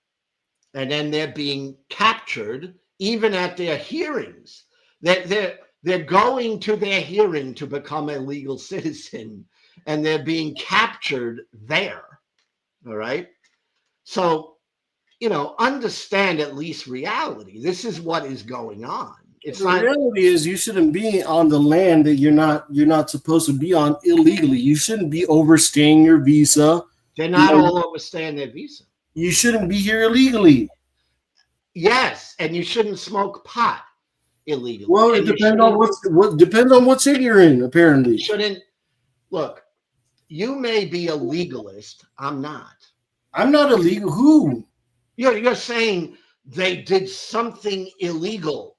And then they're being captured even at their hearings. They're going to their hearing to become a legal citizen, and they're being captured there. All right. So, understand at least reality. This is what is going on. It's not. The reality is, you shouldn't be on the land that you're not supposed to be on illegally. You shouldn't be overstaying your visa. They're not all overstaying their visa. You shouldn't be here illegally. Yes, and you shouldn't smoke pot. illegally. Well, it depends on what city you're in. Apparently, You shouldn't look. You may be a legalist. I'm not. I'm not illegal. Who? You're saying they did something illegal.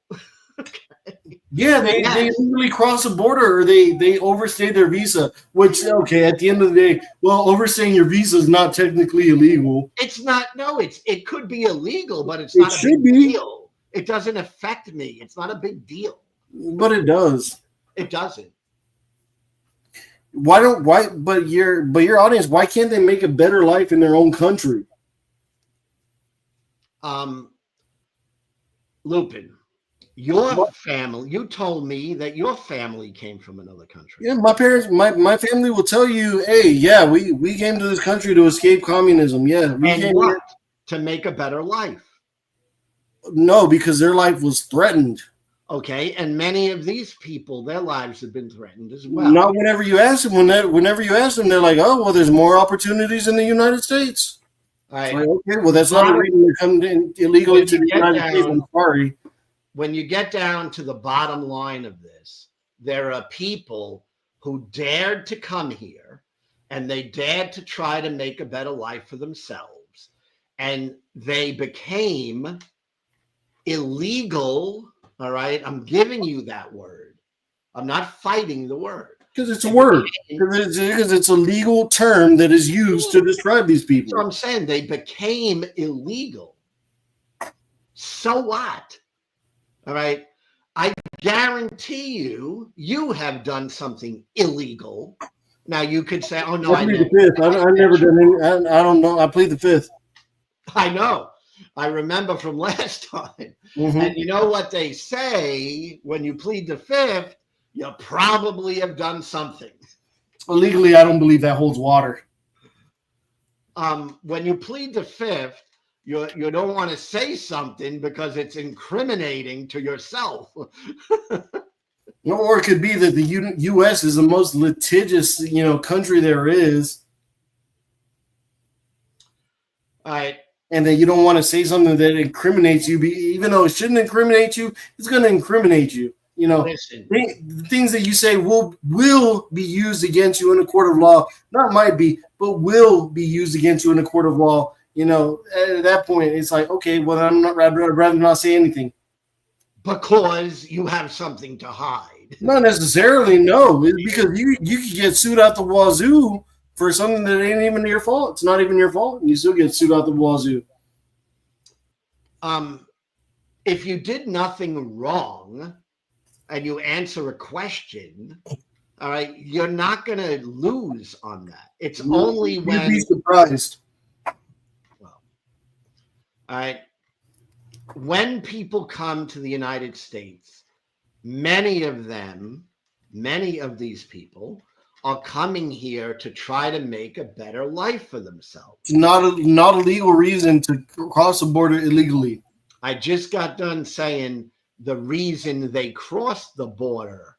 Yeah, they illegally cross the border, or they overstayed their visa. Which, okay, at the end of the day, well, overstaying your visa is not technically illegal. It's not. No, it could be illegal, but it's It not a should big be. deal. It doesn't affect me. It's not a big deal. But it does. It doesn't. But your audience, why can't they make a better life in their own country? Lupin, your family, you told me that your family came from another country. Yeah, my parents, my family will tell you, hey, yeah, we came to this country to escape communism. Yeah, we And came what? here. To make a better life. No, because their life was threatened. Okay, and many of these people, their lives have been threatened as well. Not whenever you ask them. Whenever you ask them, they're like, "Oh, well, there's more opportunities in the United States." All right. Like, okay, well, that's not a reason to come illegally to the United States. I'm sorry. When you get down to the bottom line of this, there are people who dared to come here, and they dared to try to make a better life for themselves, and they became illegal. All right, I'm giving you that word. I'm not fighting the word. Because it's a word. Because it's a legal term that is used to describe these people. So I'm saying they became illegal. So what? All right. I guarantee you have done something illegal. Now you could say, "Oh no, I plead the fifth. I never done any. I don't know. I plead the fifth." I know. I remember from last time. Mm-hmm. And you know what they say when you plead the fifth? You probably have done something. Legally, I don't believe that holds water. When you plead the fifth, you don't want to say something because it's incriminating to yourself. Or it could be that the U.S. is the most litigious, country there is. All right. And that you don't want to say something that incriminates you, even though it shouldn't incriminate you, it's going to incriminate you. Listen. The things that you say will be used against you in a court of law. Not might be, but will be used against you in a court of law. At that point, it's like, okay, well, I'd rather not say anything. Because you have something to hide. Not necessarily, no. It's because you could get sued out the wazoo for something that ain't even your fault. It's not even your fault. And you still get sued out the wazoo. If you did nothing wrong and you answer a question, all right, you're not going to lose on that. It's only when... You'd be surprised. Well, all right. When people come to the United States, many of these people are coming here to try to make a better life for themselves. It's not a legal reason to cross the border illegally. I just got done saying the reason they crossed the border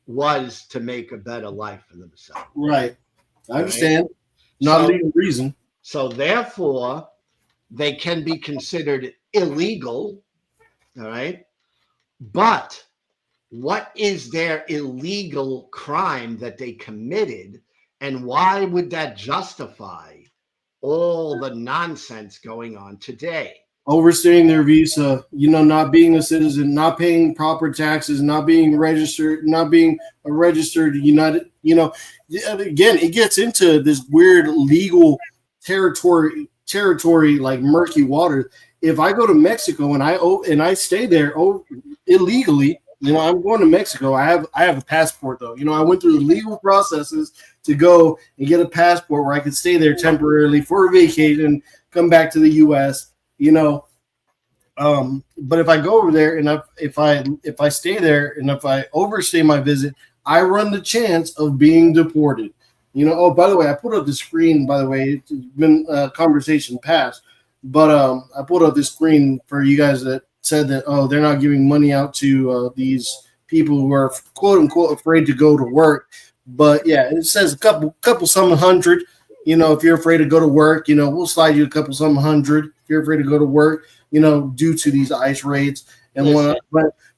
was to make a better life for themselves. Right. I understand. Right? Not a legal reason. So therefore, they can be considered illegal. All right. But what is their illegal crime that they committed, and why would that justify all the nonsense going on today? Overstaying their visa, not being a citizen, not paying proper taxes, not being registered, not being a registered United, again, it gets into this weird legal territory like murky water. If I go to Mexico and I stay there illegally, I'm going to Mexico. I have a passport though. I went through the legal processes to go and get a passport where I could stay there temporarily for a vacation, come back to the U.S. But if I go over there and if I stay there and if I overstay my visit, I run the chance of being deported. Oh, by the way, I put up the screen. By the way, it's been a conversation past, but I put up this screen for you guys that said that they're not giving money out to these people who are quote unquote afraid to go to work. But yeah, it says a couple some hundred. If you're afraid to go to work, we'll slide you a couple some hundred. If you're afraid to go to work, due to these ICE raids and whatnot.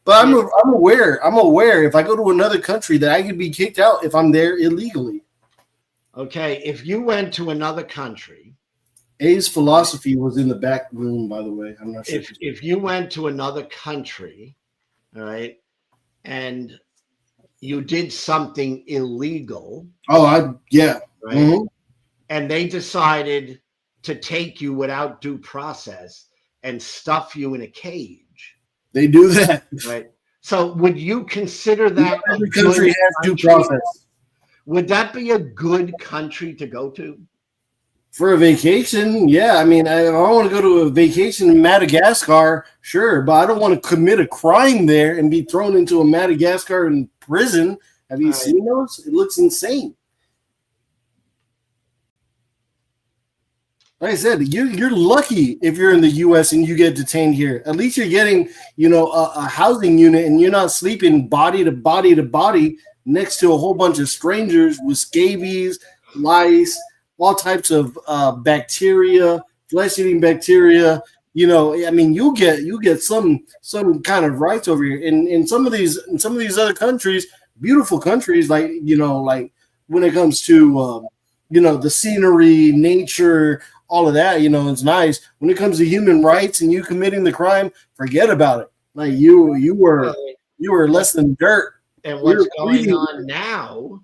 But I'm aware. I'm aware if I go to another country that I could be kicked out if I'm there illegally. Okay, if you went to another country, A's philosophy was in the back room, by the way. I'm not sure. if you went to another country, all right, and you did something illegal, yeah. right, Mm-hmm. and they decided to take you without due process and stuff you in a cage, They do that. right? So would you consider that Every country has due process. Would that be a good country to go to? For a vacation, yeah. I mean, if I want to go to a vacation in Madagascar, sure, but I don't want to commit a crime there and be thrown into a Madagascar in prison. Have you seen those? It looks insane. Like I said, you're lucky if you're in the U.S. and you get detained here. At least you're getting, a housing unit, and you're not sleeping body to body to body next to a whole bunch of strangers with scabies, lice, all types of bacteria, flesh-eating bacteria. I mean, you get some kind of rights over here. In some of these other countries, beautiful countries, like when it comes to the scenery, nature, all of that, it's nice. When it comes to human rights and you committing the crime, forget about it. Like you were less than dirt. And what's going on now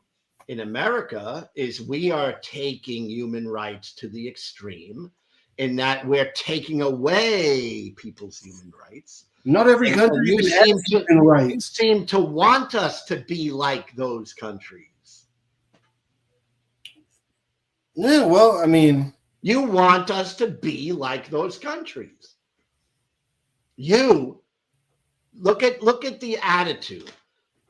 in America is we are taking human rights to the extreme in that we're taking away people's human rights. Not every country even has human rights. You seem to want us to be like those countries. Yeah, well, I mean, you want us to be like those countries. You look at the attitude.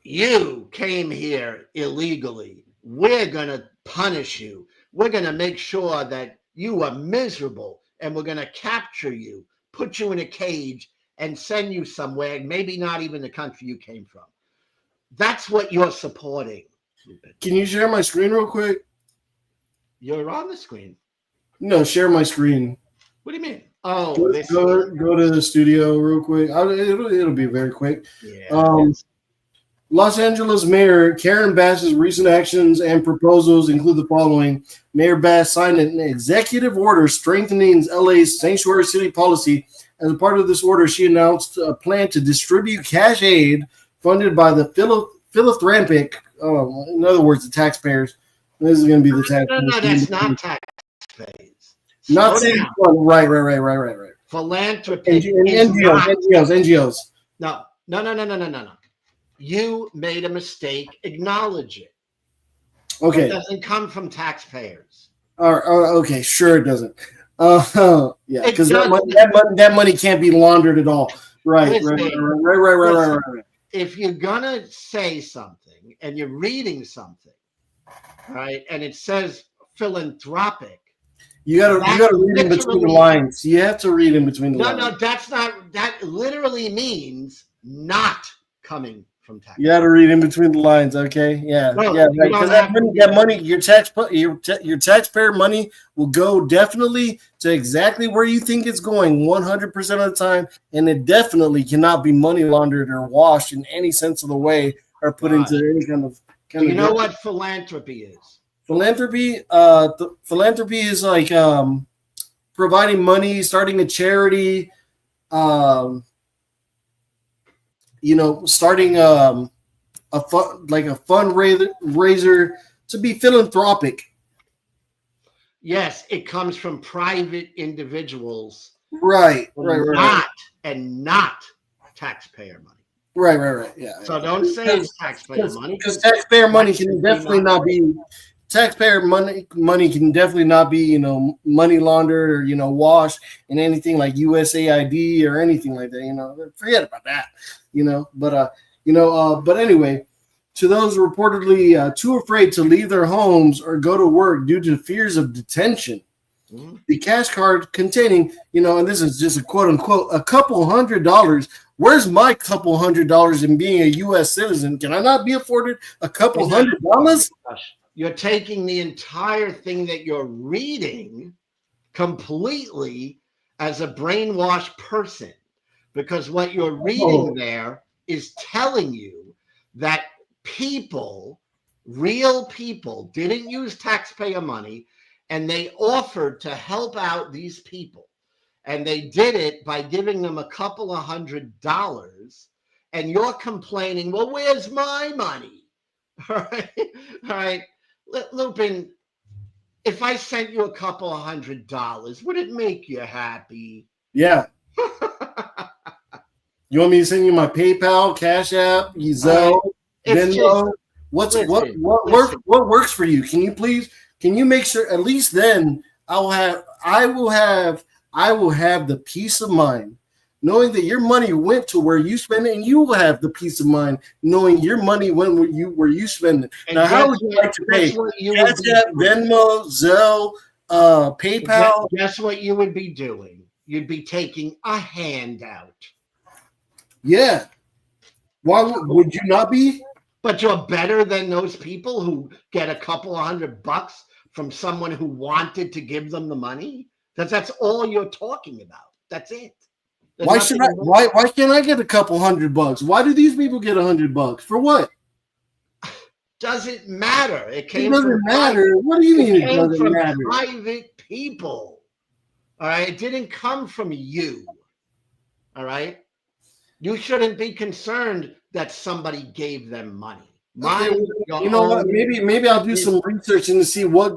You came here illegally. We're going to punish you. We're going to make sure that you are miserable, and we're going to capture you, put you in a cage, and send you somewhere, maybe not even the country you came from. That's what you're supporting. Can you share my screen real quick? You're on the screen. No, share my screen. What do you mean? Oh, go to the studio real quick. It'll be very quick. Yeah. Los Angeles Mayor Karen Bass's recent actions and proposals include the following. Mayor Bass signed an executive order strengthening LA's sanctuary city policy. As a part of this order, she announced a plan to distribute cash aid funded by the philanthropic, in other words, the taxpayers. This is going to be the taxpayers. No, that's not taxpayers. Not city fund. Right. Philanthropy. NGOs. No. You made a mistake. Acknowledge it. Okay. It doesn't come from taxpayers. Okay, sure it doesn't. Yeah, because that money can't be laundered at all. Right. If you're gonna say something and you're reading something, right, and it says philanthropic, you gotta read in between the lines. You have to read in between the lines. No, that's not. That literally means not coming from tax. You got to read in between the lines, okay? Yeah, right. Because that money, your taxpayer money will go definitely to exactly where you think it's going 100% of the time, and it definitely cannot be money laundered or washed in any sense of the way or put into any kind of. You know what philanthropy is? Philanthropy, philanthropy is like providing money, starting a charity. Starting a fundraiser to be philanthropic. Yes, it comes from private individuals. Right. Not taxpayer money. Right. Yeah. So don't say it's taxpayer money. Because taxpayer money can definitely not be. Taxpayer money can definitely not be, money laundered or, washed in anything like USAID or anything like that, forget about that, but anyway, to those reportedly too afraid to leave their homes or go to work due to fears of detention, the cash card containing, and this is just a quote unquote, a couple $100. Where's my couple $100 in being a U.S. citizen? Can I not be afforded a couple $100? You're taking the entire thing that you're reading completely as a brainwashed person, because what you're reading there is telling you that people, real people, didn't use taxpayer money, and they offered to help out these people. And they did it by giving them a couple of $100. And you're complaining, well, where's my money? All right. All right. Lupin, if I sent you a couple of $100, would it make you happy? Yeah. You want me to send you my PayPal, Cash App, Zelle, Venmo? What works for you? Can you make sure at least then I will have the peace of mind knowing that your money went to where you spend it, and you will have the peace of mind knowing your money went where you spend it. And now, how would you like to pay? Cash App, Venmo, Zelle, PayPal? Guess what you would be doing? You'd be taking a handout. Yeah. Why would you not be? But you're better than those people who get a couple of $100 from someone who wanted to give them the money. That's all you're talking about. That's it. Why can't I get a couple $100? Why do these people get $100? For what? Doesn't matter. It doesn't matter. What do you mean it doesn't matter? Private people. All right. It didn't come from you. All right. You shouldn't be concerned that somebody gave them money. You know what? Maybe I'll do some research and see what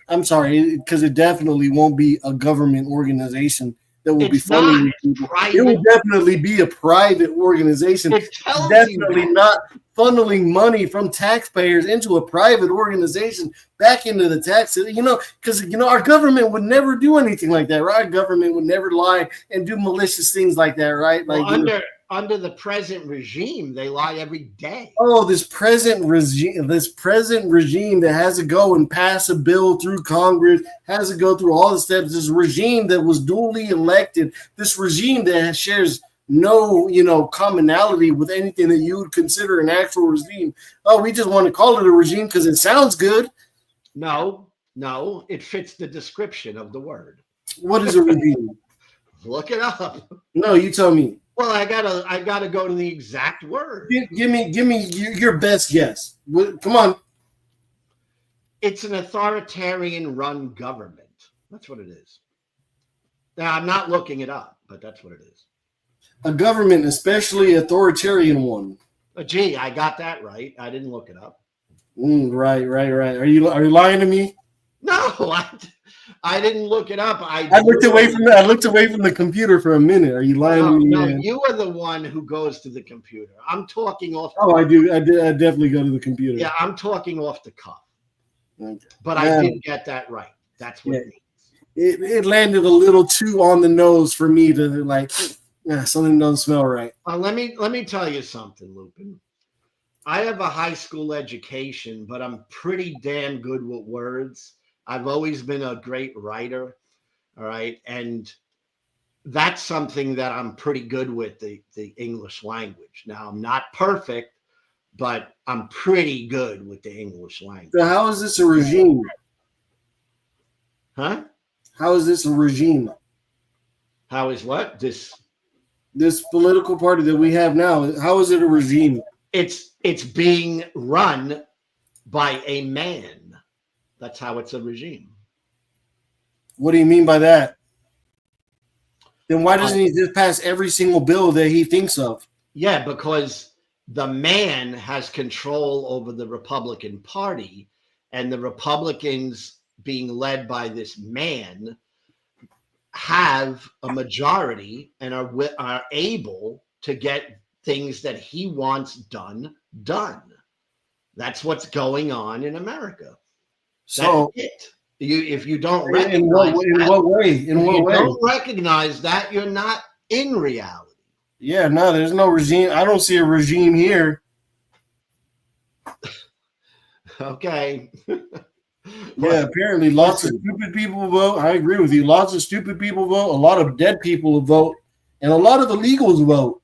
I'm sorry, because it definitely won't be a government organization that will be funding people. It will definitely be a private organization. Definitely not funneling money from taxpayers into a private organization back into the taxes. Because our government would never do anything like that, right? Our government would never lie and do malicious things like that, right? Like under the present regime, they lie every day. Oh, this present regime that has to go and pass a bill through Congress, has to go through all the steps. This regime that was duly elected, this regime that shares no, commonality with anything that you would consider an actual regime. Oh, we just want to call it a regime because it sounds good. No, it fits the description of the word. What is a regime? Look it up. No, you tell me. Well, I gotta go to the exact word. Give me your best guess. Come on. It's an authoritarian-run government. That's what it is. Now, I'm not looking it up, but that's what it is. A government, especially authoritarian one. Gee, I got that right. I didn't look it up. Right. Are you lying to me? No, I didn't look it up. I looked away from the computer for a minute. Are you lying to me? No, man? you are the one who goes to the computer. I'm talking off. I do. I definitely go to the computer. Yeah, I'm talking off the cuff. Okay. But I did get that right. That's what it means. It landed a little too on the nose for me to something doesn't smell right. Let me tell you something, Lupin. I have a high school education, but I'm pretty damn good with words. I've always been a great writer, all right? And that's something that I'm pretty good with, the English language. Now, I'm not perfect, but I'm pretty good with the English language. So how is this a regime? Huh? How is this a regime? How is what? This political party that we have now, how is it a regime? It's being run by a man. That's how it's a regime. What do you mean by that? Then why doesn't he just pass every single bill that he thinks of? Yeah, because the man has control over the Republican Party, and the Republicans, being led by this man, have a majority and are able to get things that he wants done. That's what's going on in America. So that's it. If you don't recognize don't recognize that, you're not in reality. Yeah, no, there's no regime. I don't see a regime here. Okay. Yeah, apparently lots of stupid people vote. I agree with you. Lots of stupid people vote. A lot of dead people vote. And a lot of illegals vote.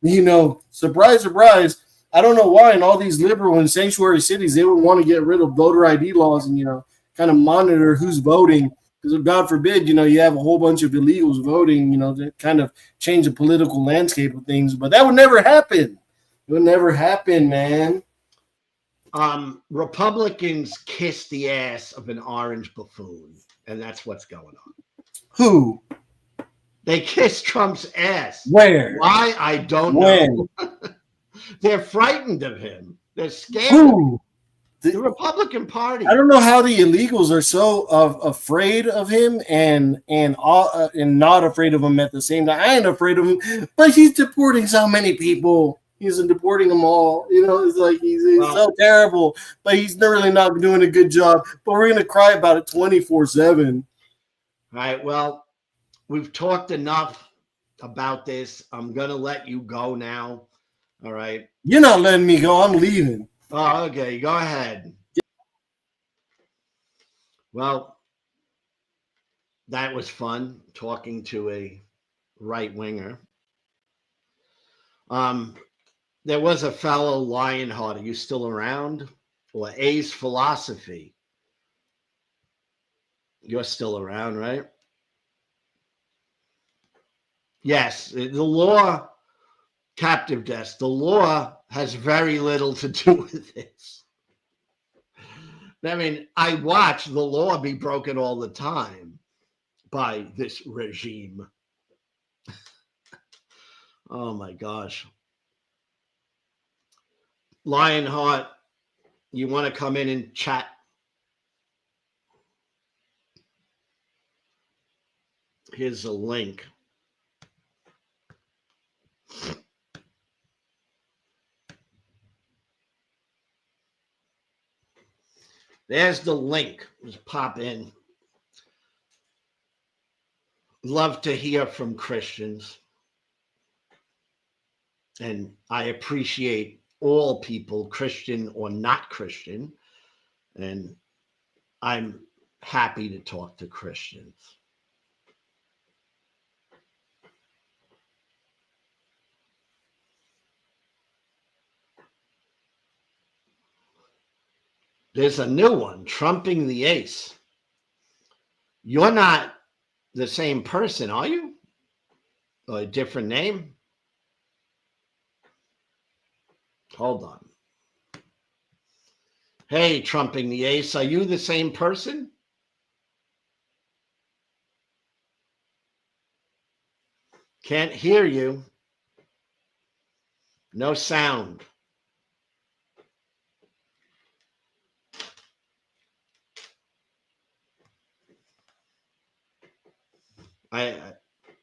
Surprise, surprise. I don't know why in all these liberal and sanctuary cities they would want to get rid of voter ID laws and, kind of monitor who's voting. Because God forbid, you have a whole bunch of illegals voting, to kind of change the political landscape of things. But that would never happen. It would never happen, man. Republicans kiss the ass of an orange buffoon, and that's what's going on. Who? They kiss Trump's ass. Where? Why? I don't When? know. They're frightened of him. They're scared. Who? The Republican Party. I don't know how the illegals are so afraid of him and not afraid of him at the same time. I ain't afraid of him, but he's deporting so many people. He's deporting them all. You know, it's like he's so terrible, but he's really not doing a good job. But we're gonna cry about it 24/7. All right. Well, we've talked enough about this. I'm gonna let you go now. All right. You're not letting me go. I'm leaving. Oh, okay. Go ahead. Well, that was fun talking to a right winger. There was a fellow Lionheart. Are you still around? Or A's Philosophy? You're still around, right? Yes. The law, captive desk, the law has very little to do with this. I mean, I watch the law be broken all the time by this regime. Oh my gosh. Lionheart, you want to come in and chat? Here's a link. There's the link. Just pop in. Love to hear from Christians. And I appreciate all people, Christian or not Christian. And I'm happy to talk to Christians. There's a new one, Trumping the Ace. You're not the same person, are you? Or a different name? Hold on. Hey, Trumping the Ace, are you the same person? Can't hear you. No sound. I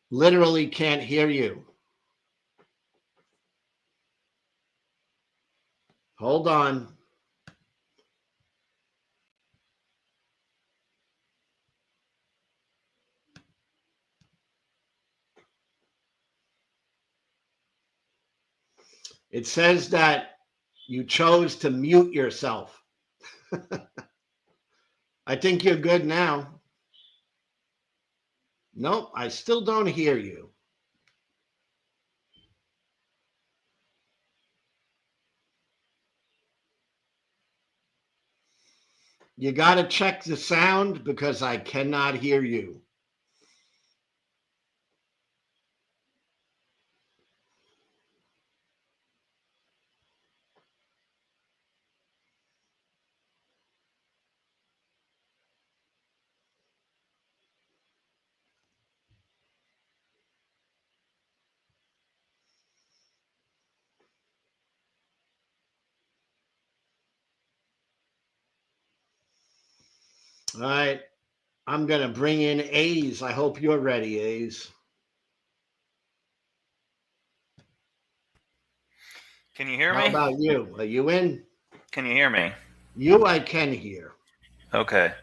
literally can't hear you. Hold on. It says that you chose to mute yourself. I think you're good now. Nope, I still don't hear you. You got to check the sound because I cannot hear you. All right, I'm going to bring in A's. I hope you're ready, A's. Can you hear me? How about you? Are you in? Can you hear me? You, I can hear. Okay.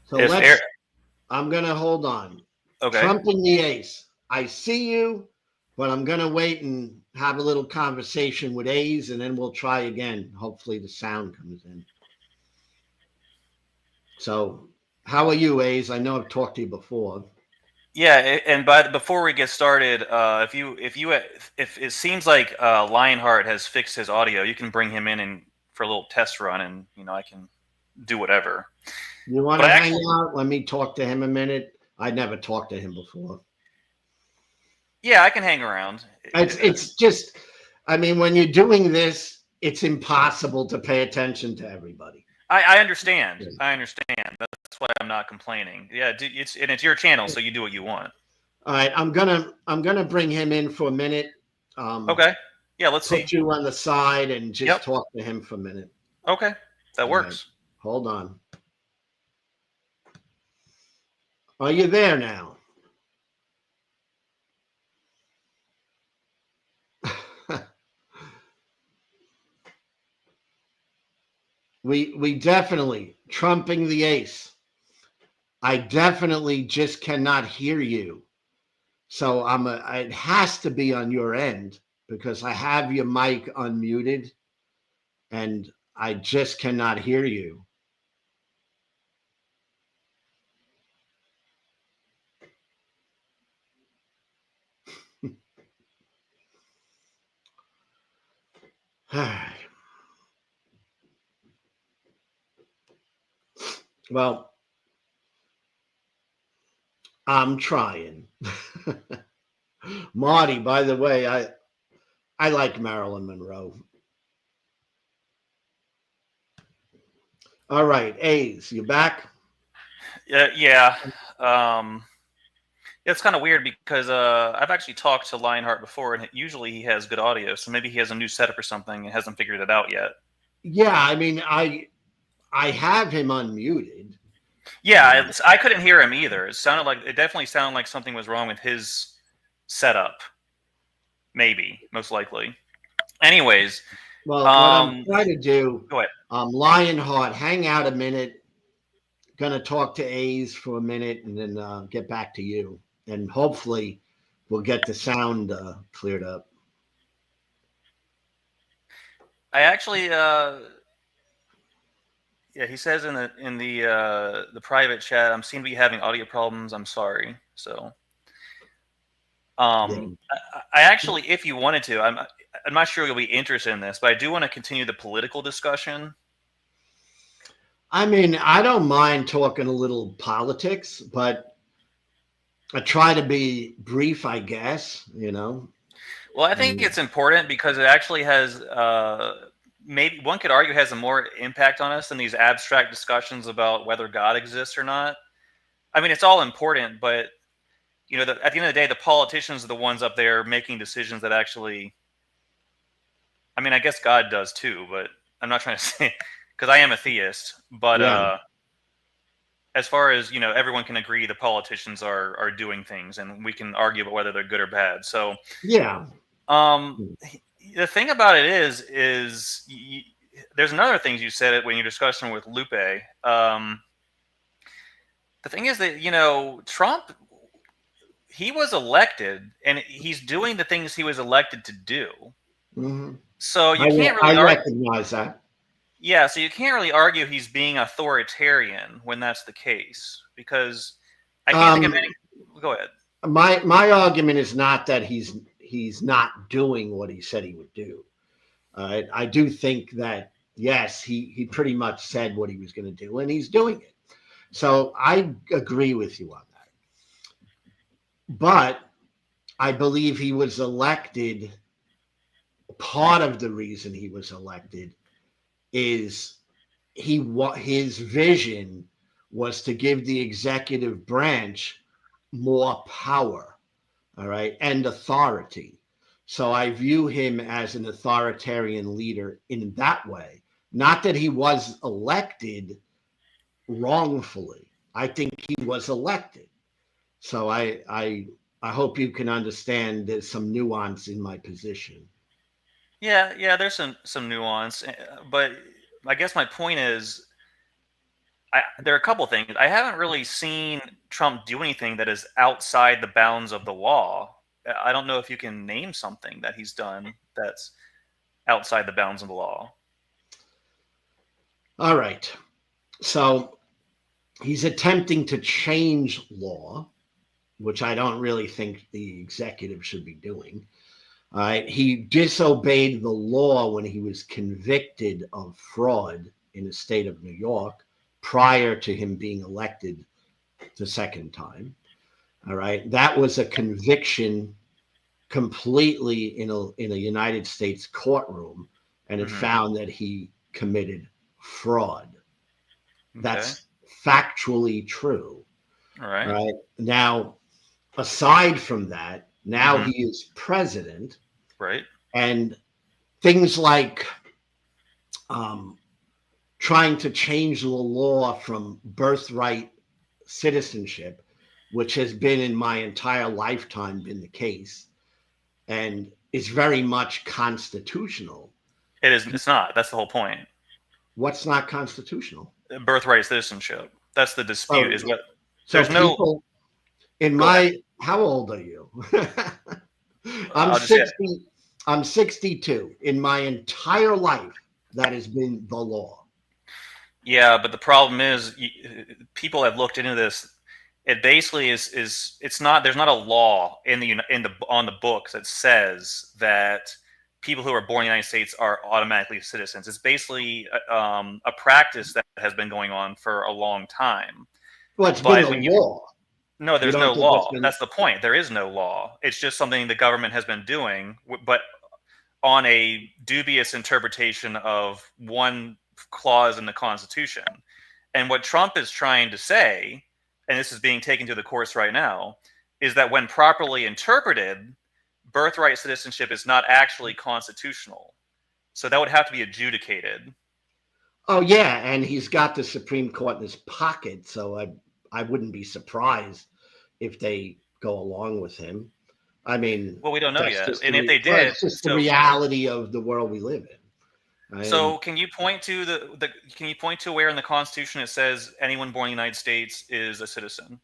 So If I'm going to hold on. Okay. Trumping the Ace. I see you, but I'm going to wait and have a little conversation with A's, and then we'll try again. Hopefully the sound comes in. So how are you, A's? I know I've talked to you before. Yeah, and before we get started, if it seems like Lionheart has fixed his audio, you can bring him in and for a little test run, and I can do whatever. You want to hang out? Let me talk to him a minute. I never talked to him before. Yeah, I can hang around. It's just I mean, when you're doing this, it's impossible to pay attention to everybody. I understand. I understand. That's why I'm not complaining. Yeah, it's your channel, so you do what you want. All right, I'm gonna bring him in for a minute. Okay. Yeah, let's see. Put you on the side and just Yep. talk to him for a minute. Okay, that All works. right, hold on. Are you there now? we definitely trumping the ace. I definitely just cannot hear you. So it has to be on your end because I have your mic unmuted and I just cannot hear you. All right. Well, I'm trying. Marty, by the way, I like Marilyn Monroe. All right, A's, you back? Yeah. It's kind of weird because I've actually talked to Lionheart before, and usually he has good audio. So maybe he has a new setup or something and hasn't figured it out yet. Yeah, I mean, I have him unmuted. Yeah, I couldn't hear him either. It definitely sounded like something was wrong with his setup. Maybe, most likely. Anyways, well, what I'm trying to do, go ahead. Lionheart, hang out a minute. Gonna talk to A's for a minute and then get back to you, and hopefully we'll get the sound cleared up. I actually, yeah, he says in the private chat, I'm seem to be having audio problems. I'm sorry. So, I actually, if you wanted to, I'm not sure you'll be interested in this, but I do want to continue the political discussion. I mean, I don't mind talking a little politics, but I try to be brief, I guess, you know. Well, I think it's important because it actually has, maybe one could argue, has a more impact on us than these abstract discussions about whether God exists or not. I mean, it's all important, but you know, at the end of the day, the politicians are the ones up there making decisions that actually. I mean, I guess God does too, but I'm not trying to say because I am a theist. But as far as you know, everyone can agree the politicians are doing things, and we can argue about whether they're good or bad. So yeah. The thing about it is there's another thing you said it when you're discussing with Lupe. The thing is that you know Trump, he was elected, and he's doing the things he was elected to do. Mm-hmm. So you can't really. I recognize that. Yeah, so you can't really argue he's being authoritarian when that's the case because I can't think of any. Go ahead. My argument is not that he's not doing what he said he would do. I do think that yes, he pretty much said what he was going to do, and he's doing it. So I agree with you on that. But I believe he was elected. Part of the reason he was elected is his vision was to give the executive branch more power, all right, and authority. So I view him as an authoritarian leader in that way. Not that he was elected wrongfully. I think he was elected. So I hope you can understand there's some nuance in my position. Yeah, there's some nuance, but I guess my point is, there are a couple things. I haven't really seen Trump do anything that is outside the bounds of the law. I don't know if you can name something that he's done that's outside the bounds of the law. All right. So he's attempting to change law, which I don't really think the executive should be doing. All right. He disobeyed the law when he was convicted of fraud in the state of New York prior to him being elected the second time. All right. That was a conviction completely in a United States courtroom, and it Mhm. found that he committed fraud. Okay. That's factually true. All right. Right now, aside from that, now Mhm. he is president, Right. and things like um, trying to change the law from birthright citizenship, which has been in my entire lifetime been the case, and is very much constitutional. It is. It's not. That's the whole point. What's not constitutional? Birthright citizenship. That's the dispute. So, Is what so there's no. people in Go ahead. my, how old are you? I'm I'll just say 60. I'm 62. In my entire life, that has been the law. yeah, but the problem is people have looked into this. It basically is it's not there's not a law in the on the books that says that people who are born in the United States are automatically citizens. It's basically a practice that has been going on for a long time. Well, it's been But the when you law. no, You there's don't no think it's law. been? That's the point. There is no law. It's just something the government has been doing, but on a dubious interpretation of one clause in the Constitution. And what Trump is trying to say, and this is being taken to the courts right now, is that when properly interpreted, birthright citizenship is not actually constitutional. So that would have to be adjudicated. Oh yeah, and he's got the Supreme Court in his pocket, so I wouldn't be surprised if they go along with him. I mean, Well, we don't know that's yet. just And if they well, did, it's just the so reality of the world we live in. And so can you point to the can you point to where in the Constitution it says anyone born in the United States is a citizen?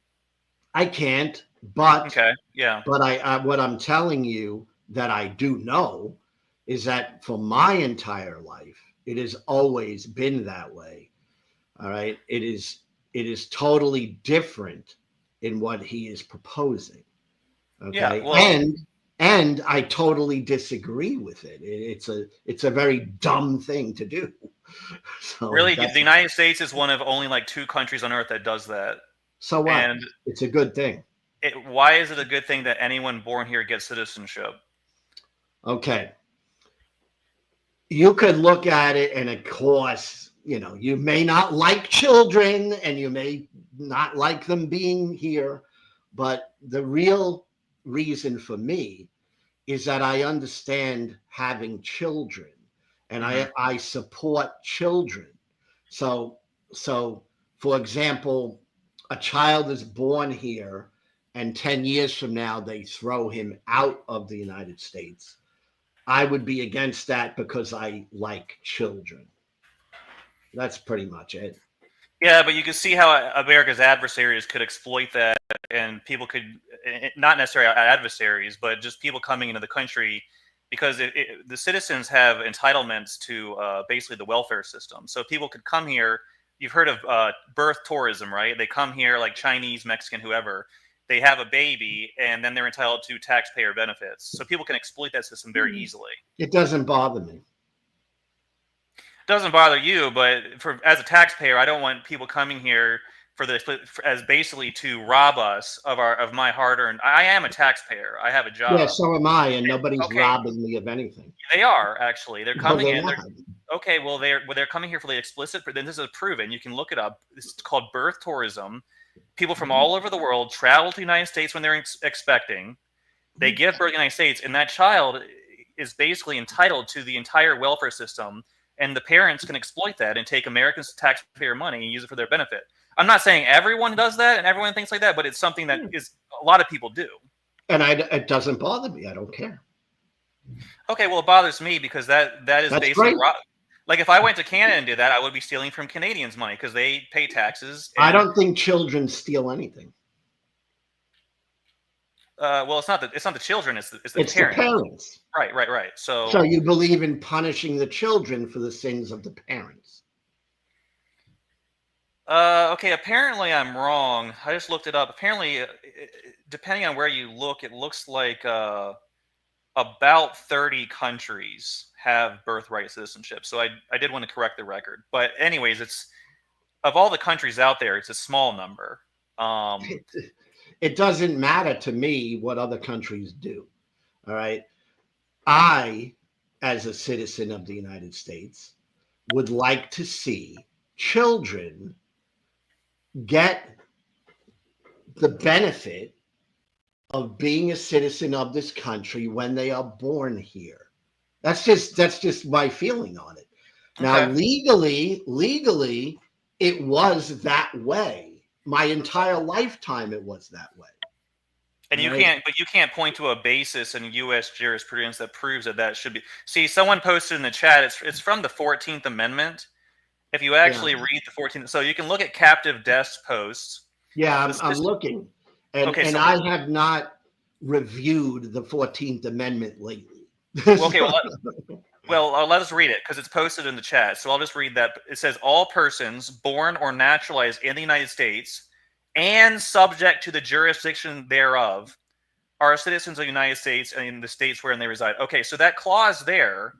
I can't, but Okay, yeah. I what I'm telling you that I do know is that for my entire life, it has always been that way. All right. It is totally different in what he is proposing. Yeah, Okay. well, And I totally disagree with it. It's a very dumb thing to do. So really, that's the United States is one of only like two countries on Earth that does that. so what? And It's a good thing. why is it a good thing that anyone born here gets citizenship? Okay. You could look at it, and of course, you may not like children and you may not like them being here, but the real reason for me is that I understand having children, and Hmm. I support children. So so for example, a child is born here and 10 years from now they throw him out of the United States. I would be against that because I like children. That's pretty much it. Yeah, but you can see how America's adversaries could exploit that, and people could not necessarily adversaries, but just people coming into the country because the citizens have entitlements to basically the welfare system. So people could come here. You've heard of birth tourism, right? They come here like Chinese, Mexican, whoever. They have a baby, and then they're entitled to taxpayer benefits. So people can exploit that system very easily. It doesn't bother me. Doesn't bother you, but as a taxpayer, I don't want people coming here as basically to rob us of my hard-earned. I am a taxpayer. I have a Yeah, job. so am I, and nobody's Okay, robbing me of anything. they are actually. They're No, coming they're in. not. Okay, well they're coming here for the explicit. But then this is proven. You can look it up. This is called birth tourism. People from all over the world travel to the United States when they're expecting. They give birth in the United States, and that child is basically entitled to the entire welfare system. And the parents can exploit that and take American taxpayer money and use it for their benefit. I'm not saying everyone does that and everyone thinks like that, but it's something that is a lot of people do. And it doesn't bother me. I don't care. Okay, well, it bothers me because that is That's basically great. like if I went to Canada and did that, I would be stealing from Canadians' money because they pay taxes. I don't think children steal anything. Well, it's not the children; it's the It's the parents. parents. Right. So you believe in punishing the children for the sins of the parents. Okay, apparently I'm wrong. I just looked it up. Apparently, depending on where you look, it looks like about 30 countries have birthright citizenship. So I did want to correct the record. But anyways, it's of all the countries out there, it's a small number. It doesn't matter to me what other countries do. All right. I, as a citizen of the United States, would like to see children get the benefit of being a citizen of this country when they are born here. That's just my feeling on it. Now, Okay. legally, it was that way. My entire lifetime, it was that way. And you Right? can't point to a basis in U.S. jurisprudence that proves that should be. See, someone posted in the chat. It's from the 14th Amendment. If you actually Yeah. read the 14th, so you can look at captive deaths posts. Yeah, I'm looking, and Okay, so I have not reviewed the 14th Amendment lately. okay, let us read it because it's posted in the chat. So I'll just read that. It says all persons born or naturalized in the United States and subject to the jurisdiction thereof are citizens of the United States and in the states wherein they reside. Okay, so that clause there,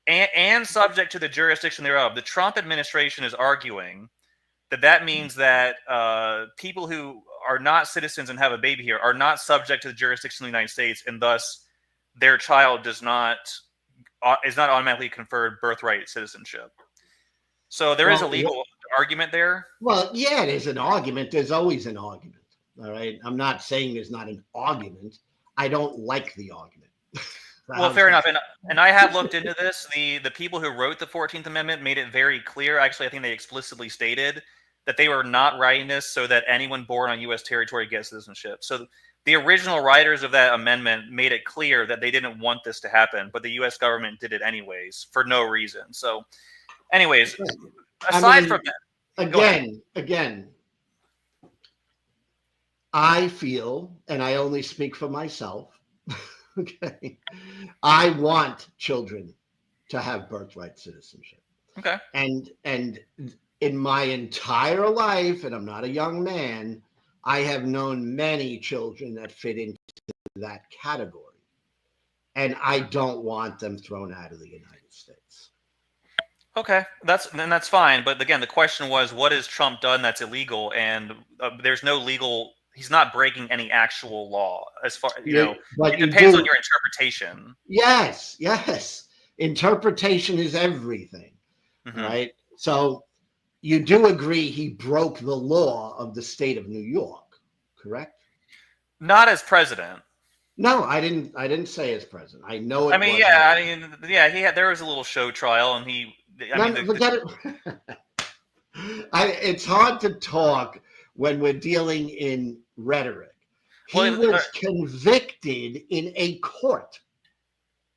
and subject to the jurisdiction thereof, the Trump administration is arguing that means that people who are not citizens and have a baby here are not subject to the jurisdiction of the United States, and thus their child is not automatically conferred birthright citizenship. So there is a legal argument there. Well, yeah, there's an argument. There's always an argument. All right. I'm not saying there's not an argument. I don't like the argument. Well, fair enough. And I have looked into this. The people who wrote the 14th Amendment made it very clear. Actually, I think they explicitly stated that they were not writing this so that anyone born on U.S. territory gets citizenship. So the original writers of that amendment made it clear that they didn't want this to happen, but the U.S. government did it anyways for no reason. So, anyways, aside from that, again, I feel, and I only speak for myself, okay, I want children to have birthright citizenship. Okay. And in my entire life, and I'm not a young man, I have known many children that fit into that category. And I don't want them thrown out of the United States. Okay, that's fine. But again, the question was, what has Trump done that's illegal? And there's no legal. He's not breaking any actual law. As far it depends on your interpretation. Yes. Interpretation is everything, right? So you do agree he broke the law of the state of New York, correct? Not as president. No, I didn't say as president. I know it. There was a little show trial, and he. Forget it. It's hard to talk when we're dealing in rhetoric. He was convicted in a court.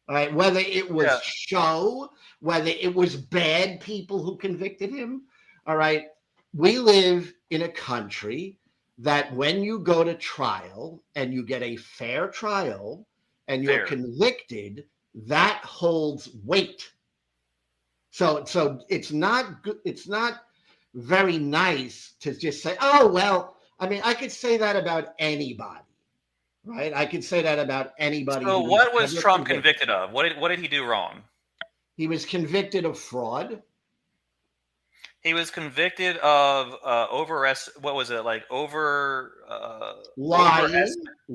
All right, whether it was show, whether it was bad people who convicted him. All right, we live in a country that when you go to trial and you get a fair trial and you're convicted, that holds weight. So it's not good. It's not very nice to just say, oh, well, I mean, I could say that about anybody, right? I could say that about anybody. So what was Trump convicted of? What did he do wrong? He was convicted of fraud. He was convicted of lying.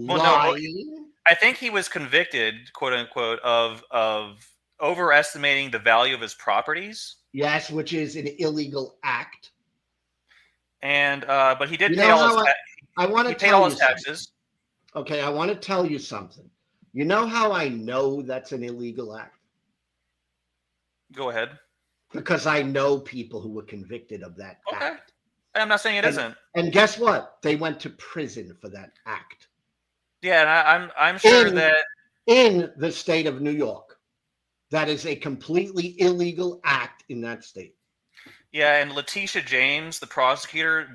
Lying. I think he was convicted, quote unquote, of overestimating the value of his properties. Yes, which is an illegal act. And but he did pay all his taxes. Okay, I want to tell you something. You know how I know that's an illegal act? Go ahead. Because I know people who were convicted of that act. I'm not saying it isn't. And guess what? They went to prison for that act. Yeah, and I'm sure that in the state of New York, that is a completely illegal act in that state. Yeah, and Letitia James, the prosecutor,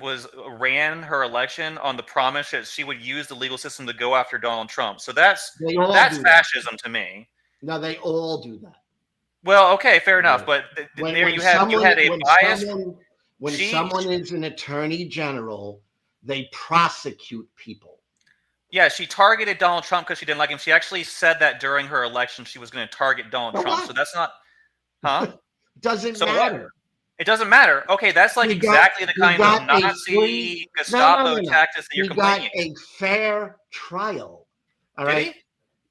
ran her election on the promise that she would use the legal system to go after Donald Trump. So that's fascism to me. No, they all do that. Well, okay, fair enough. But there you had a bias. When someone is an attorney general, they prosecute people. Yeah, she targeted Donald Trump because she didn't like him. She actually said that during her election she was going to target Donald Trump. What? So that's not, huh? Doesn't matter. It doesn't matter. Okay, that's like exactly the kind of Nazi Gestapo tactics that you're complaining. He got a fair trial. All right. Did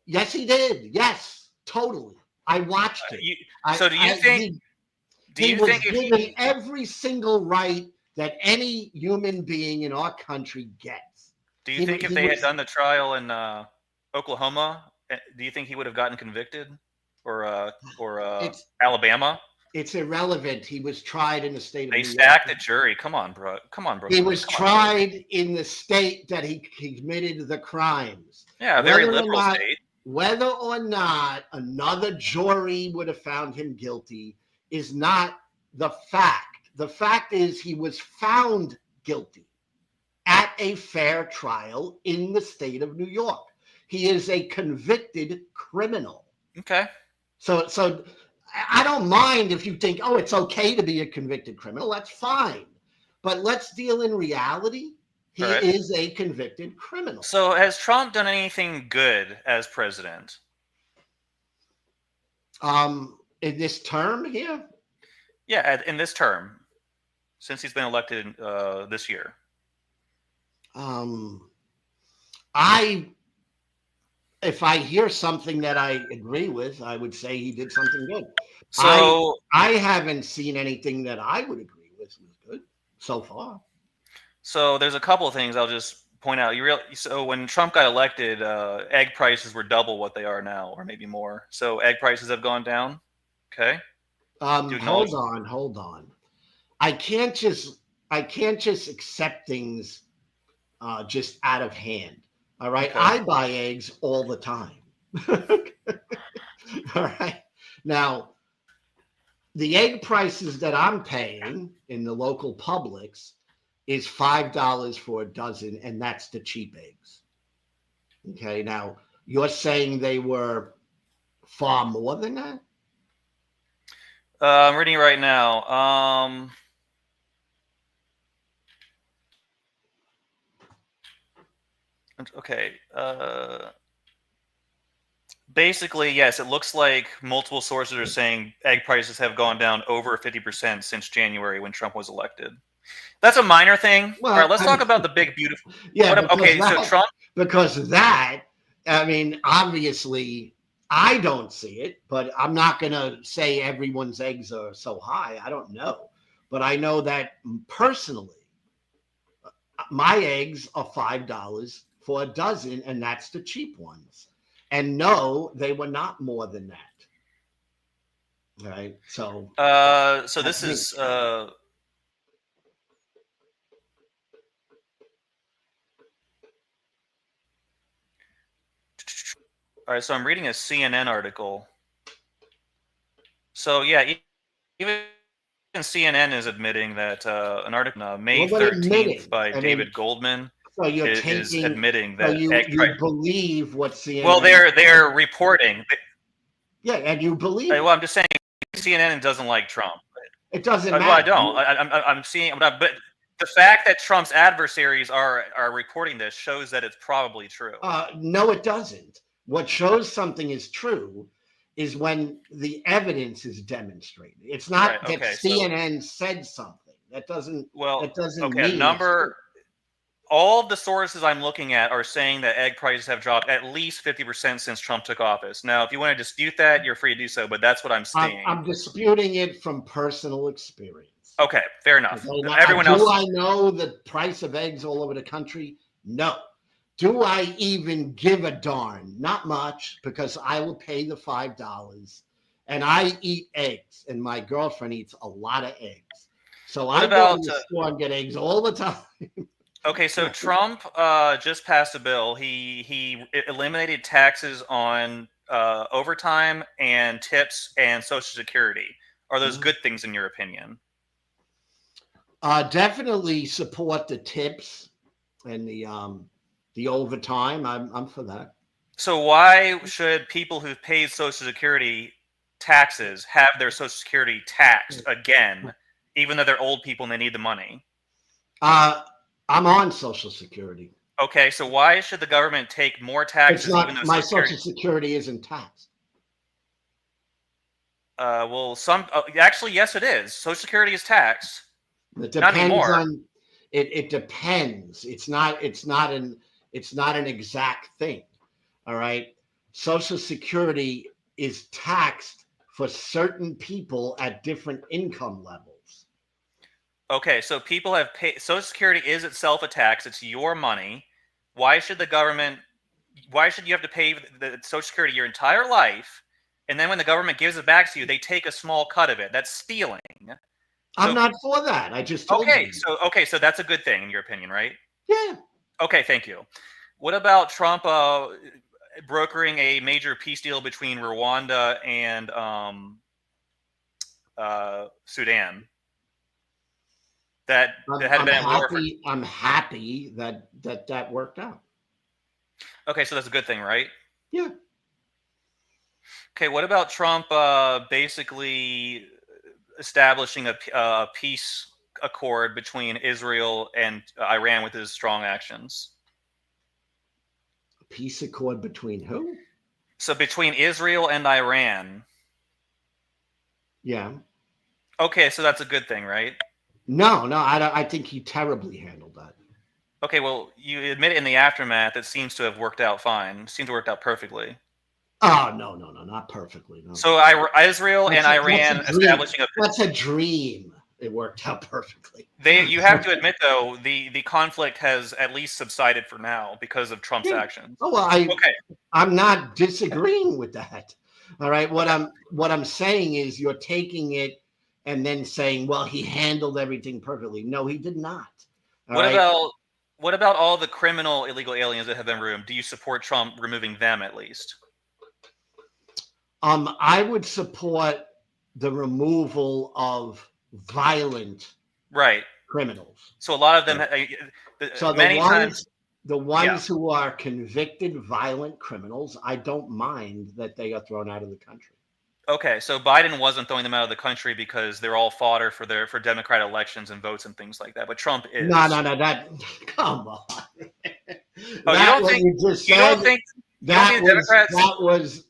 he? Yes, he did. Yes, totally. I watched it. So do you think? He was given every single right that any human being in our country gets. Do you think if they had done the trial in Oklahoma, do you think he would have gotten convicted, or Alabama? It's irrelevant. He was tried in the state of They New York. stacked the jury. Come on, bro. He was tried in the state that he committed the crimes. Yeah, a very liberal state. Whether or not another jury would have found him guilty is not the fact. The fact is he was found guilty at a fair trial in the state of New York. He is a convicted criminal. Okay. So I don't mind if you think, oh, it's okay to be a convicted criminal. That's fine. But let's deal in reality. He is a convicted criminal. So has Trump done anything good as president? In this term here? Yeah, in this term, since he's been elected this year. If I hear something that I agree with, I would say he did something good. So I haven't seen anything that I would agree with was good so far. So there's a couple of things I'll just point out. So when Trump got elected, egg prices were double what they are now, or maybe more. So egg prices have gone down. Okay. Hold on. I can't just accept things just out of hand. All right. Okay. I buy eggs all the time. All right. Now, the egg prices that I'm paying in the local Publix is $5 for a dozen, and that's the cheap eggs. Okay. Now, you're saying they were far more than that? I'm reading it right now. Okay. Basically, yes, it looks like multiple sources are saying egg prices have gone down over 50% since January when Trump was elected. That's a minor thing. Well, all right, let's talk about the big, beautiful. Yeah. So Trump. Because that, I mean, obviously, I don't see it, but I'm not going to say everyone's eggs are so high. I don't know. But I know that personally, my eggs are $5 for a dozen, and that's the cheap ones. And no, they were not more than that. All right. So this is all right. So I'm reading a CNN article. So yeah, even CNN is admitting that an article on May 13th by David Goldman. So is admitting that you believe what CNN. Well, they're reporting. Yeah, and you believe. Well, I'm just saying CNN doesn't like Trump. It doesn't matter. Well, I don't. I'm seeing, but the fact that Trump's adversaries are reporting this shows that it's probably true. No, it doesn't. What shows something is true is when the evidence is demonstrated. It's not that CNN said something. That doesn't. Well, that doesn't okay. mean All of the sources I'm looking at are saying that egg prices have dropped at least 50% since Trump took office. Now, if you want to dispute that, you're free to do so, but that's what I'm seeing. I'm disputing it from personal experience. Okay, fair enough. Everyone else. Do I know the price of eggs all over the country? No. Do I even give a darn? Not much, because I will pay the $5, and I eat eggs, and my girlfriend eats a lot of eggs. So I go to the store and get eggs all the time. Okay, so Trump just passed a bill. He eliminated taxes on overtime and tips and Social Security. Are those good things in your opinion? Definitely support the tips and the overtime. I'm for that. So why should people who've paid Social Security taxes have their Social Security taxed again, even though they're old people and they need the money? I'm on Social Security. Okay, so why should the government take more taxes? It's not, my Social Security isn't taxed. Well, actually, yes, it is. Social Security is taxed. It depends. Not anymore. It depends. It's not an exact thing. All right. Social Security is taxed for certain people at different income levels. Okay, so people have paid. Social Security is itself a tax. It's your money. Why should the government? Why should you have to pay the Social Security your entire life, and then when the government gives it back to you, they take a small cut of it? That's stealing. I'm not for that. I just told you. So that's a good thing in your opinion, right? Yeah. Okay, thank you. What about Trump brokering a major peace deal between Rwanda and Sudan? That had been at war for. I'm happy that worked out. Okay, so that's a good thing, right? Yeah. Okay, what about Trump basically establishing a peace accord between Israel and Iran with his strong actions? A peace accord between who? So between Israel and Iran. Yeah. Okay, so that's a good thing, right? No, I think he terribly handled that. Okay, well, you admit in the aftermath it seems to have worked out fine. It seems to have worked out perfectly. Oh, no, not perfectly. No. So Israel and Iran establishing That's a dream. It worked out perfectly. You have to admit, though, the conflict has at least subsided for now because of Trump's actions. Oh, well, I'm not disagreeing with that. All right. What I'm saying is you're taking it and then saying, well, he handled everything perfectly. No, he did not. What about all the criminal illegal aliens that have been removed? Do you support Trump removing them at least? I would support the removal of violent criminals. So a lot of them. So the ones who are convicted violent criminals, I don't mind that they are thrown out of the country. Okay, so Biden wasn't throwing them out of the country because they're all fodder for Democrat elections and votes and things like that. But Trump is. No. That come on.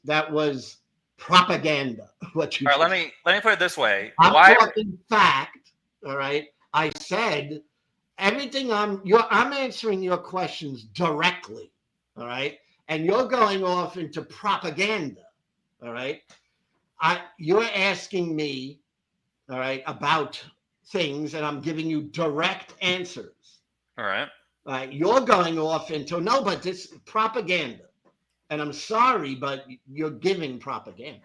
That was propaganda. What you? All right, let me put it this way. I'm talking fact. All right. I said everything. I'm answering your questions directly. All right, and you're going off into propaganda. All right. You're asking me, all right, about things, and I'm giving you direct answers. All right. You're going off into no, but this propaganda, and I'm sorry, but you're giving propaganda.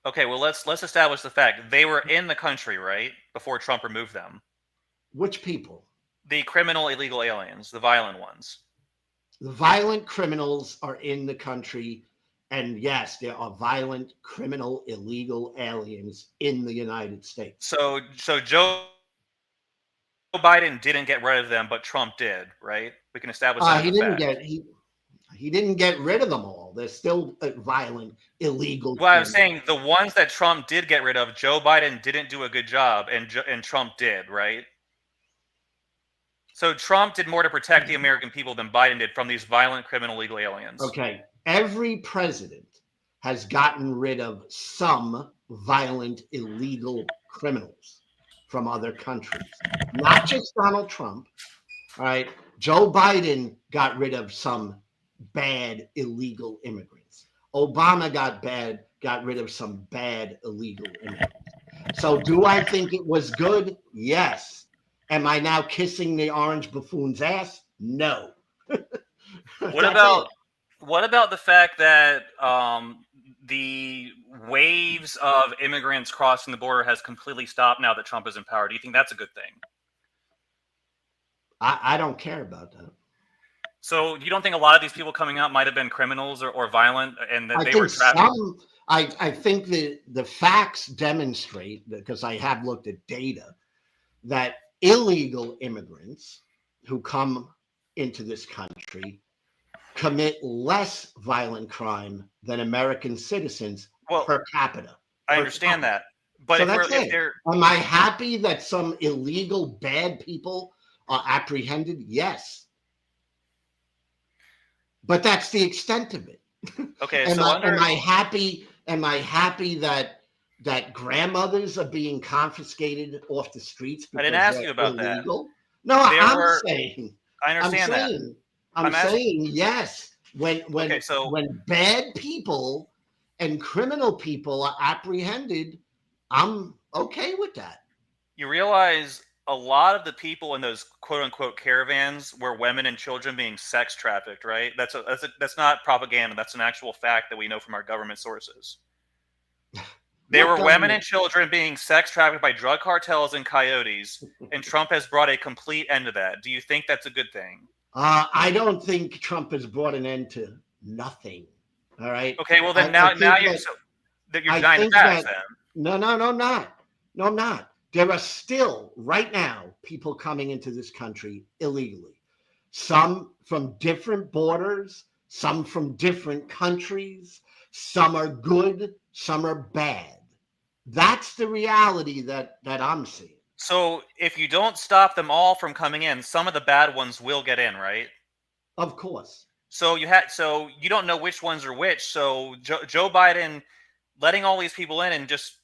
Okay, well let's establish the fact they were in the country, right, before Trump removed them. Which people? The criminal illegal aliens, the violent ones. The violent criminals are in the country. And yes, there are violent, criminal, illegal aliens in the United States. So Joe Biden didn't get rid of them, but Trump did, right? We can establish that. He didn't get rid of them all. They're still violent, illegal. Well, I'm saying the ones that Trump did get rid of, Joe Biden didn't do a good job, and Trump did, right? So Trump did more to protect the American people than Biden did from these violent, criminal, illegal aliens. Okay. Every president has gotten rid of some violent, illegal criminals from other countries. Not just Donald Trump. All right. Joe Biden got rid of some bad, illegal immigrants. Obama got rid of some bad, illegal immigrants. So do I think it was good? Yes. Am I now kissing the orange buffoon's ass? No. What about the fact that the waves of immigrants crossing the border has completely stopped now that Trump is in power? Do you think that's a good thing? I don't care about that. So you don't think a lot of these people coming out might have been criminals or violent and that they were trafficked? I think the facts demonstrate, because I have looked at data, that illegal immigrants who come into this country commit less violent crime than American citizens per capita. I understand that. But so am I happy that some illegal bad people are apprehended? Yes. But that's the extent of it. Okay. Am I happy that grandmothers are being confiscated off the streets because I didn't ask you about illegal? that. No, I'm saying. I understand that. I'm saying yes. Okay, so when bad people and criminal people are apprehended, I'm okay with that. you realize a lot of the people in those quote unquote caravans were women and children being sex trafficked, right? That's not propaganda. That's an actual fact that we know from our government sources. There What were women government? and children being sex trafficked by drug cartels and coyotes, and Trump has brought a complete end to that. Do you think that's a good thing? I don't think Trump has brought an end to nothing. All right. Okay, well then I now think you're that so that you're I denying the think facts that then. no, I'm not. No, I'm not. There are still right now people coming into this country illegally. Some from different borders, some from different countries. Some are good, some are bad. That's the reality that I'm seeing. So if you don't stop them all from coming in, some of the bad ones will get in, right? Of course. So you don't know which ones are which. So Joe Biden letting all these people in and just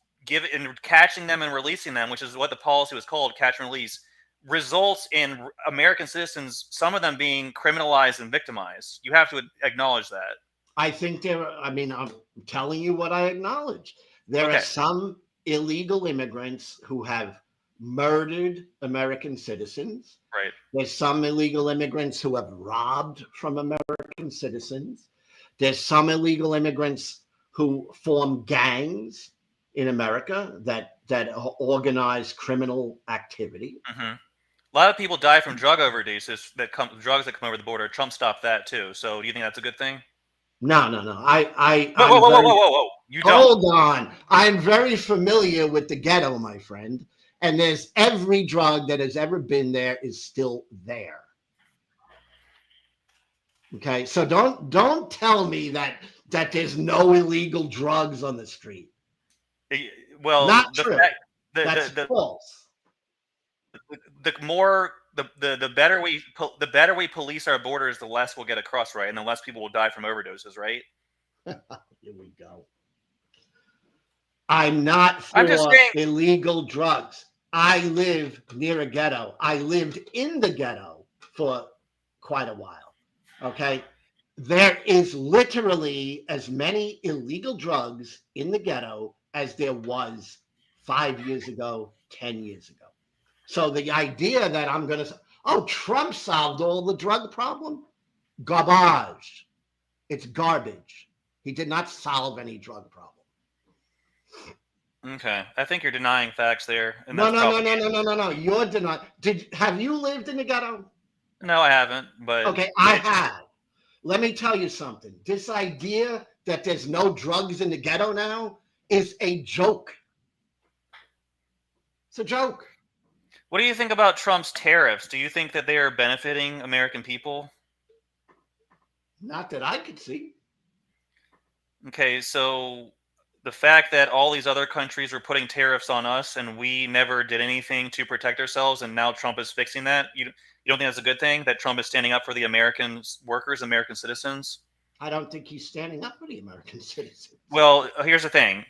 catching them and releasing them, which is what the policy was called, catch and release, results in American citizens, some of them being criminalized and victimized. You have to acknowledge that. I think I'm telling you what I acknowledge. There are Okay. some illegal immigrants who have murdered American citizens. Right. There's some illegal immigrants who have robbed from American citizens. There's some illegal immigrants who form gangs in America that organize criminal activity. Mm-hmm. A lot of people die from drug overdoses drugs that come over the border. Trump stopped that too. So do you think that's a good thing? No. Whoa. You don't. Hold on. I'm very familiar with the ghetto, my friend. And there's every drug that has ever been there is still there. Okay, so don't tell me that there's no illegal drugs on the street. Well, Not true. That's false. The better we police our borders, the less we'll get across, right? And the less people will die from overdoses, right? Here we go. I'm not for I'm just saying. illegal drugs. I live near a ghetto. I lived in the ghetto for quite a while. Okay. There is literally as many illegal drugs in the ghetto as there was 5 years ago, 10 years ago. So the idea that I'm going to, Trump solved all the drug problem? Garbage. It's garbage. He did not solve any drug problem. Okay, I think you're denying facts there. And No. You're denying. Have you lived in the ghetto? No, I haven't. But okay, I have. Let me tell you something. This idea that there's no drugs in the ghetto now is a joke. It's a joke. What do you think about Trump's tariffs? Do you think that they are benefiting American people? Not that I could see. Okay, so the fact that all these other countries were putting tariffs on us and we never did anything to protect ourselves, and now Trump is fixing that, you don't think that's a good thing, that Trump is standing up for the American workers, American citizens? I don't think he's standing up for the American citizens. Well, here's the thing.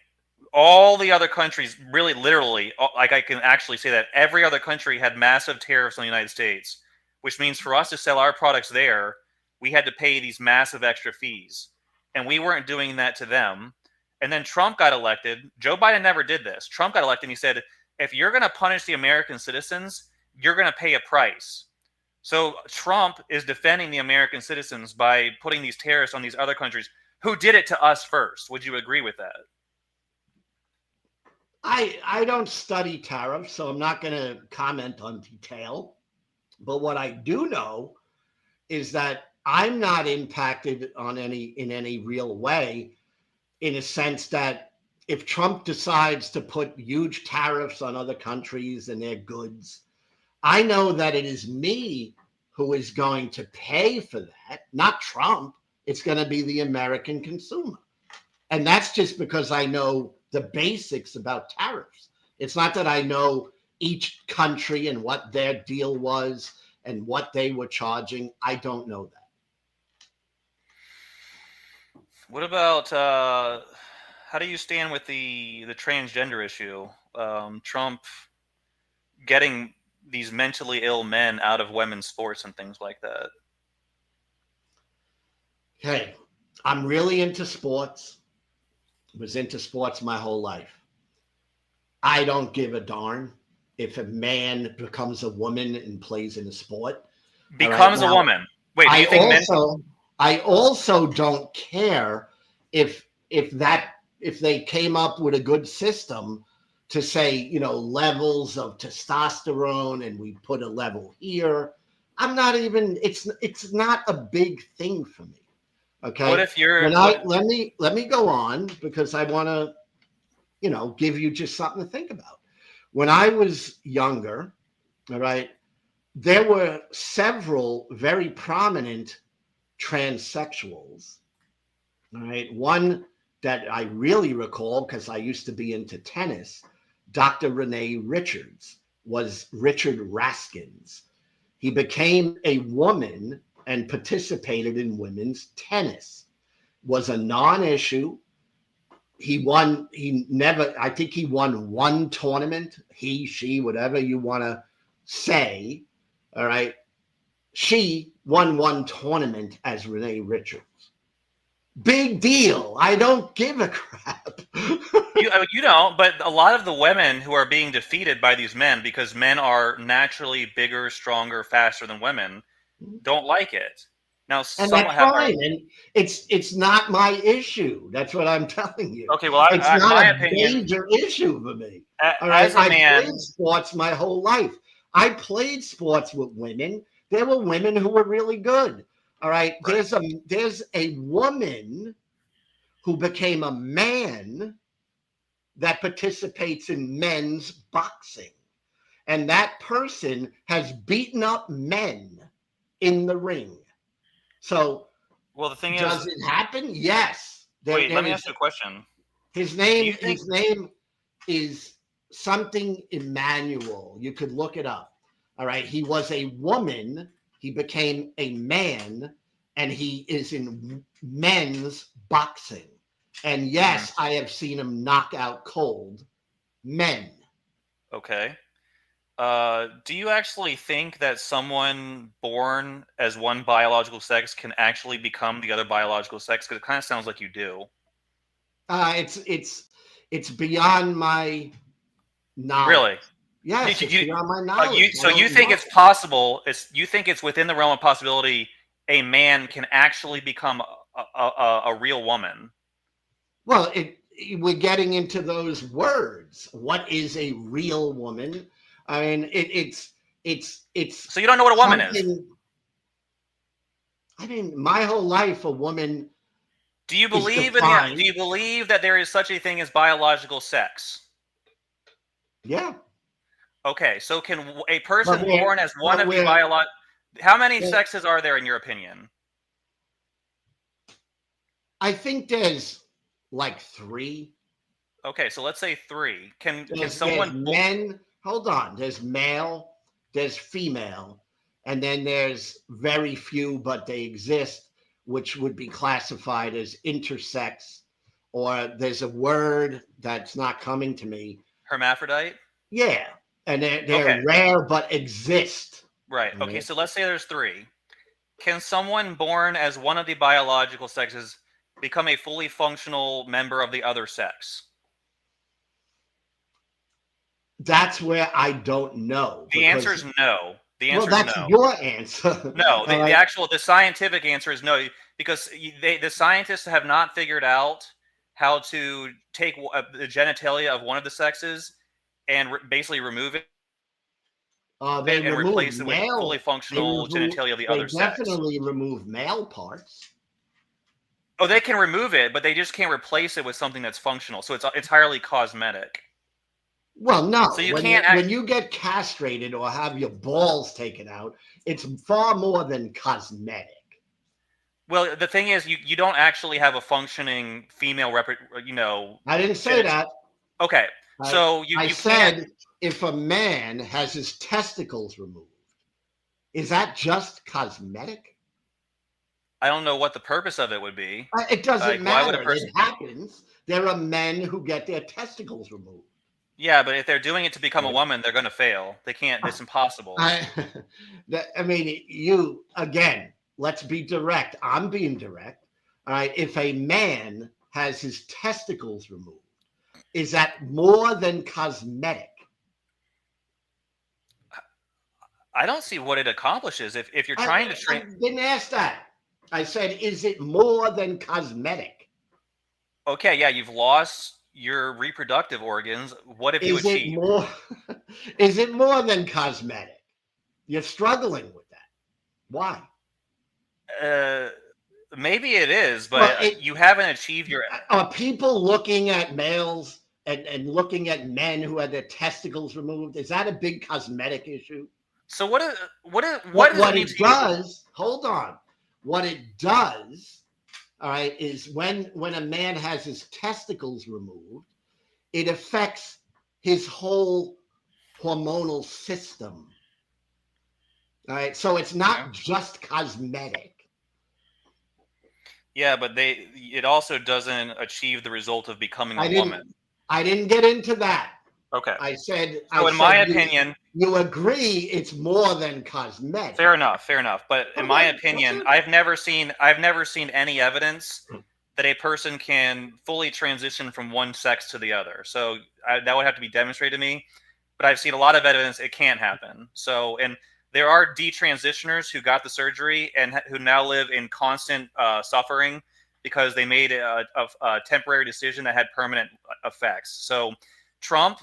All the other countries, really literally, like I can actually say that every other country had massive tariffs on the United States, which means for us to sell our products there, we had to pay these massive extra fees. And we weren't doing that to them. And then Trump got elected. Joe Biden never did this. Trump got elected and he said, if you're going to punish the American citizens, you're going to pay a price. So Trump is defending the American citizens by putting these tariffs on these other countries who did it to us first. Would you agree with that? I don't study tariffs, so I'm not going to comment on detail. But what I do know is that I'm not impacted in any real way, in a sense that if Trump decides to put huge tariffs on other countries and their goods, I know that it is me who is going to pay for that, not Trump. It's going to be the American consumer. And that's just because I know the basics about tariffs. It's not that I know each country and what their deal was and what they were charging. I don't know that. What about how do you stand with the transgender issue? Trump getting these mentally ill men out of women's sports and things like that. Hey, I'm really into sports. Was into sports my whole life. I don't give a darn if a man becomes a woman and plays in a sport. All right. Becomes a Now, woman. Wait, do I you think men? also I also don't care if they came up with a good system to say, levels of testosterone and we put a level here. I'm not even it's not a big thing for me. What Okay. if you're? When I What? let me go on because I want to, give you just something to think about. When I was younger, all right, there were several very prominent transsexuals. All right. One that I really recall because I used to be into tennis, Dr. Renee Richards was Richard Raskins. He became a woman and participated in women's tennis. Was a non-issue. I think he won one tournament, he, she, whatever you want to say. All right. She won one tournament as Renee Richards. Big deal. I don't give a crap. You don't, but a lot of the women who are being defeated by these men because men are naturally bigger, stronger, faster than women don't like it. Now, And some that's have. fine. And it's not my issue. That's what I'm telling you. Okay, well, It's not my a opinion, major issue for me. All right. as a I man, played sports my whole life. I played sports with women. There were women who were really good. All right. right. There's a woman who became a man that participates in men's boxing. And that person has beaten up men in the ring. So Well, the thing is, does it happen? Yes. wait, let There me is ask you a question. his Do name. you think? His name is something Emmanuel. You could look it up. All right. He was a woman. He became a man, and he is in men's boxing. And yes, I have seen him knock out cold men. Okay. Do you actually think that someone born as one biological sex can actually become the other biological sex? Because it kind of sounds like you do. It's beyond my knowledge. Really? Yes, it's You, beyond my knowledge. I so you don't think know. it's possible? You think it's within the realm of possibility a man can actually become a real woman? Well, we're getting into those words. What is a real woman? I mean, it's So you don't know what a woman is. something. I mean, my whole life, a woman Do you is believe defined. Do you believe that there is such a thing as biological sex? Yeah, Okay, so can a but person we're born as one but of the we're how many well, sexes are there in your opinion? I think there's like three. Okay, so let's say 3. Can There's someone men. Hold on. There's male. There's female, and then there's very few, but they exist, which would be classified as intersex. Or there's a word that's not coming to me. hermaphrodite? Yeah, and they're Okay, rare but exist. right. All Okay, right. so let's say there's 3. Can someone born as one of the biological sexes become a fully functional member of the other sex? That's where I don't know The answer because is no. The well, answer is that's no. your answer. No, All the right. actual the scientific answer is no because the scientists have not figured out how to take the genitalia of one of the sexes and basically remove it They and replace remove it with fully male. functional genitalia of the They other sex. definitely remove male parts. Oh, they can remove it, but they just can't replace it with something that's functional. So it's entirely cosmetic. Well, So no. you When can't act. when you get castrated or have your balls taken out, it's far more than cosmetic. Well, the thing is, you don't actually have a functioning female I didn't say genit. that. Okay, I so I you can't. said if a man has his testicles removed, is that just cosmetic? I don't know what the purpose of it would be. It doesn't Like, why would a matter. person? It happens. There are men who get their testicles removed. Yeah, but if they're doing it to become a Right? woman, they're going to fail. They can't. It's impossible. I, I mean, you again. Let's be direct. I'm being direct. All right. If a man has his testicles removed, is that more than cosmetic? I don't see what it accomplishes. If you're trying to I train, didn't ask that. I said, is it more than cosmetic? okay, yeah, you've lost your reproductive organs. What have you Is it achieved? more? Is it more than cosmetic? You're struggling with that. Why? Uh, Maybe it is, Well, but you haven't achieved your. are people looking at males and looking at men who had their testicles removed? Is that a big cosmetic issue? So what does it What mean it to you? does, hold on. What it does, all right, is when a man has his testicles removed, it affects his whole hormonal system. All right. So it's not just cosmetic. Yeah, but it also doesn't achieve the result of becoming a woman. I didn't get into that. Okay. I said So in my opinion, you agree it's more than cosmetic. fair enough. But in my opinion, I've never seen any evidence that a person can fully transition from one sex to the other. So that would have to be demonstrated to me. But I've seen a lot of evidence it can't happen. So, and there are detransitioners who got the surgery and who now live in constant suffering because they made a temporary decision that had permanent effects. So Trump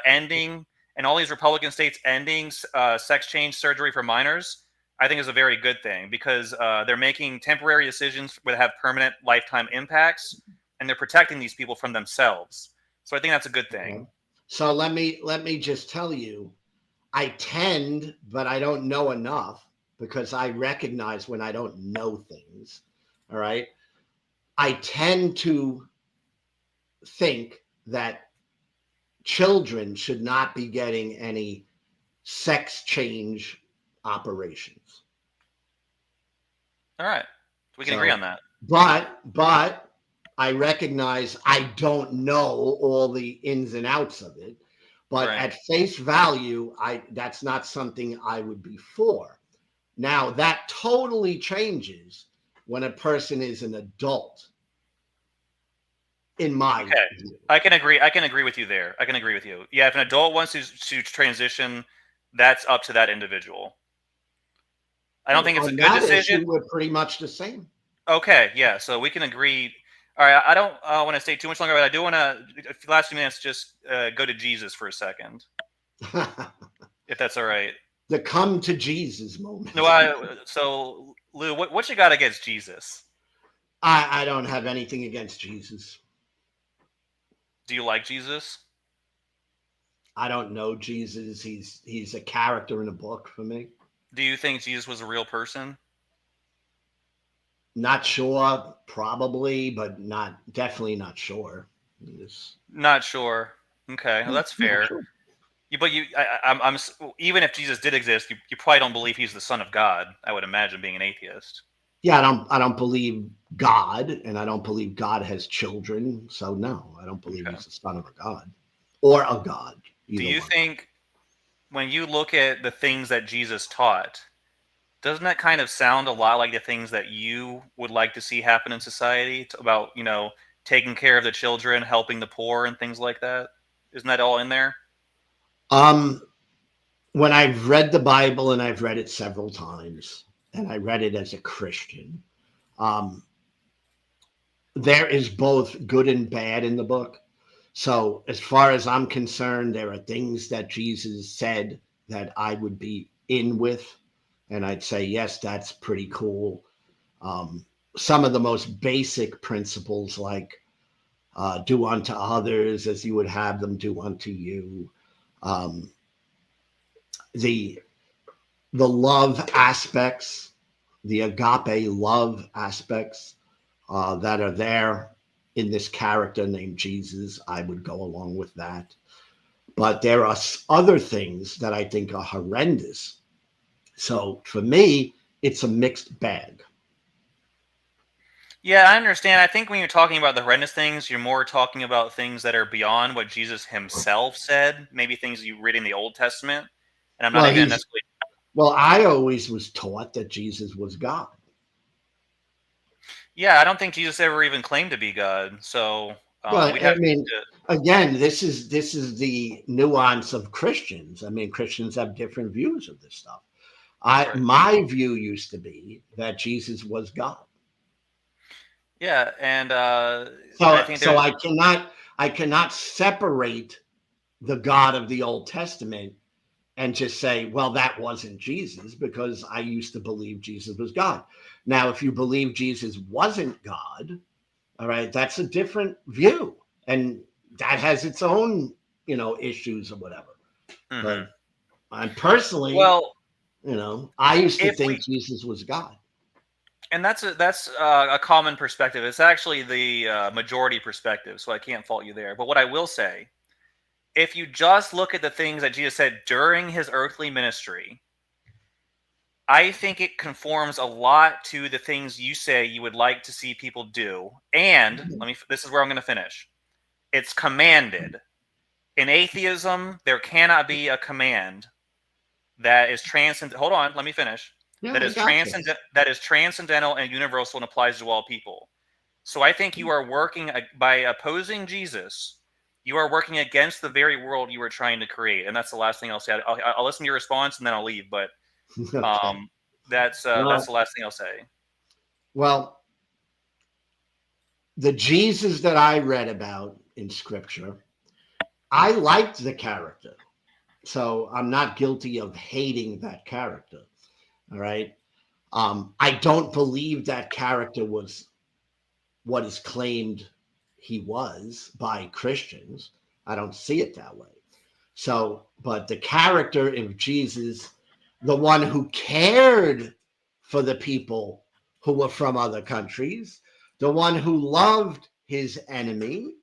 ending and all these Republican states ending sex change surgery for minors, I think is a very good thing because they're making temporary decisions that have permanent lifetime impacts, and they're protecting these people from themselves. So I think that's a good thing. Okay. So let me just tell you, I tend, but I don't know enough because I recognize when I don't know things. All right. I tend to think that children should not be getting any sex change operations. All right. We can agree on that. But I recognize I don't know all the ins and outs of it. But Right. at face value, that's not something I would be for. Now that totally changes when a person is an adult. In my view. I can agree with you there. I can agree with you. Yeah, if an adult wants to transition, that's up to that individual. I don't think it's a good decision. We're pretty much the same. Okay, yeah, so we can agree. All right, I don't want to stay too much longer, but I do want to, the last few minutes, just go to Jesus for a second, if that's all right. The come to Jesus moment. No, so Lou, what you got against Jesus? I don't have anything against Jesus. Do you like Jesus? I don't know Jesus. He's a character in a book for me. Do you think Jesus was a real person? Not sure, probably, but definitely not sure. Not sure. Okay, well, that's fair. Sure. But I'm even if Jesus did exist, you probably don't believe he's the son of God. I would imagine, being an atheist. Yeah, I don't believe God, and I don't believe God has children. So no, I don't believe he's the son of a God or a God. Do you think when you look at the things that Jesus taught, doesn't that kind of sound a lot like the things that you would like to see happen in society about, taking care of the children, helping the poor, and things like that? Isn't that all in there? When I've read the Bible, and I've read it several times, and I read it as a Christian, there is both good and bad in the book. So as far as I'm concerned, there are things that Jesus said that I would be in with, and I'd say, yes, that's pretty cool. Some of the most basic principles, like do unto others as you would have them do unto you. The love aspects, the agape love aspects that are there in this character named Jesus, I would go along with that. But there are other things that I think are horrendous. So for me, it's a mixed bag. Yeah, I understand. I think when you're talking about the horrendous things, you're more talking about things that are beyond what Jesus himself said, maybe things you read in the Old Testament. And I'm not even necessarily... Well, I always was taught that Jesus was God. Yeah, I don't think Jesus ever even claimed to be God. So Well, we'd I have mean, to. again, this is the nuance of Christians. I mean, Christians have different views of this stuff. Right. My view used to be that Jesus was God. Yeah, and I So think so there's I cannot separate the God of the Old Testament and just say, well, that wasn't Jesus, because I used to believe Jesus was God. Now, if you believe Jesus wasn't God, all right, that's a different view. And that has its own, issues or whatever. mhm. But I'm personally, Well, I used to if we think Jesus was God. and that's a common perspective. It's actually the majority perspective, so I can't fault you there. But what I will say, if you just look at the things that Jesus said during his earthly ministry, I think it conforms a lot to the things you say you would like to see people do. And this is where I'm going to finish. It's commanded. In atheism, there cannot be a command that is transcendent. Hold on, let me finish. Yeah, That I is got you. transcendental and universal and applies to all people. So I think you are working by opposing Jesus. You are working against the very world you were trying to create, and that's the last thing I'll say. I'll listen to your response and then I'll leave. But Okay. um, that's Well, the last thing I'll say. well, the Jesus that I read about in Scripture, I liked the character. So I'm not guilty of hating that character. All right. I don't believe that character was what is claimed he was by Christians. I don't see it that way. So, but the character of Jesus, the one who cared for the people who were from other countries, the one who loved his enemy,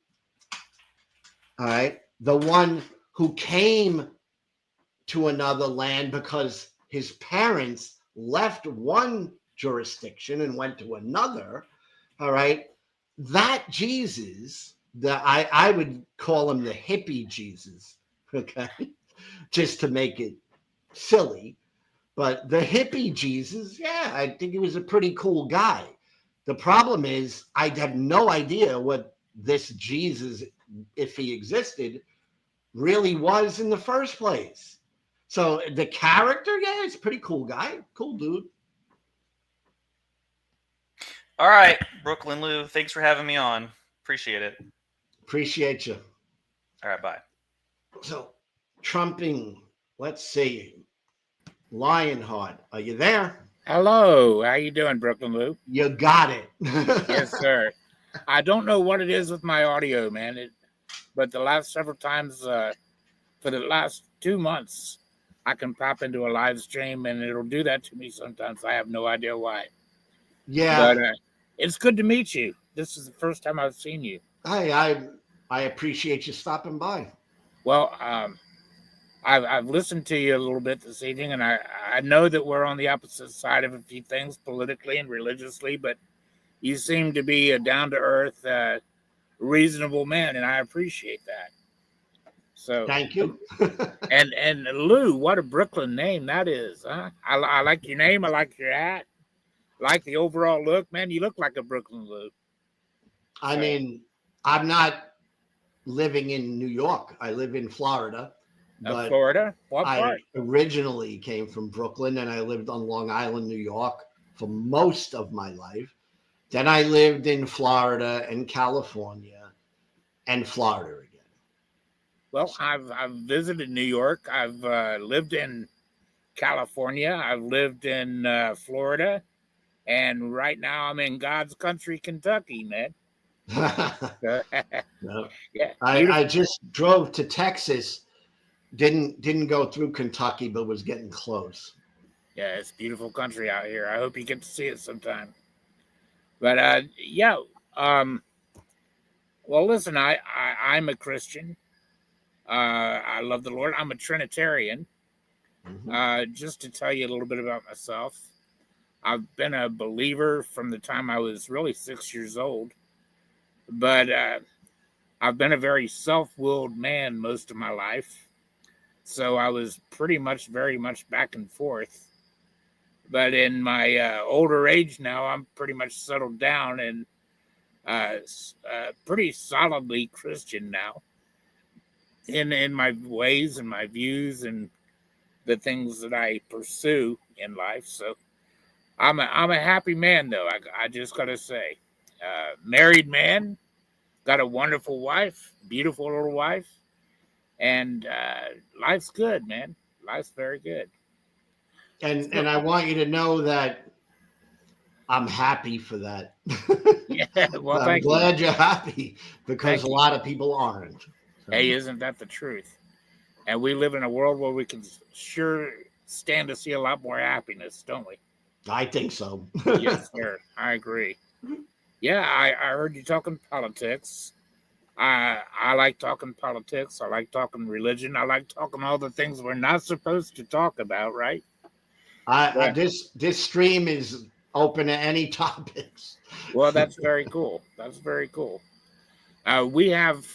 all right, the one who came to another land because his parents left one jurisdiction and went to another, all right, that Jesus, I would call him the hippie Jesus, okay, just to make it silly. But the hippie Jesus, yeah, I think he was a pretty cool guy. The problem is, I have no idea what this Jesus, if he existed, really was in the first place. So the character, yeah, he's a pretty cool guy, cool dude. All right, Brooklyn Lou, thanks for having me on. Appreciate it. Appreciate you. All right, bye. So, trumping, let's see, Lionheart, are you there? Hello, how you doing, Brooklyn Lou? You got it. Yes, sir. I don't know what it is with my audio, man. But the last several times, for the last 2 months, I can pop into a live stream and it'll do that to me sometimes. I have no idea why. Yeah, But it's good to meet you. This is the first time I've seen you. I appreciate you stopping by. Well, I've listened to you a little bit this evening, and I know that we're on the opposite side of a few things politically and religiously, but you seem to be a down to earth, reasonable man, and I appreciate that. So, Thank you. and Lou, what a Brooklyn name that is, huh? I like your name. I like your hat. I like the overall look, man. You look like a Brooklyn Lou. I So, mean, I'm not living in New York. I live in Florida, but Florida, what I part? originally came from Brooklyn and I lived on Long Island, New York for most of my life. Then I lived in Florida and California and Florida again. Well, I've visited New York. I've lived in California. I've lived in Florida, and right now I'm in God's country, Kentucky, man. No. Yeah, I beautiful. just drove to Texas. Didn't go through Kentucky, but was getting close. Yeah, it's beautiful country out here. I hope you get to see it sometime. But yeah, um, well, listen, I'm a Christian. I love the Lord. I'm a Trinitarian. Mhm. Just to tell you a little bit about myself, I've been a believer from the time I was really 6 years old. But I've been a very self-willed man most of my life. So I was pretty much very much back and forth. But in my older age now, I'm pretty much settled down and pretty solidly Christian now in my ways and my views and the things that I pursue in life. So I'm a happy man, though. I just gotta say, married man, got a wonderful wife, beautiful little wife, and life's good, man. Life's very good. And So, I want you to know that I'm happy for that. yeah, well, I'm thank you. glad you're happy because Thank a you. lot of people aren't. So, Hey, isn't that the truth? And we live in a world where we can sure stand to see a lot more happiness, don't we? I think so. Yes, sir. I agree. Yeah, I heard you talking politics. I like talking politics. I like talking religion. I like talking all the things we're not supposed to talk about, right? But, This stream is open to any topics. well, that's very cool. That's very cool. We have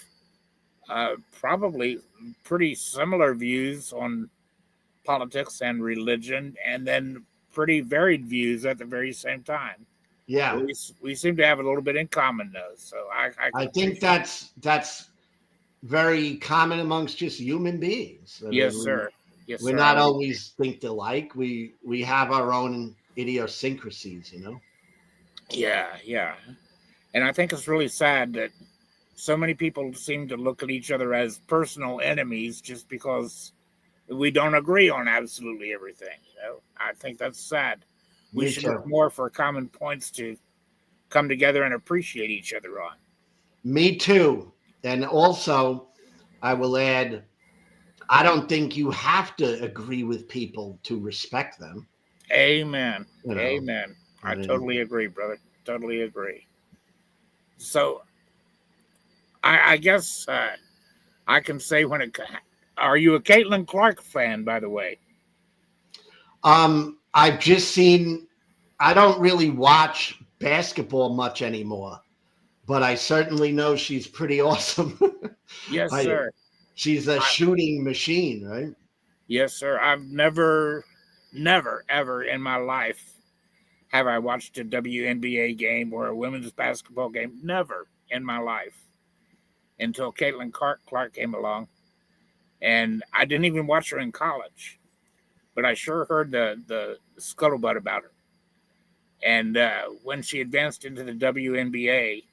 probably pretty similar views on politics and religion, and then pretty varied views at the very same time. Yeah, We seem to have a little bit in common, though. So I think that's very common amongst just human beings. I yes, mean, sir. Yes, we're sir. not always think alike. We have our own idiosyncrasies, you know. Yeah, yeah. And I think it's really sad that so many people seem to look at each other as personal enemies just because we don't agree on absolutely everything. You know, I think that's sad. We Me should too. look more for common points to come together and appreciate each other on. Me too. And also, I will add, I don't think you have to agree with people to respect them. Amen. You know, Amen. I mean, totally agree, brother. Totally agree. So I guess I can say are you a Caitlin Clark fan, by the way? I've just seen. I don't really watch basketball much anymore, but I certainly know she's pretty awesome. Yes, I, sir. she's a shooting machine, right? Yes, sir. I've never, ever in my life have I watched a WNBA game or a women's basketball game. Never in my life until Caitlin Clark came along. And I didn't even watch her in college, but I sure heard the scuttlebutt about her. And when she advanced into the WNBA,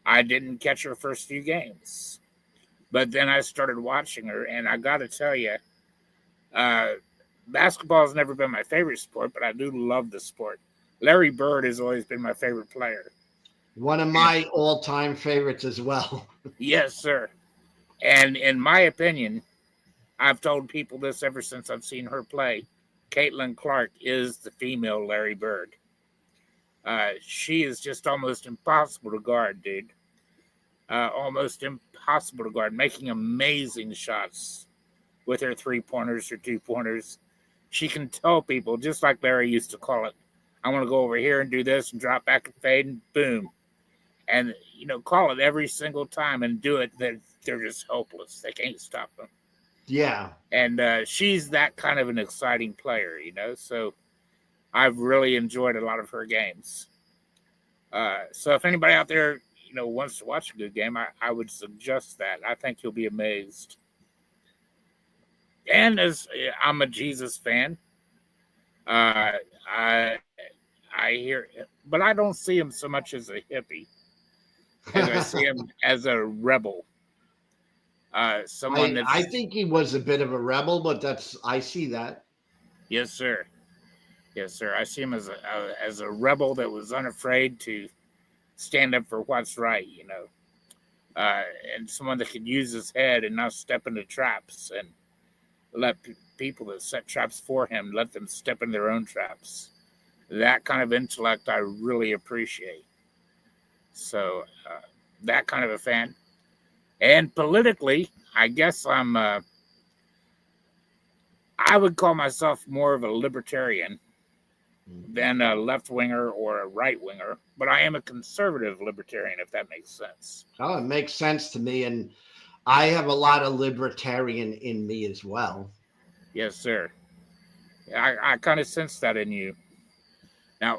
I didn't catch her first few games. But then I started watching her, and I got to tell you, basketball has never been my favorite sport, but I do love the sport. Larry Bird has always been my favorite player. One of my all-time favorites as well. Yes, sir. And in my opinion, I've told people this ever since I've seen her play. Caitlin Clark is the female Larry Bird. She is just almost impossible to guard, dude. Almost impossible to guard, making amazing shots with her 3-pointers or 2-pointers. She can tell people, just like Larry used to call it, I want to go over here and do this and drop back and fade and boom. And, call it every single time and do it. They're just hopeless. They can't stop them. Yeah. And she's that kind of an exciting player, so I've really enjoyed a lot of her games. So if anybody out there, wants to watch a good game, I would suggest that. I think you'll be amazed. And as I'm a Jesus fan, I hear, but I don't see him so much as a hippie as I see him as a rebel. Someone that's, I think he was a bit of a rebel, but I see that. Yes, sir. Yes, sir. I see him as a rebel that was unafraid to stand up for what's right, and someone that could use his head and not step into traps and let people that set traps for him, let them step in their own traps. That kind of intellect I really appreciate. So that kind of a fan. And politically, I guess I would call myself more of a libertarian than a left winger or a right winger, but I am a conservative libertarian, if that makes sense. Oh, it makes sense to me. And I have a lot of libertarian in me as well. Yes, sir. I kind of sense that in you. Now,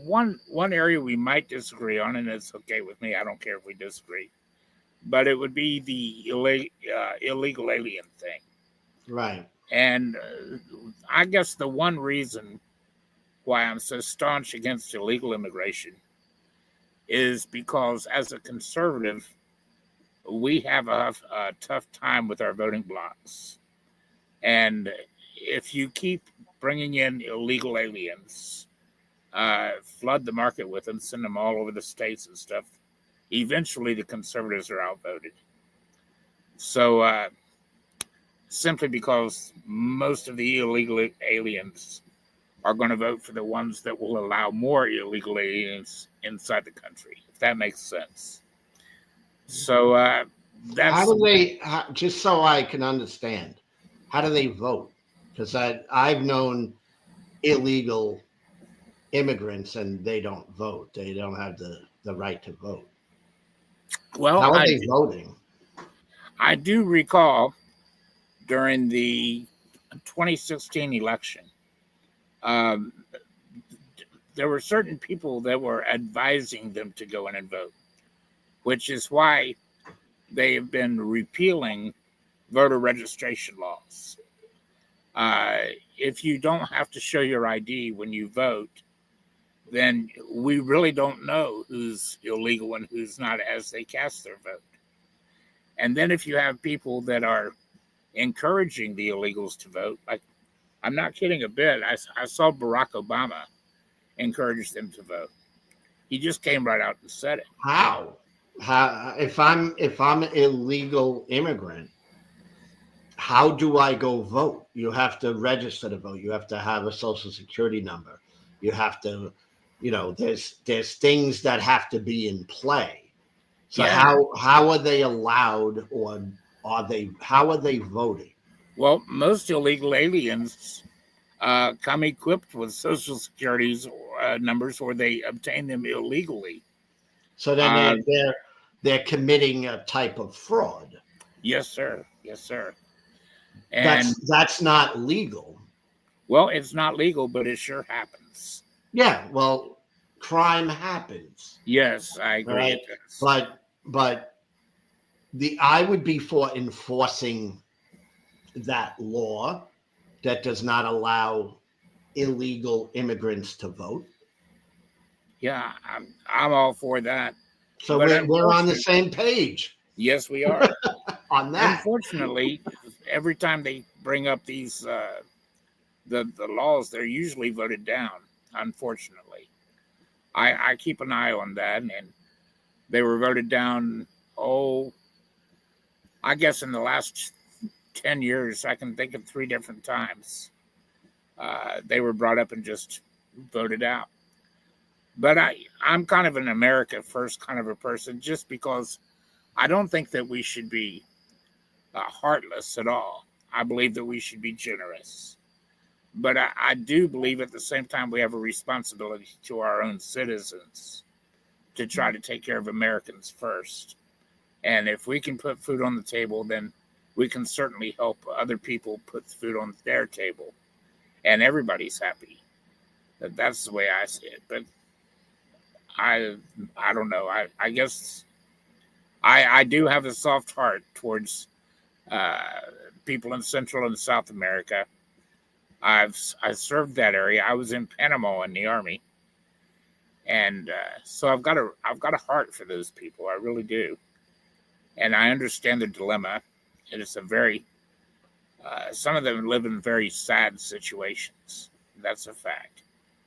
one area we might disagree on, and it's okay with me. I don't care if we disagree, but it would be the illegal alien thing. Right. And I guess the one reason why I'm so staunch against illegal immigration is because, as a conservative, we have a tough time with our voting blocks. And if you keep bringing in illegal aliens, flood the market with them, send them all over the states and stuff, eventually the conservatives are outvoted. So, simply because most of the illegal aliens are going to vote for the ones that will allow more illegal aliens inside the country, if that makes sense. So How that's do they? Just so I can understand, how do they vote? Because I've known illegal immigrants and they don't vote. They don't have the right to vote. well, How are they voting? I do recall during the 2016 election, um, there were certain people that were advising them to go in and vote, which is why they have been repealing voter registration laws. If you don't have to show your ID when you vote, then we really don't know who's illegal and who's not as they cast their vote. And then if you have people that are encouraging the illegals to vote, like, I'm not kidding a bit, I saw Barack Obama encourage them to vote. He just came right out and said it. How? How? If I'm an illegal immigrant, how do I go vote? You have to register to vote. You have to have a social security number. You have to, there's things that have to be in play. So Yeah. how are they allowed, or how are they voting? Well, most illegal aliens come equipped with social security numbers, or they obtain them illegally. So then they're committing a type of fraud. Yes, sir. Yes, sir. And That's not legal. well, it's not legal, but it sure happens. Yeah, well, crime happens. Yes, I agree. Right. It does. But I would be for enforcing that law that does not allow illegal immigrants to vote. Yeah, I'm all for that. So But we're on the same page Yes, we are. on that. Unfortunately, every time they bring up these the laws, they're usually voted down. Unfortunately, I keep an eye on that, and they were voted down. Oh, I guess in the last 10 years, I can think of 3 different times. They were brought up and just voted out. But I'm kind of an America first kind of a person, just because I don't think that we should be heartless at all. I believe that we should be generous. But I do believe at the same time we have a responsibility to our own citizens to try to take care of Americans first. And if we can put food on the table, then we can certainly help other people put food on their table. And everybody's happy. That's the way I see it. But I don't know. I guess I do have a soft heart towards people in Central and South America. I served that area. I was in Panama in the Army, and so I've got a heart for those people. I really do, and I understand their dilemma. And it's a very some of them live in very sad situations. That's a fact.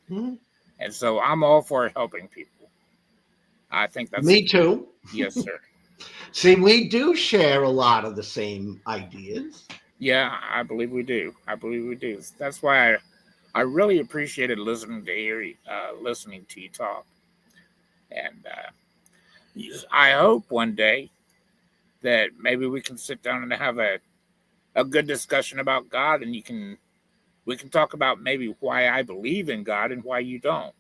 Mm-hmm. And so I'm all for helping people. I think that's Me too. Yes, sir. See, we do share a lot of the same ideas. Yeah, I believe we do. That's why I really appreciated listening to you talk. And I hope one day that maybe we can sit down and have a good discussion about God, and we can talk about maybe why I believe in God and why you don't.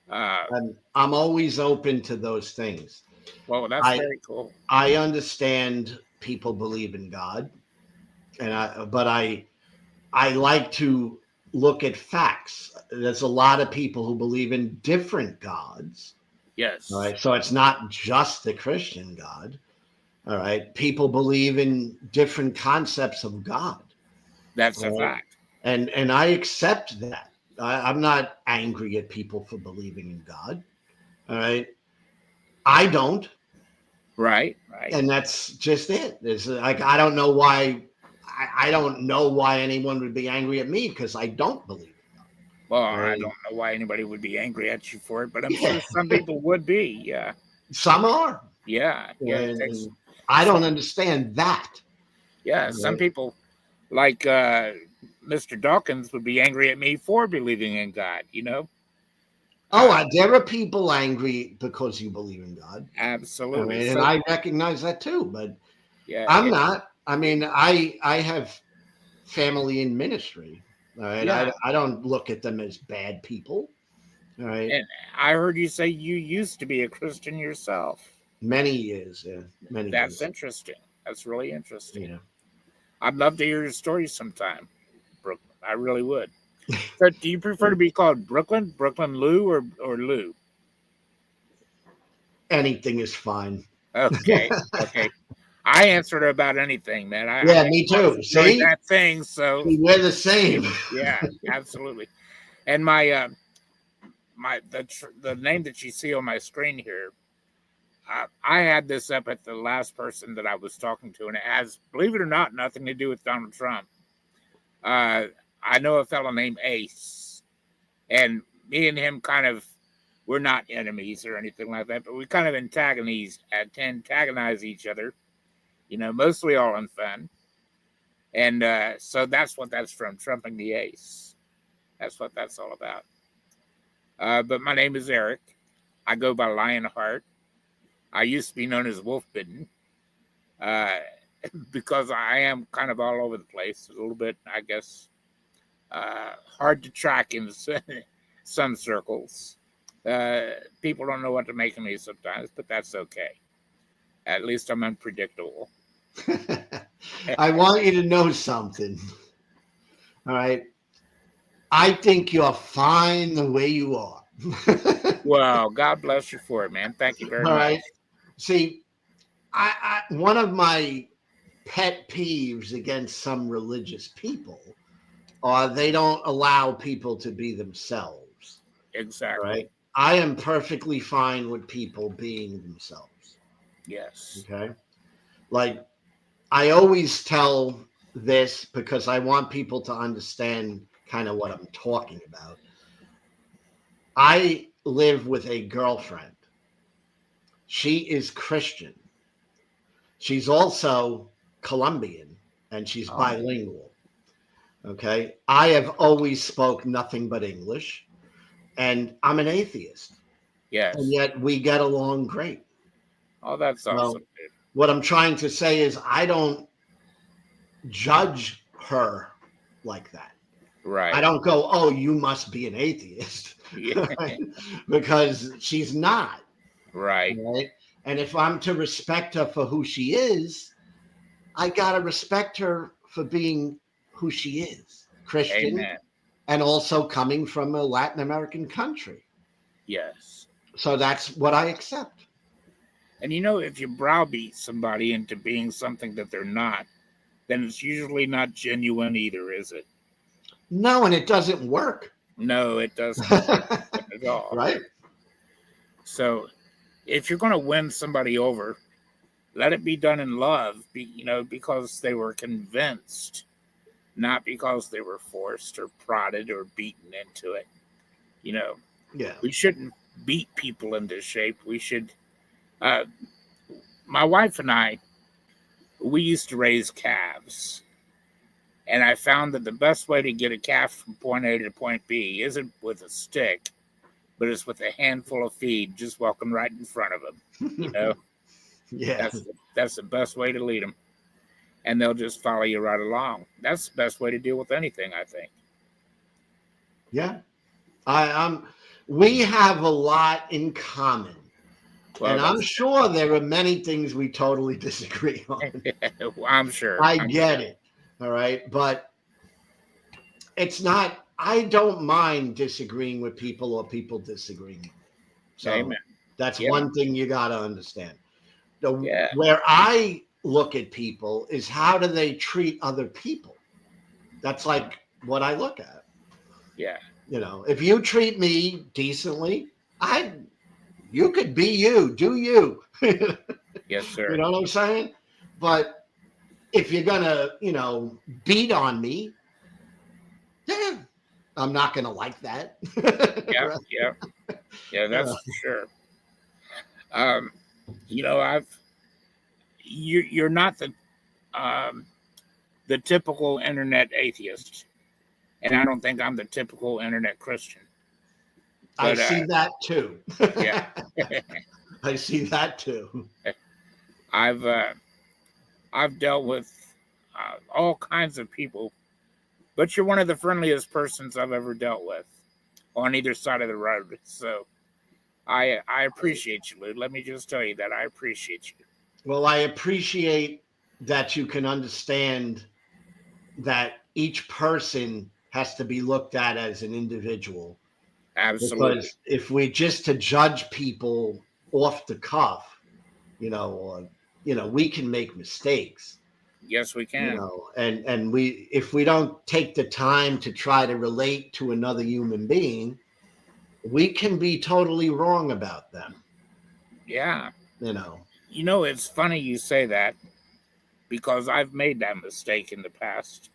And I'm always open to those things. Well, that's very cool. I understand people believe in God, but I I like to look at facts. There's a lot of people who believe in different gods. Yes. All right. So it's not just the Christian God. All right. People believe in different concepts of God. That's a All right? fact. And I accept that. I'm not angry at people for believing in God. All right. I don't. Right. Right. And that's just it. It's like I don't know why I don't know why anyone would be angry at me because I don't believe it. Well, I Right. don't know why anybody would be angry at you for it, but I'm Yeah. sure some people would be. Yeah. Some are. Yeah. Yeah. It And takes, I don't understand that. yeah. Some Right. people, like Mr. Dawkins, would be angry at me for believing in God. You know. Oh, there are people angry because you believe in God. I Absolutely. mean, and So I recognize that too, but yeah. I'm not. I mean, I have family in ministry. All right. Yeah. I don't look at them as bad people. All right. And I heard you say you used to be a Christian yourself. Many years. Yeah. Many That's years. interesting. That's really interesting. Yeah. I'd love to hear your story sometime, Brooklyn. I really would. So, do you prefer to be called Brooklyn, Brooklyn Lou, or Lou? Anything is fine. Okay, okay. I answered about anything, man. Yeah, I me always too. enjoyed See? that thing. So, We're the same. yeah, absolutely. And my the name that you see on my screen here, I had this up at the last person that I was talking to, and it has, believe it or not, nothing to do with Donald Trump. I know a fellow named Ace, and me and him we're not enemies or anything like that, but we kind of antagonize each other, you know, mostly all in fun. And so that's what that's from, Trumping the Ace. That's what that's all about. But my name is Eric. I go by Lionheart. I used to be known as Wolfbitten because I am kind of all over the place, a little bit, I guess, hard to track in some circles. People don't know what to make of me sometimes, but that's okay. At least I'm unpredictable. I want you to know something. All right. I think you're fine the way you are. Well, God bless you for it, man. Thank you very All much. right. See, I one of my pet peeves against some religious people are they don't allow people to be themselves. Exactly. Right. I am perfectly fine with people being themselves. Yes. Okay. Like I always tell this because I want people to understand kind of what I'm talking about. I live with a girlfriend. She is Christian. She's also Colombian and she's bilingual. Okay. I have always spoke nothing but English and I'm an atheist. Yes. And yet we get along great. Oh, that's awesome. Well, what I'm trying to say is I don't judge her like that. Right. I don't go, oh, you must be an atheist. Yeah. Right? Because she's not. Right. Right. And if I'm to respect her for who she is, I got to respect her for being who she is, Christian, Amen. and also coming from a Latin American country. Yes. So that's what I accept. And you know, if you browbeat somebody into being something that they're not, then it's usually not genuine either, is it? No, and it doesn't work. No, it doesn't at all. Right. So if you're going to win somebody over, let it be done in love, because they were convinced, not because they were forced or prodded or beaten into it. You know, Yeah. we shouldn't beat people into shape. We should. My wife and I, we used to raise calves. And I found that the best way to get a calf from point A to point B isn't with a stick, but it's with a handful of feed just walking right in front of them. You know, Yeah. that's the best way to lead them. And they'll just follow you right along. That's the best way to deal with anything, I think. Yeah. We have a lot in common. Well, and I'm sure there are many things we totally disagree on. I'm sure. I get it. All right. But it's not, I don't mind disagreeing with people or people disagreeing with me. So Amen. that's Yeah. one thing you got to understand. Yeah. Where I look at people is how do they treat other people? That's like what I look at. Yeah. You know, if you treat me decently, you could be you, do you. Yes, sir. You know what I'm saying? But if you're gonna, beat on me, yeah, I'm not gonna like that. Yeah. Right? Yeah. Yeah. That's for sure. Um, you're not the typical internet atheist, and I don't think I'm the typical internet Christian. I But see that too. yeah, I see that too. I've dealt with all kinds of people, but you're one of the friendliest persons I've ever dealt with on either side of the road. So I appreciate you, Lou. Let me just tell you that I appreciate you. Well, I appreciate that you can understand that each person has to be looked at as an individual. Absolutely. Because if we just to judge people off the cuff, we can make mistakes. Yes, we can. And we, if we don't take the time to try to relate to another human being, we can be totally wrong about them. Yeah. You know. It's funny you say that because I've made that mistake in the past.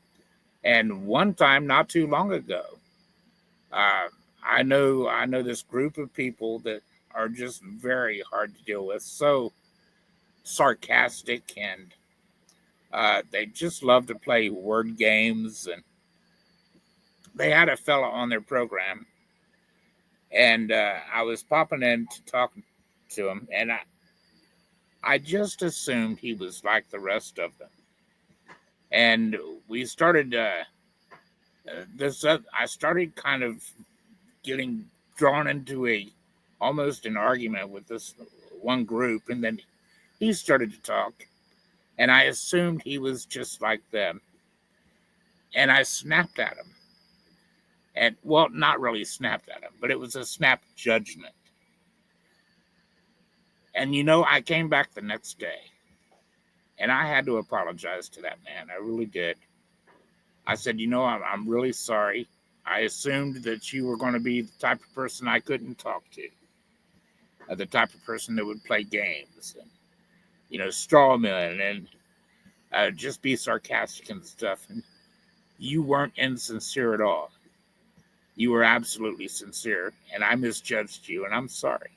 And one time, not too long ago, I know this group of people that are just very hard to deal with, so sarcastic, and they just love to play word games. And they had a fella on their program, and I was popping in to talk to him, and I just assumed he was like the rest of them. And we started I started kind of getting drawn into almost an argument with this one group, and then he started to talk, and I assumed he was just like them, and I snapped at him. And well, not really snapped at him, but it was a snap judgment. And I came back the next day, and I had to apologize to that man. I really did. I said, I'm really sorry. I assumed that you were going to be the type of person I couldn't talk to, the type of person that would play games and, straw man and just be sarcastic and stuff. And you weren't insincere at all. You were absolutely sincere, and I misjudged you, and I'm sorry.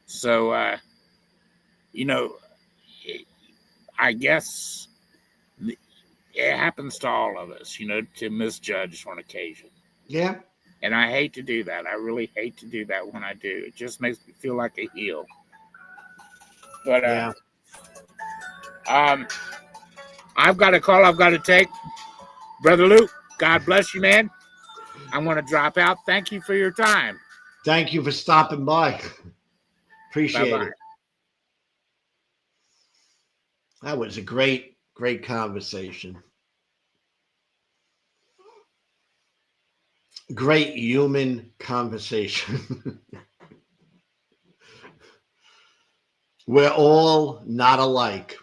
So, I guess it happens to all of us, to misjudge on occasion. Yeah. And I hate to do that. I really hate to do that when I do. It just makes me feel like a heel. But Yeah. I've got a call I've got to take. Brother Luke, God bless you, man. I'm going to drop out. Thank you for your time. Thank you for stopping by. Appreciate Bye-bye. it. That was a great, great conversation. Great human conversation. We're all not alike.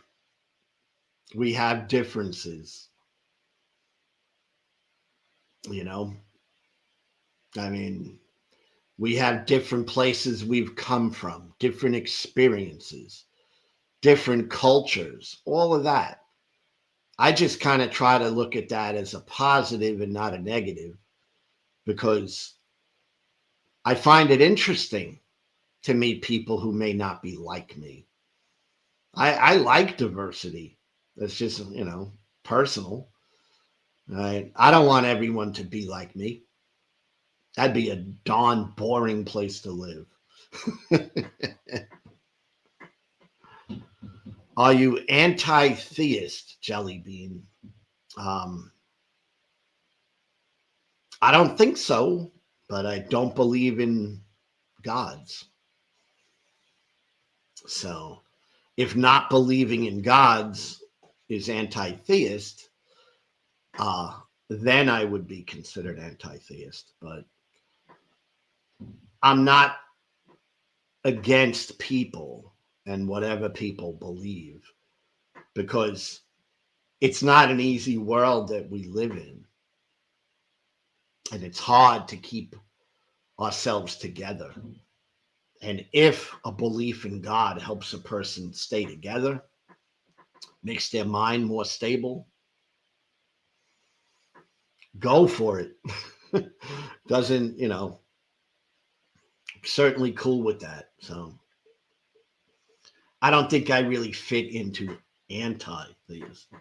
We have differences. I mean, we have different places we've come from, different experiences, different cultures, all of that. I just kind of try to look at that as a positive and not a negative, because I find it interesting to meet people who may not be like me. I like diversity. That's just, personal. Right? I don't want everyone to be like me. That'd be a darn boring place to live. Are you anti-theist, Jelly Bean? I don't think so, but I don't believe in gods. So if not believing in gods is anti-theist, then I would be considered anti-theist. But I'm not against people and whatever people believe, because it's not an easy world that we live in. And it's hard to keep ourselves together. And if a belief in God helps a person stay together, makes their mind more stable, go for it. Doesn't, certainly cool with that. So I don't think I really fit into anti-theism.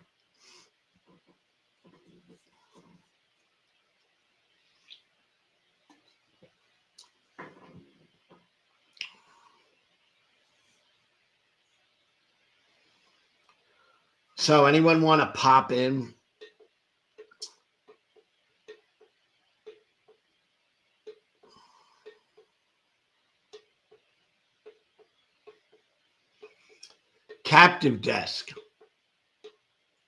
So anyone want to pop in? Captive desk.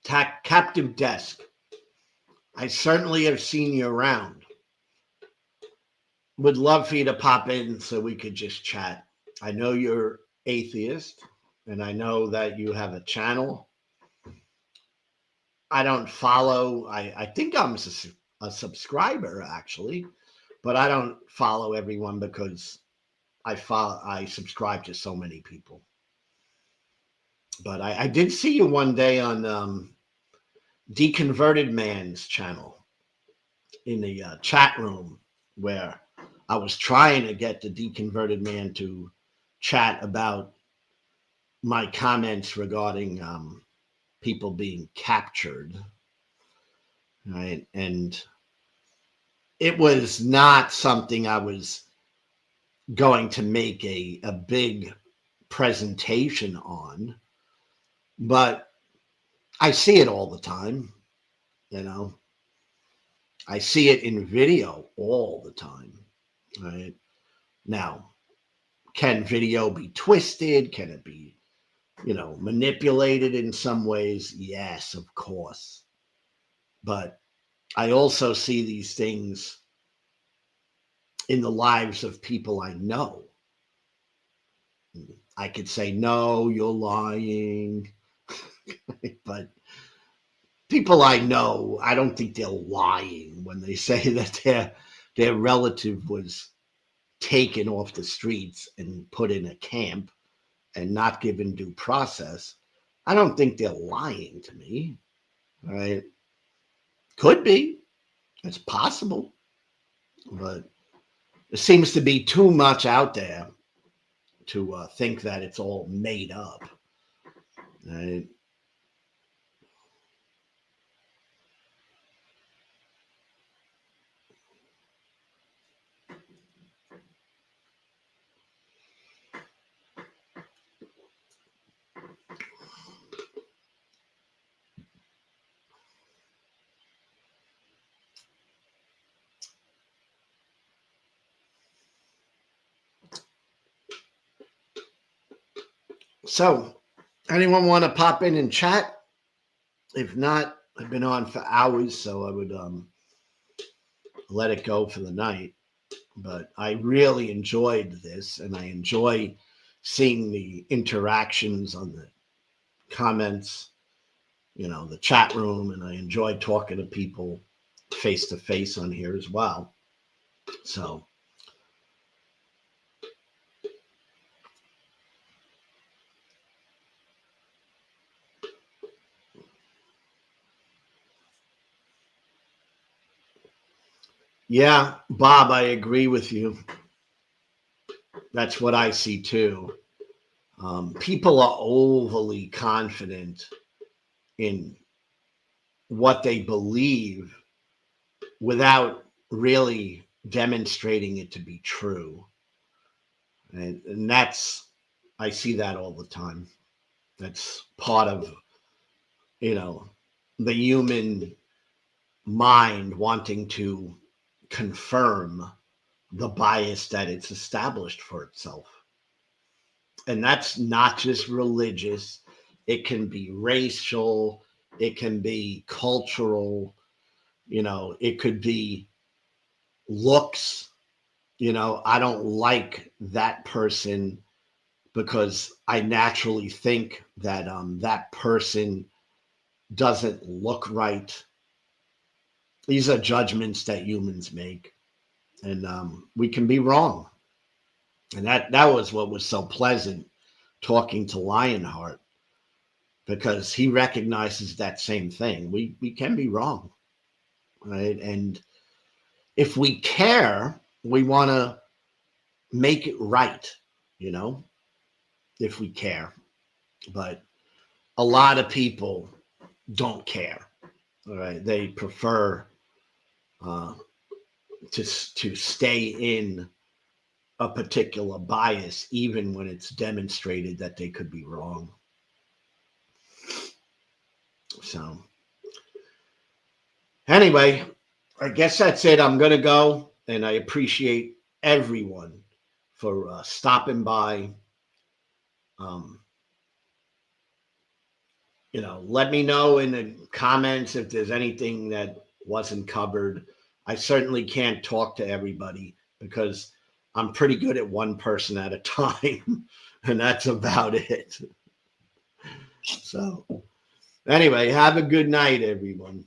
Captive desk. I certainly have seen you around. Would love for you to pop in so we could just chat. I know you're atheist, and I know that you have a channel. I don't follow. I think I'm a subscriber, actually, but I don't follow everyone because I subscribe to so many people. But I did see you one day on Deconverted Man's channel in the chat room, where I was trying to get the Deconverted Man to chat about my comments regarding people being captured, right? And it was not something I was going to make a big presentation on, but I see it all the time, I see it in video all the time, right? Now, can video be twisted? Can it be, manipulated in some ways? Yes, of course. But I also see these things in the lives of people I know. I could say, no, you're lying. But people I know, I don't think they're lying when they say that their relative was taken off the streets and put in a camp and not given due process. I don't think they're lying to me, right? Could be. It's possible. But there seems to be too much out there to think that it's all made up, right? So, anyone want to pop in and chat? If not, I've been on for hours, so I would let it go for the night. But I really enjoyed this, and I enjoy seeing the interactions on the comments, the chat room, and I enjoy talking to people face to face on here as well. So, yeah, Bob, I agree with you. That's what I see too. People are overly confident in what they believe without really demonstrating it to be true. And I see that all the time. That's part of, the human mind wanting to confirm the bias that it's established for itself. And that's not just religious. It can be racial. It can be cultural. It could be looks. I don't like that person because I naturally think that that person doesn't look right. These are judgments that humans make, and we can be wrong. And that was what was so pleasant talking to Lionheart, because he recognizes that same thing. We can be wrong, right? And if we care, we want to make it right, if we care. But a lot of people don't care. All right, they prefer to stay in a particular bias, even when it's demonstrated that they could be wrong. So, anyway, I guess that's it. I'm gonna go, and I appreciate everyone for stopping by. Let me know in the comments if there's anything that wasn't covered. I certainly can't talk to everybody because I'm pretty good at one person at a time, and that's about it. So, anyway, have a good night, everyone.